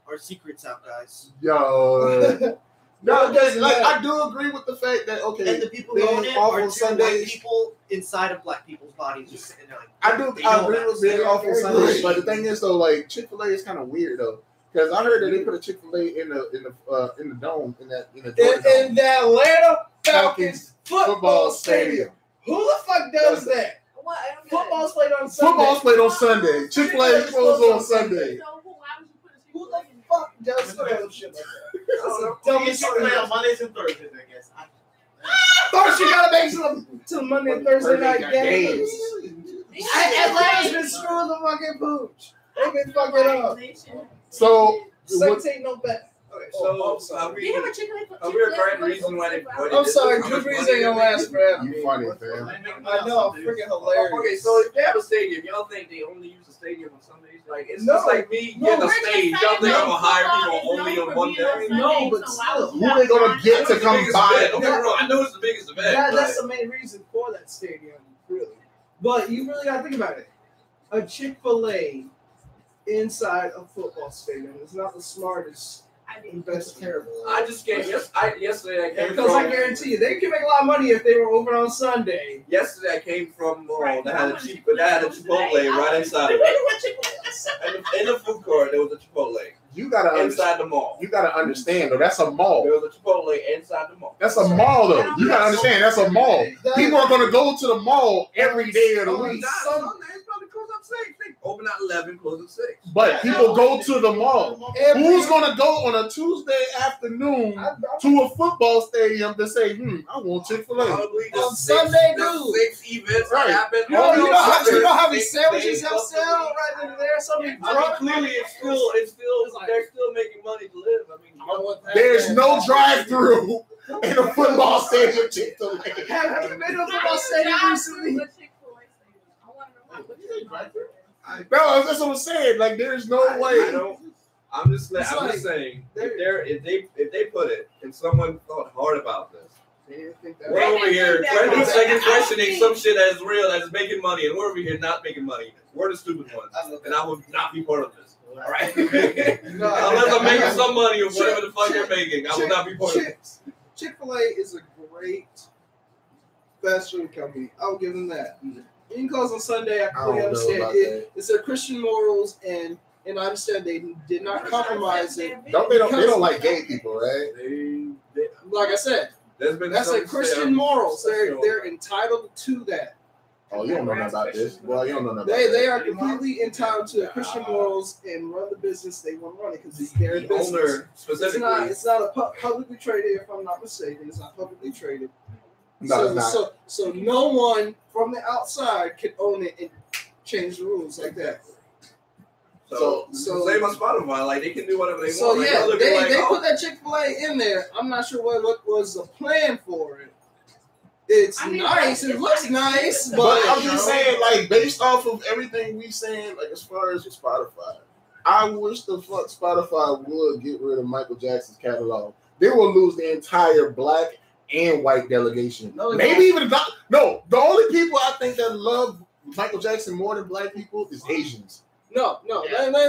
Speaker 3: our secret's out, guys.
Speaker 1: Yo. No, like I do agree with the fact that
Speaker 3: And
Speaker 1: okay,
Speaker 3: the people who own it
Speaker 1: off
Speaker 3: are
Speaker 1: on
Speaker 3: two
Speaker 1: Sundays.
Speaker 3: white people inside of black people's bodies, just sitting there like.
Speaker 1: I
Speaker 3: they know
Speaker 1: agree
Speaker 3: that.
Speaker 1: with being off on Sundays, but the thing is though, like Chick-fil-A is kind of weird though, because I heard that they put a Chick-fil-A in the dome in the Georgia Dome.
Speaker 4: In the Atlanta Falcons football stadium. Who the fuck does that?
Speaker 2: What? I don't get it.
Speaker 4: Football's played on Sunday.
Speaker 1: Football's played on Sunday. Chick-fil-A is closed on Sunday.
Speaker 7: So why would you put a
Speaker 4: Who
Speaker 7: Chick-fil-A
Speaker 4: the
Speaker 7: in there?
Speaker 4: fuck does shit like that? That's the
Speaker 6: Dumb
Speaker 4: dumbest
Speaker 6: shit
Speaker 4: shit.
Speaker 6: play on Mondays and Thursdays, I guess.
Speaker 4: First, you gotta make to the Monday and Thursday night games. Atlanta's been screwing the fucking pooch. They've been fucking up.
Speaker 1: So
Speaker 4: Saints ain't no bet.
Speaker 5: So are
Speaker 2: They have
Speaker 5: we?
Speaker 2: a Chick-fil-A.
Speaker 5: Are we a great reason why they?
Speaker 4: I'm sorry, Drew Brees ain't gonna last forever.
Speaker 1: You funny, fam.
Speaker 4: I know, freaking hilarious.
Speaker 5: Okay, so if they have a stadium, y'all think they only use the stadium on Sundays? Like it's
Speaker 4: No.
Speaker 5: just like me
Speaker 4: No,
Speaker 5: getting a
Speaker 7: we're just
Speaker 5: stage. Y'all
Speaker 7: saying
Speaker 5: think I'm
Speaker 7: that
Speaker 5: gonna hire
Speaker 7: football
Speaker 5: people
Speaker 7: is
Speaker 5: only
Speaker 7: known
Speaker 5: on
Speaker 7: for
Speaker 5: one
Speaker 7: being on
Speaker 5: day?
Speaker 7: Sunday,
Speaker 4: No, but
Speaker 7: so why would
Speaker 1: Who
Speaker 7: you
Speaker 1: they gonna
Speaker 7: not
Speaker 1: get
Speaker 7: want
Speaker 1: to
Speaker 5: It's the
Speaker 1: come
Speaker 5: biggest
Speaker 1: by?
Speaker 5: event. Don't get me wrong. I know it's the biggest event.
Speaker 4: That's
Speaker 5: but
Speaker 4: the main reason for that stadium, really. But you really gotta think about it. A Chick-fil-A inside a football stadium is not the smartest and best terrible.
Speaker 5: I just came. Yesterday I came
Speaker 4: Because
Speaker 5: from.
Speaker 4: I guarantee you, they can make a lot of money if they were open on Sunday.
Speaker 5: Yesterday I came from
Speaker 7: Right.
Speaker 5: they had a Chipotle right inside of it. In the food court there was a Chipotle
Speaker 1: You gotta
Speaker 5: inside the mall.
Speaker 1: You gotta understand though. That's a mall.
Speaker 5: There was a Chipotle inside the mall.
Speaker 1: That's a mall though. You gotta understand. That's a mall. People are gonna go to the mall every day of the week.
Speaker 5: Sunday it's probably close up 6. They open at 11, close at 6.
Speaker 1: But people go to the mall. Who's gonna go on a Tuesday afternoon to a football stadium to say, I want Chick-fil-A?
Speaker 5: Probably
Speaker 4: On Sunday,
Speaker 5: the
Speaker 4: dude.
Speaker 5: 6 events
Speaker 1: Right.
Speaker 5: that happen.
Speaker 4: You know how many
Speaker 5: They-
Speaker 4: sandwiches
Speaker 5: they
Speaker 4: they'll sell right in there? Somebody
Speaker 5: Clearly, it's still they're still making money to live. I mean,
Speaker 1: There's no drive-through in a football stadium. Chick-fil-A.
Speaker 4: Have you been to a football stadium recently?
Speaker 1: No, that's what I'm saying. Like, there's no
Speaker 5: I
Speaker 1: way.
Speaker 5: don't. I'm just
Speaker 4: It's like-
Speaker 5: saying if they put it and someone thought hard about this. We're
Speaker 7: They
Speaker 5: over
Speaker 7: didn't
Speaker 5: here
Speaker 7: think that
Speaker 5: questioning,
Speaker 7: way.
Speaker 5: second
Speaker 7: I
Speaker 5: questioning
Speaker 7: think-
Speaker 5: some shit that is real, that's making money, and we're over here not making money. We're the stupid ones, and I will not be part of this. All right. Unless I'm making some money or whatever the fuck they're making, I will not be part of this.
Speaker 4: Chick-fil-A is a great fast food company. I'll give them that. Even close on Sunday, I
Speaker 1: I
Speaker 4: completely
Speaker 1: don't know
Speaker 4: understand
Speaker 1: about
Speaker 4: it. It's their Christian morals, and I understand they did not compromise it.
Speaker 1: They don't like gay people, right?
Speaker 4: Like I said,
Speaker 5: There's been
Speaker 4: that's
Speaker 5: some
Speaker 4: like Christian
Speaker 5: sales-
Speaker 4: morals.
Speaker 5: sales-
Speaker 4: They're entitled to that.
Speaker 1: Oh, you don't know nothing about this. Well, you don't know nothing.
Speaker 4: They are completely entitled to their Christian morals and run the business they want to run it because it's their
Speaker 5: The
Speaker 4: business.
Speaker 5: owner specifically.
Speaker 4: It's not a publicly traded, if I'm not mistaken. It's not publicly traded.
Speaker 1: No, it's not.
Speaker 4: So no one from the outside can own it and change the rules like that.
Speaker 5: So
Speaker 4: So-
Speaker 5: same on Spotify, like they can do whatever they
Speaker 4: So
Speaker 5: want. Like,
Speaker 4: yeah,
Speaker 5: y'all looking
Speaker 4: they
Speaker 5: like,
Speaker 4: put that Chick-fil-A in there. I'm not sure what was the plan for it. It's
Speaker 7: I mean,
Speaker 4: nice. It
Speaker 7: it's
Speaker 4: looks
Speaker 7: nice.
Speaker 4: nice,
Speaker 1: But
Speaker 4: but
Speaker 1: I'm just saying, like, based off of everything we saying, like, as far as Spotify, I wish the fuck Spotify would get rid of Michael Jackson's catalog. They will lose the entire black and white delegation.
Speaker 4: No, they
Speaker 1: Maybe even the only people I think that love Michael Jackson more than black people is Asians.
Speaker 4: no.
Speaker 1: Yeah.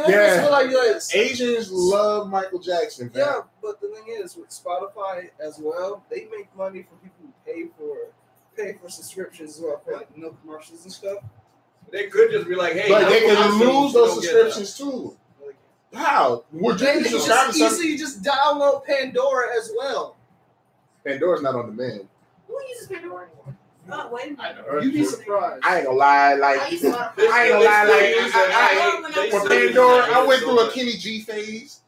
Speaker 4: That's like this.
Speaker 1: Asians love Michael Jackson. Fam.
Speaker 4: Yeah, but the thing is, with Spotify as well, they make money from people who pay for subscriptions as well, for like no commercials and stuff.
Speaker 5: They could just be like, hey,
Speaker 1: But they
Speaker 5: no
Speaker 1: can
Speaker 5: commercials,
Speaker 1: lose
Speaker 5: you
Speaker 1: those
Speaker 5: don't get
Speaker 1: subscriptions too. How? Would you
Speaker 4: They
Speaker 1: be
Speaker 4: can
Speaker 1: subscribed
Speaker 4: just
Speaker 1: to something?
Speaker 4: easily just download Pandora as well.
Speaker 1: Pandora's not on demand.
Speaker 2: Who uses Pandora anymore?
Speaker 7: Oh, wait a minute.
Speaker 4: You'd be surprised.
Speaker 1: I ain't gonna lie, like
Speaker 2: I use Spotify.
Speaker 1: I ain't gonna lie, like
Speaker 5: They
Speaker 1: for
Speaker 5: still use
Speaker 1: Pandora,
Speaker 5: it
Speaker 1: I went
Speaker 5: so
Speaker 1: through a
Speaker 5: much.
Speaker 1: Kenny G phase.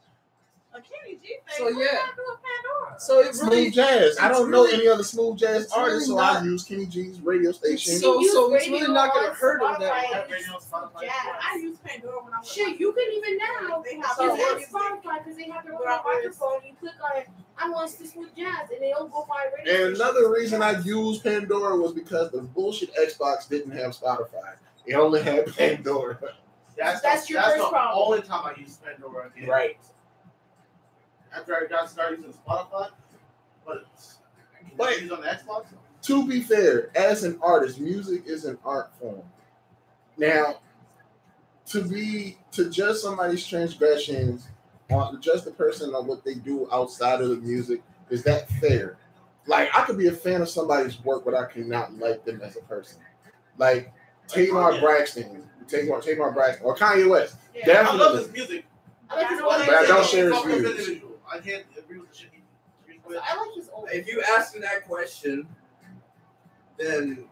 Speaker 7: A Kenny G thing.
Speaker 4: So,
Speaker 7: What
Speaker 4: yeah.
Speaker 7: happened with Pandora?
Speaker 4: So it really,
Speaker 1: Smooth jazz. I
Speaker 4: it's
Speaker 1: don't know
Speaker 4: really-
Speaker 1: any other smooth jazz
Speaker 4: it's really
Speaker 1: artists, so
Speaker 4: not-
Speaker 1: I use Kenny G's radio station.
Speaker 4: So
Speaker 2: use
Speaker 4: it's
Speaker 2: radio
Speaker 4: really not gonna
Speaker 2: on
Speaker 4: hurt them that
Speaker 2: Spotify.
Speaker 4: much.
Speaker 7: Yeah, I use Pandora when I was.
Speaker 2: Shit, you can even now.
Speaker 7: They
Speaker 2: You
Speaker 7: have
Speaker 2: can
Speaker 7: their
Speaker 2: have
Speaker 7: music.
Speaker 2: Spotify because they have their own microphone. You click on it. I want to listen with jazz, and they'll go find radio.
Speaker 1: And
Speaker 2: stations.
Speaker 1: another reason I used Pandora was because the bullshit Xbox didn't have Spotify. It only had Pandora.
Speaker 2: That's your
Speaker 6: that's
Speaker 2: first
Speaker 6: the
Speaker 2: problem.
Speaker 6: only time I use Pandora again.
Speaker 1: Right.
Speaker 6: After I got started using Spotify, but
Speaker 1: But-
Speaker 6: use on the Xbox.
Speaker 1: To be fair, as an artist, music is an art form. Now, to judge somebody's transgressions on just the person on what they do outside of the music, is that fair? Like, I could be a fan of somebody's work, but I cannot like them as a person. Like Tamar Braxton, or Kanye West.
Speaker 7: Yeah.
Speaker 1: Definitely.
Speaker 6: I love his music.
Speaker 2: I like his
Speaker 7: But
Speaker 2: old.
Speaker 1: But I don't share his
Speaker 6: Fuck up
Speaker 1: views.
Speaker 6: individual. I can't agree with the shit he agrees with.
Speaker 2: I like his old.
Speaker 5: If you ask me that question, then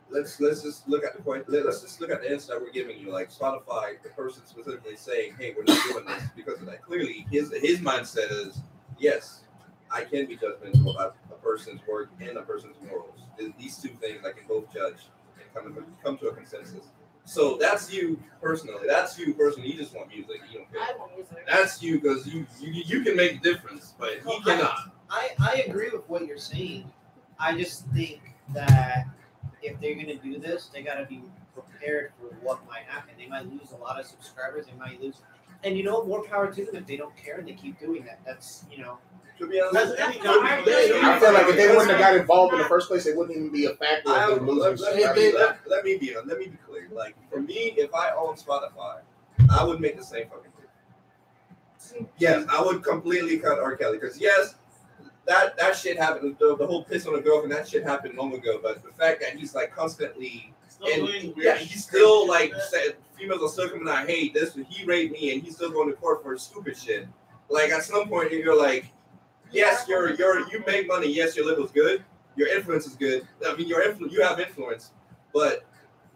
Speaker 5: let's just look at the point. Let's just look at the answer that we're giving you. Like Spotify, the person specifically saying, "Hey, we're not doing this because of that." Clearly, his mindset is, yes, I can be judgmental about a person's work and a person's morals. These two things I can both judge and come to a consensus. So that's you personally. That's you personally. You just want music. You don't care.
Speaker 2: I want music.
Speaker 5: That's you because you can make a difference, but he cannot.
Speaker 3: I agree with what you're saying. I just think that if they're gonna do this, they gotta be prepared for what might happen. They might lose a lot of subscribers. They might lose, and more power to them if they don't care and they keep doing that. That's
Speaker 5: To be honest,
Speaker 3: That's-
Speaker 1: I feel like if they wouldn't have got involved in the first place, it wouldn't even be a factor
Speaker 5: let,
Speaker 1: of them losing.
Speaker 5: let me be clear. Like for me, if I own Spotify, I would make the same fucking thing. Yes, I would completely cut R. Kelly because yes, that shit happened. The whole piss on a girlfriend, that shit happened long ago. But the fact that he's like constantly, he's still like said females are still coming out, hey, this he raped me, and he's still going to court for stupid shit. Like at some point, you're like, yes, you make money. Yes, your level's good. Your influence is good. I mean, you have influence, but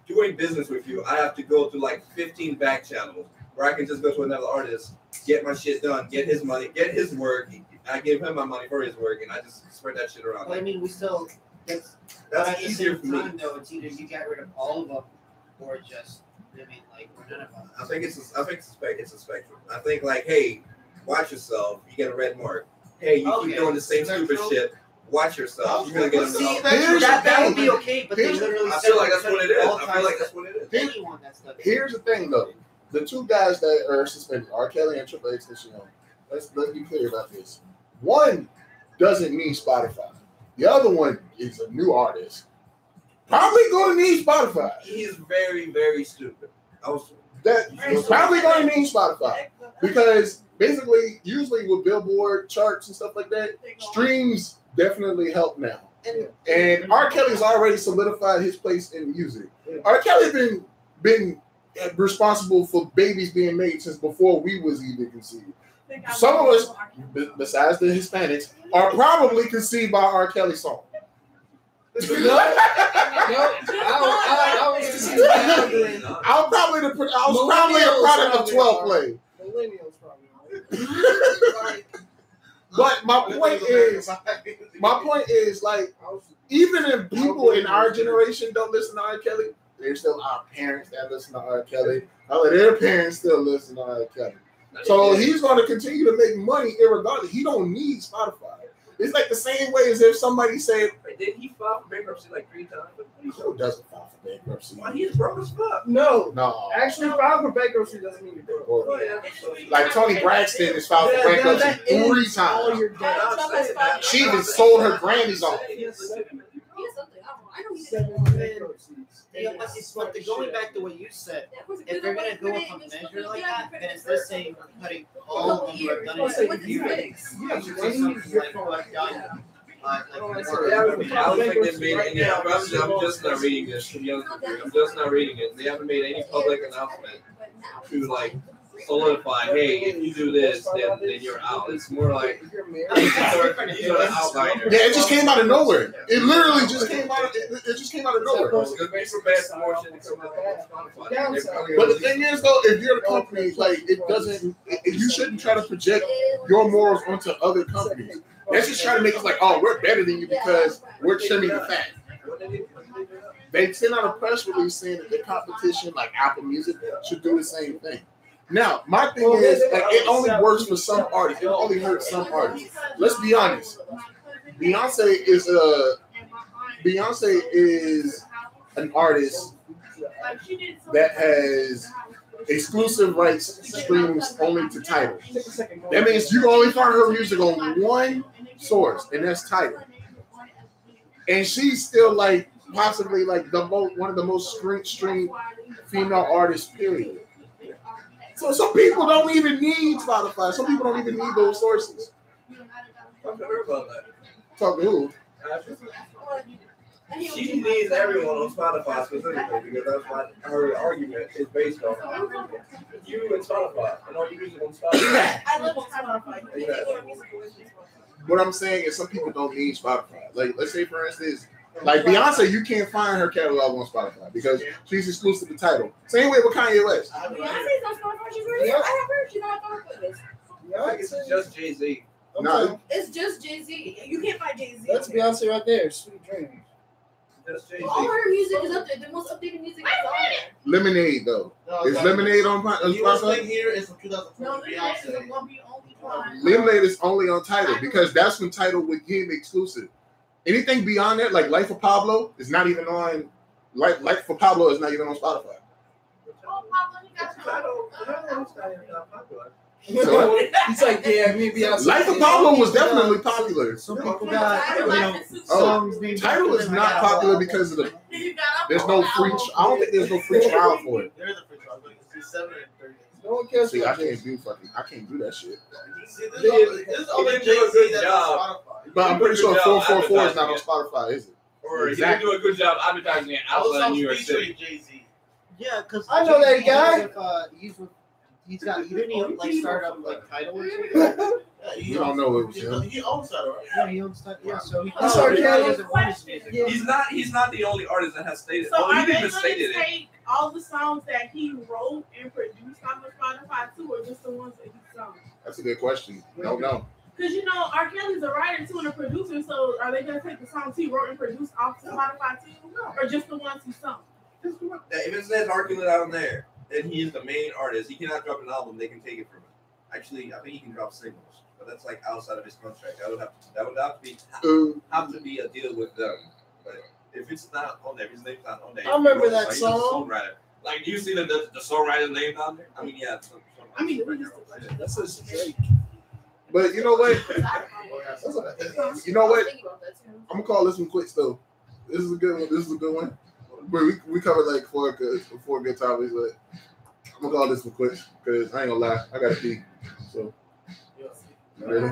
Speaker 5: doing business with you, I have to go through like 15 back channels where I can just go to another artist, get my shit done, get his money, get his work. I give him my money for his work, and I just spread that shit around.
Speaker 3: Well, I mean, we still. That's
Speaker 5: easier for me.
Speaker 3: Though, it's either you get rid of all of them, or just none of them.
Speaker 5: I think it's a spectrum. I think like, hey, watch yourself. You get a red mark. Hey, you keep doing the same stupid shit. Watch yourself. You're gonna get them.
Speaker 3: That would be okay, but they literally.
Speaker 5: I feel like that's what it is. I feel like that's what it is.
Speaker 3: Anyone that's done.
Speaker 1: Here's the thing, though. The two guys that are suspended, R. Kelly and Triple X, let's be clear about this. One doesn't need Spotify. The other one is a new artist. Probably going to need Spotify.
Speaker 5: He is very, very stupid.
Speaker 1: That's probably going to need Spotify because basically, usually with Billboard charts and stuff like that, streams definitely help now. And R. Kelly's already solidified his place in music. R. Kelly been responsible for babies being made since before we was even conceived. Some of us, besides the Hispanics, are probably conceived by R. Kelly's song.
Speaker 4: I was
Speaker 1: probably a product of 12 play.
Speaker 4: Millennials probably.
Speaker 1: But my point is, like, even if people in our generation don't listen to R. Kelly, there's still our parents that listen to R. Kelly. Their parents still listen to R. Kelly. So he's going to continue to make money irregardless. He don't need Spotify. It's like the same way as if somebody said,
Speaker 5: did he file for bankruptcy like 3 times?
Speaker 1: Who doesn't file for bankruptcy?
Speaker 5: Why, he's broke as fuck.
Speaker 4: No. Actually, filing for bankruptcy doesn't mean you're broke.
Speaker 5: Oh, yeah.
Speaker 1: Like Toni Braxton is filed for bankruptcy 3 times. She even sold her Grammys off.
Speaker 3: But going back to what you said, if they're gonna go with a measure like that, then it's the same cutting all of them who have done it for years. Like what I've done.
Speaker 5: I don't think they've made any. I'm just not reading this. To be honest with you, I'm just not reading it. They haven't made any public announcement to like solidify. Hey, if you do this, then you're out. It's more like these are the outliners.
Speaker 1: Yeah, it just came out of nowhere. It literally just came out. It just came out of nowhere.
Speaker 5: It's good for bad promotion.
Speaker 1: But the thing is, though, if you're a company, like it doesn't, you shouldn't try to project your morals onto other companies. That's just trying to make it like, oh, we're better than you because we're trimming the fat. They sent out a press release saying that the competition, like Apple Music, should do the same thing. Now, my thing is, like, it only works for some artists. It only hurts some artists. Let's be honest. Beyonce is an artist that has exclusive rights streams only to Tidal. That means you can only find her music on one source, and that's Tidal. And she's still like possibly like one of the most streamed female artists, period. So some people don't even need Spotify. Some people don't even need those sources.
Speaker 5: Talk to her about that.
Speaker 1: Talk to who?
Speaker 5: She needs everyone on Spotify specifically because that's what her argument is based on. You and Spotify and all your music on Spotify.
Speaker 2: I live on Spotify.
Speaker 1: What I'm saying is some people don't need Spotify. Like, let's say, for instance, like Beyonce, you can't find her catalog on Spotify because she's exclusive to Tidal. Same way with Kanye West.
Speaker 2: Beyonce's on Spotify. She's already. I have heard she's not on Spotify.
Speaker 5: I think it's just Jay-Z.
Speaker 1: No,
Speaker 2: it's just Jay-Z. You can't find Jay-Z.
Speaker 4: That's Beyonce right there. Sweet Dreams.
Speaker 5: That's Jay-Z.
Speaker 2: All her music is up there. The most updated music is on there.
Speaker 1: Lemonade though.
Speaker 6: No,
Speaker 1: Is Lemonade on
Speaker 6: The US
Speaker 1: Spotify?
Speaker 6: thing here is from
Speaker 7: No,
Speaker 6: 2004.
Speaker 7: this is
Speaker 6: Beyonce.
Speaker 7: gonna be only one.
Speaker 1: Lemonade is only on Tidal because that's when Tidal would give exclusive. Anything beyond that, like Life of Pablo, is not even on. Life for Pablo is not even on Spotify.
Speaker 7: Oh, Pablo, he got
Speaker 1: So,
Speaker 4: He's like, yeah, maybe I'll.
Speaker 1: Life of Pablo was definitely popular.
Speaker 3: Some people got, you know,
Speaker 1: Oh,
Speaker 3: songs named
Speaker 1: Tidal is not popular because of the. There's no free. I don't think there's no free trial for it.
Speaker 6: There is a free trial, but it's 7 and 30.
Speaker 4: No one cares.
Speaker 1: See, I
Speaker 4: about
Speaker 1: can't do fucking. I can't do that shit.
Speaker 6: See, this is only
Speaker 5: He didn't do a
Speaker 6: Jay-Z
Speaker 5: good
Speaker 6: that's
Speaker 5: job.
Speaker 6: on Spotify.
Speaker 1: But I'm pretty sure
Speaker 5: Good job
Speaker 1: 444 is not on
Speaker 5: advertising
Speaker 1: Spotify, is it?
Speaker 5: Or
Speaker 1: Exactly.
Speaker 5: he did do a good job advertising it
Speaker 6: I was
Speaker 5: outside
Speaker 6: on
Speaker 5: New York City.
Speaker 6: featuring Jay-Z.
Speaker 3: Yeah, because
Speaker 4: I know that guy.
Speaker 3: He's got. He didn't like start up like Tidal or something.
Speaker 6: Yeah,
Speaker 1: You don't know it was him.
Speaker 6: He owns that, right?
Speaker 3: Yeah, he owns that. Yeah, so he
Speaker 4: That's
Speaker 3: probably
Speaker 4: okay.
Speaker 3: doesn't want his music.
Speaker 5: He's not the only artist that has stated.
Speaker 7: So
Speaker 5: Well, he
Speaker 7: are they
Speaker 5: didn't
Speaker 7: going
Speaker 5: even stated
Speaker 7: to
Speaker 5: it.
Speaker 7: take all the songs that he wrote and produced on the Spotify too, or just the ones that he sung?
Speaker 1: That's a good question. Don't know.
Speaker 7: Because you know, R. Kelly's a writer too and a producer, so are they going to take the songs he wrote and produced off Spotify too, or just the ones he sung?
Speaker 5: If it says R. Kelly out there, and he is the main artist, he cannot drop an album. They can take it from him. Actually, I think he can drop singles, but that's like outside of his contract. That would have to be a deal with them. But if it's not on there, his name's not on there.
Speaker 4: I remember that
Speaker 5: he's a
Speaker 4: song.
Speaker 5: songwriter. Like, do you see the songwriter's name down there? I mean, yeah.
Speaker 4: That's a Drake.
Speaker 1: But you know what? You know what?
Speaker 2: Think about that too.
Speaker 1: I'm gonna call this one quits though. This is a good one. This is a good one. But we covered like four good topics, but I'm gonna call this one quits because I ain't gonna lie, I gotta pee. So really?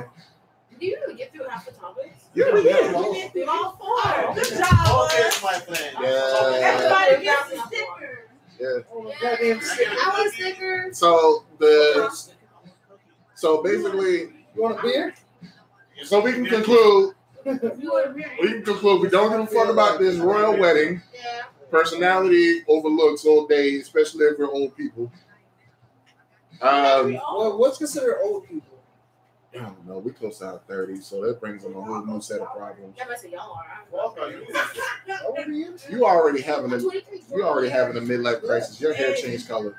Speaker 2: Did you really get through half the topics?
Speaker 1: Yeah,
Speaker 7: We
Speaker 1: yeah.
Speaker 7: did through all four. Good
Speaker 6: Okay,
Speaker 7: job.
Speaker 6: that's my plan.
Speaker 1: Yeah.
Speaker 7: Everybody gets a sticker.
Speaker 1: Yeah.
Speaker 2: I want a sticker.
Speaker 1: So basically,
Speaker 4: You want a beer?
Speaker 1: so we can conclude.
Speaker 7: You were very-
Speaker 1: We can conclude. We don't give a fuck about this royal wedding.
Speaker 2: Yeah.
Speaker 1: Personality overlooks all day, especially if we're old people.
Speaker 4: Well, what's considered old people?
Speaker 1: I don't know. We close to our 30s, so that brings them a whole new set of problems.
Speaker 2: Yeah, but I said y'all are.
Speaker 4: How old are you?
Speaker 1: You already having
Speaker 2: I'm
Speaker 1: a
Speaker 2: 23.
Speaker 1: a midlife crisis. Your hair changed color.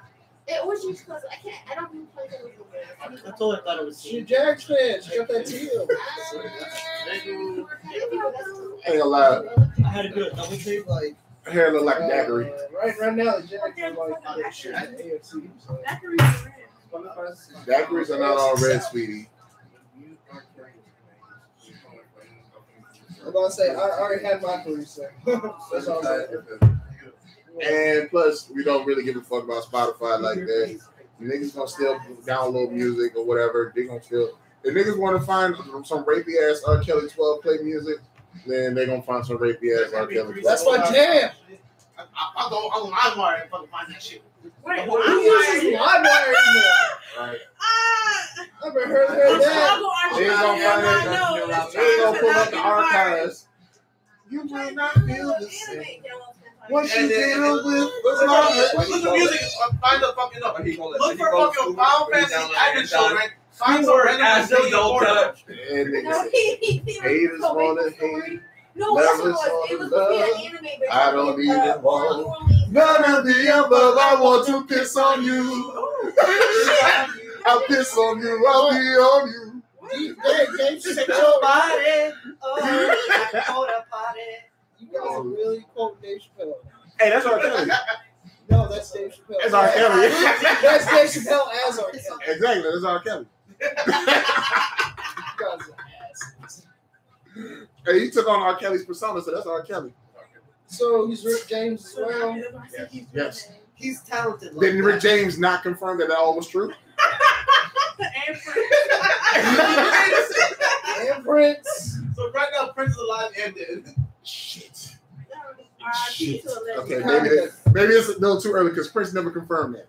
Speaker 2: It was just because I don't even play the
Speaker 3: I told her I thought it was.
Speaker 4: She Jags fan. She got that teal.
Speaker 1: I ain't gonna lie.
Speaker 3: I had to do a double take.
Speaker 4: Like
Speaker 1: Hair look like a daiquiri.
Speaker 4: right now, the Jags are like shit in the AFC. So.
Speaker 7: That's the reason red.
Speaker 1: Daiquiris are not all red, sweetie.
Speaker 4: I'm about to say I already had my three, so that's all I'm saying.
Speaker 1: And plus, we don't really give a fuck about Spotify like that. Niggas gonna still download music or whatever. They gonna still. If niggas want to find some rapey ass R. Kelly 12 play music, then they gonna find some rapey ass R. Kelly.
Speaker 4: That's my jam.
Speaker 6: I'll go on LimeWire and fucking find that shit.
Speaker 7: Wait,
Speaker 4: Who uses LimeWire anymore?
Speaker 1: Right.
Speaker 4: I've never heard that.
Speaker 1: They ain't gonna find it. They ain't gonna pull up the archives. You might not feel the same. What you deal with?
Speaker 6: Listen to music. Find the fucking up. Look for fucking Final Fantasy Advent Children. Find some random
Speaker 5: don't touch.
Speaker 1: And niggas
Speaker 2: No,
Speaker 1: say,
Speaker 2: he
Speaker 1: haters
Speaker 2: so
Speaker 1: wanna
Speaker 2: make the story.
Speaker 1: hate.
Speaker 2: No, that's what
Speaker 1: Lovers
Speaker 2: it was. It was
Speaker 1: wanna
Speaker 2: supposed to be
Speaker 1: love.
Speaker 2: an anime, but
Speaker 1: I don't even want none of the above. I want to piss on you. I'll piss on you. I'll be on you.
Speaker 4: Dave Chappelle. You guys are really quoting Dave Chappelle.
Speaker 1: Hey, that's R. Kelly.
Speaker 4: No, that's Dave Chappelle.
Speaker 1: That's R. Kelly.
Speaker 4: That's Dave Chappelle as R. Kelly.
Speaker 1: Exactly, that's R. Kelly.
Speaker 4: You guys are asses.
Speaker 1: Hey, he took on R. Kelly's persona, so that's R. Kelly.
Speaker 4: So he's Rick James as well.
Speaker 1: Yes.
Speaker 3: He's talented. Like
Speaker 1: Didn't Rick
Speaker 3: that.
Speaker 1: James not confirm that all was true?
Speaker 4: And Prince.
Speaker 6: So right now, Prince is alive and dead.
Speaker 1: Shit.
Speaker 7: Shit.
Speaker 1: Okay, maybe it's a little too early because Prince never confirmed that.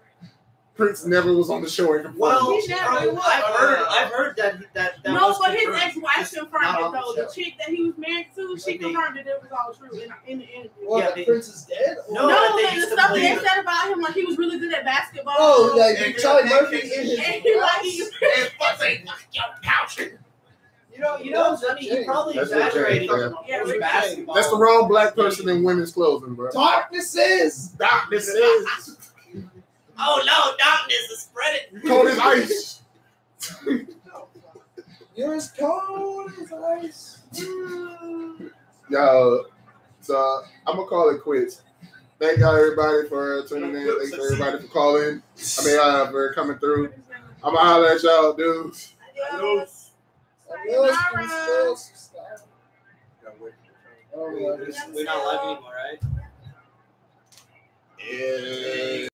Speaker 1: Prince never was on the show and confirmed.
Speaker 3: Well,
Speaker 7: He never was.
Speaker 3: I've heard that
Speaker 7: No,
Speaker 3: was
Speaker 7: but his
Speaker 3: confirmed.
Speaker 7: ex-wife confirmed
Speaker 3: Not
Speaker 7: it
Speaker 3: on the
Speaker 7: though. The
Speaker 3: show.
Speaker 7: chick that he was married to, she confirmed that it was all true in the interview.
Speaker 4: What,
Speaker 3: Yeah,
Speaker 4: that
Speaker 3: they-
Speaker 4: Prince is dead?
Speaker 3: No,
Speaker 7: No,
Speaker 3: that they
Speaker 7: like, the
Speaker 3: used to
Speaker 7: stuff that they
Speaker 3: believe it.
Speaker 7: said about him, like he was really good at basketball.
Speaker 4: Oh, like
Speaker 6: And
Speaker 4: Charlie
Speaker 6: and-
Speaker 4: Murphy
Speaker 6: and-
Speaker 4: in his
Speaker 7: and he, like, he,
Speaker 6: And fuck say, knock your couch.
Speaker 3: You know, I mean, he probably
Speaker 1: That's what
Speaker 3: exaggerated.
Speaker 1: James said.
Speaker 7: Yeah,
Speaker 3: with basketball.
Speaker 1: That's the wrong black person in women's clothing, bro.
Speaker 4: Darkness is.
Speaker 1: Darkness is
Speaker 3: Oh no, darkness is spreading.
Speaker 1: cold as ice.
Speaker 4: You're as cold as ice.
Speaker 1: Yo, so I'm gonna call it quits. Thank y'all everybody for tuning in. Thanks everybody for calling. For coming through. I'm gonna holler at y'all, dudes.
Speaker 2: Adios.
Speaker 3: We're not live anymore, right?
Speaker 1: Yeah.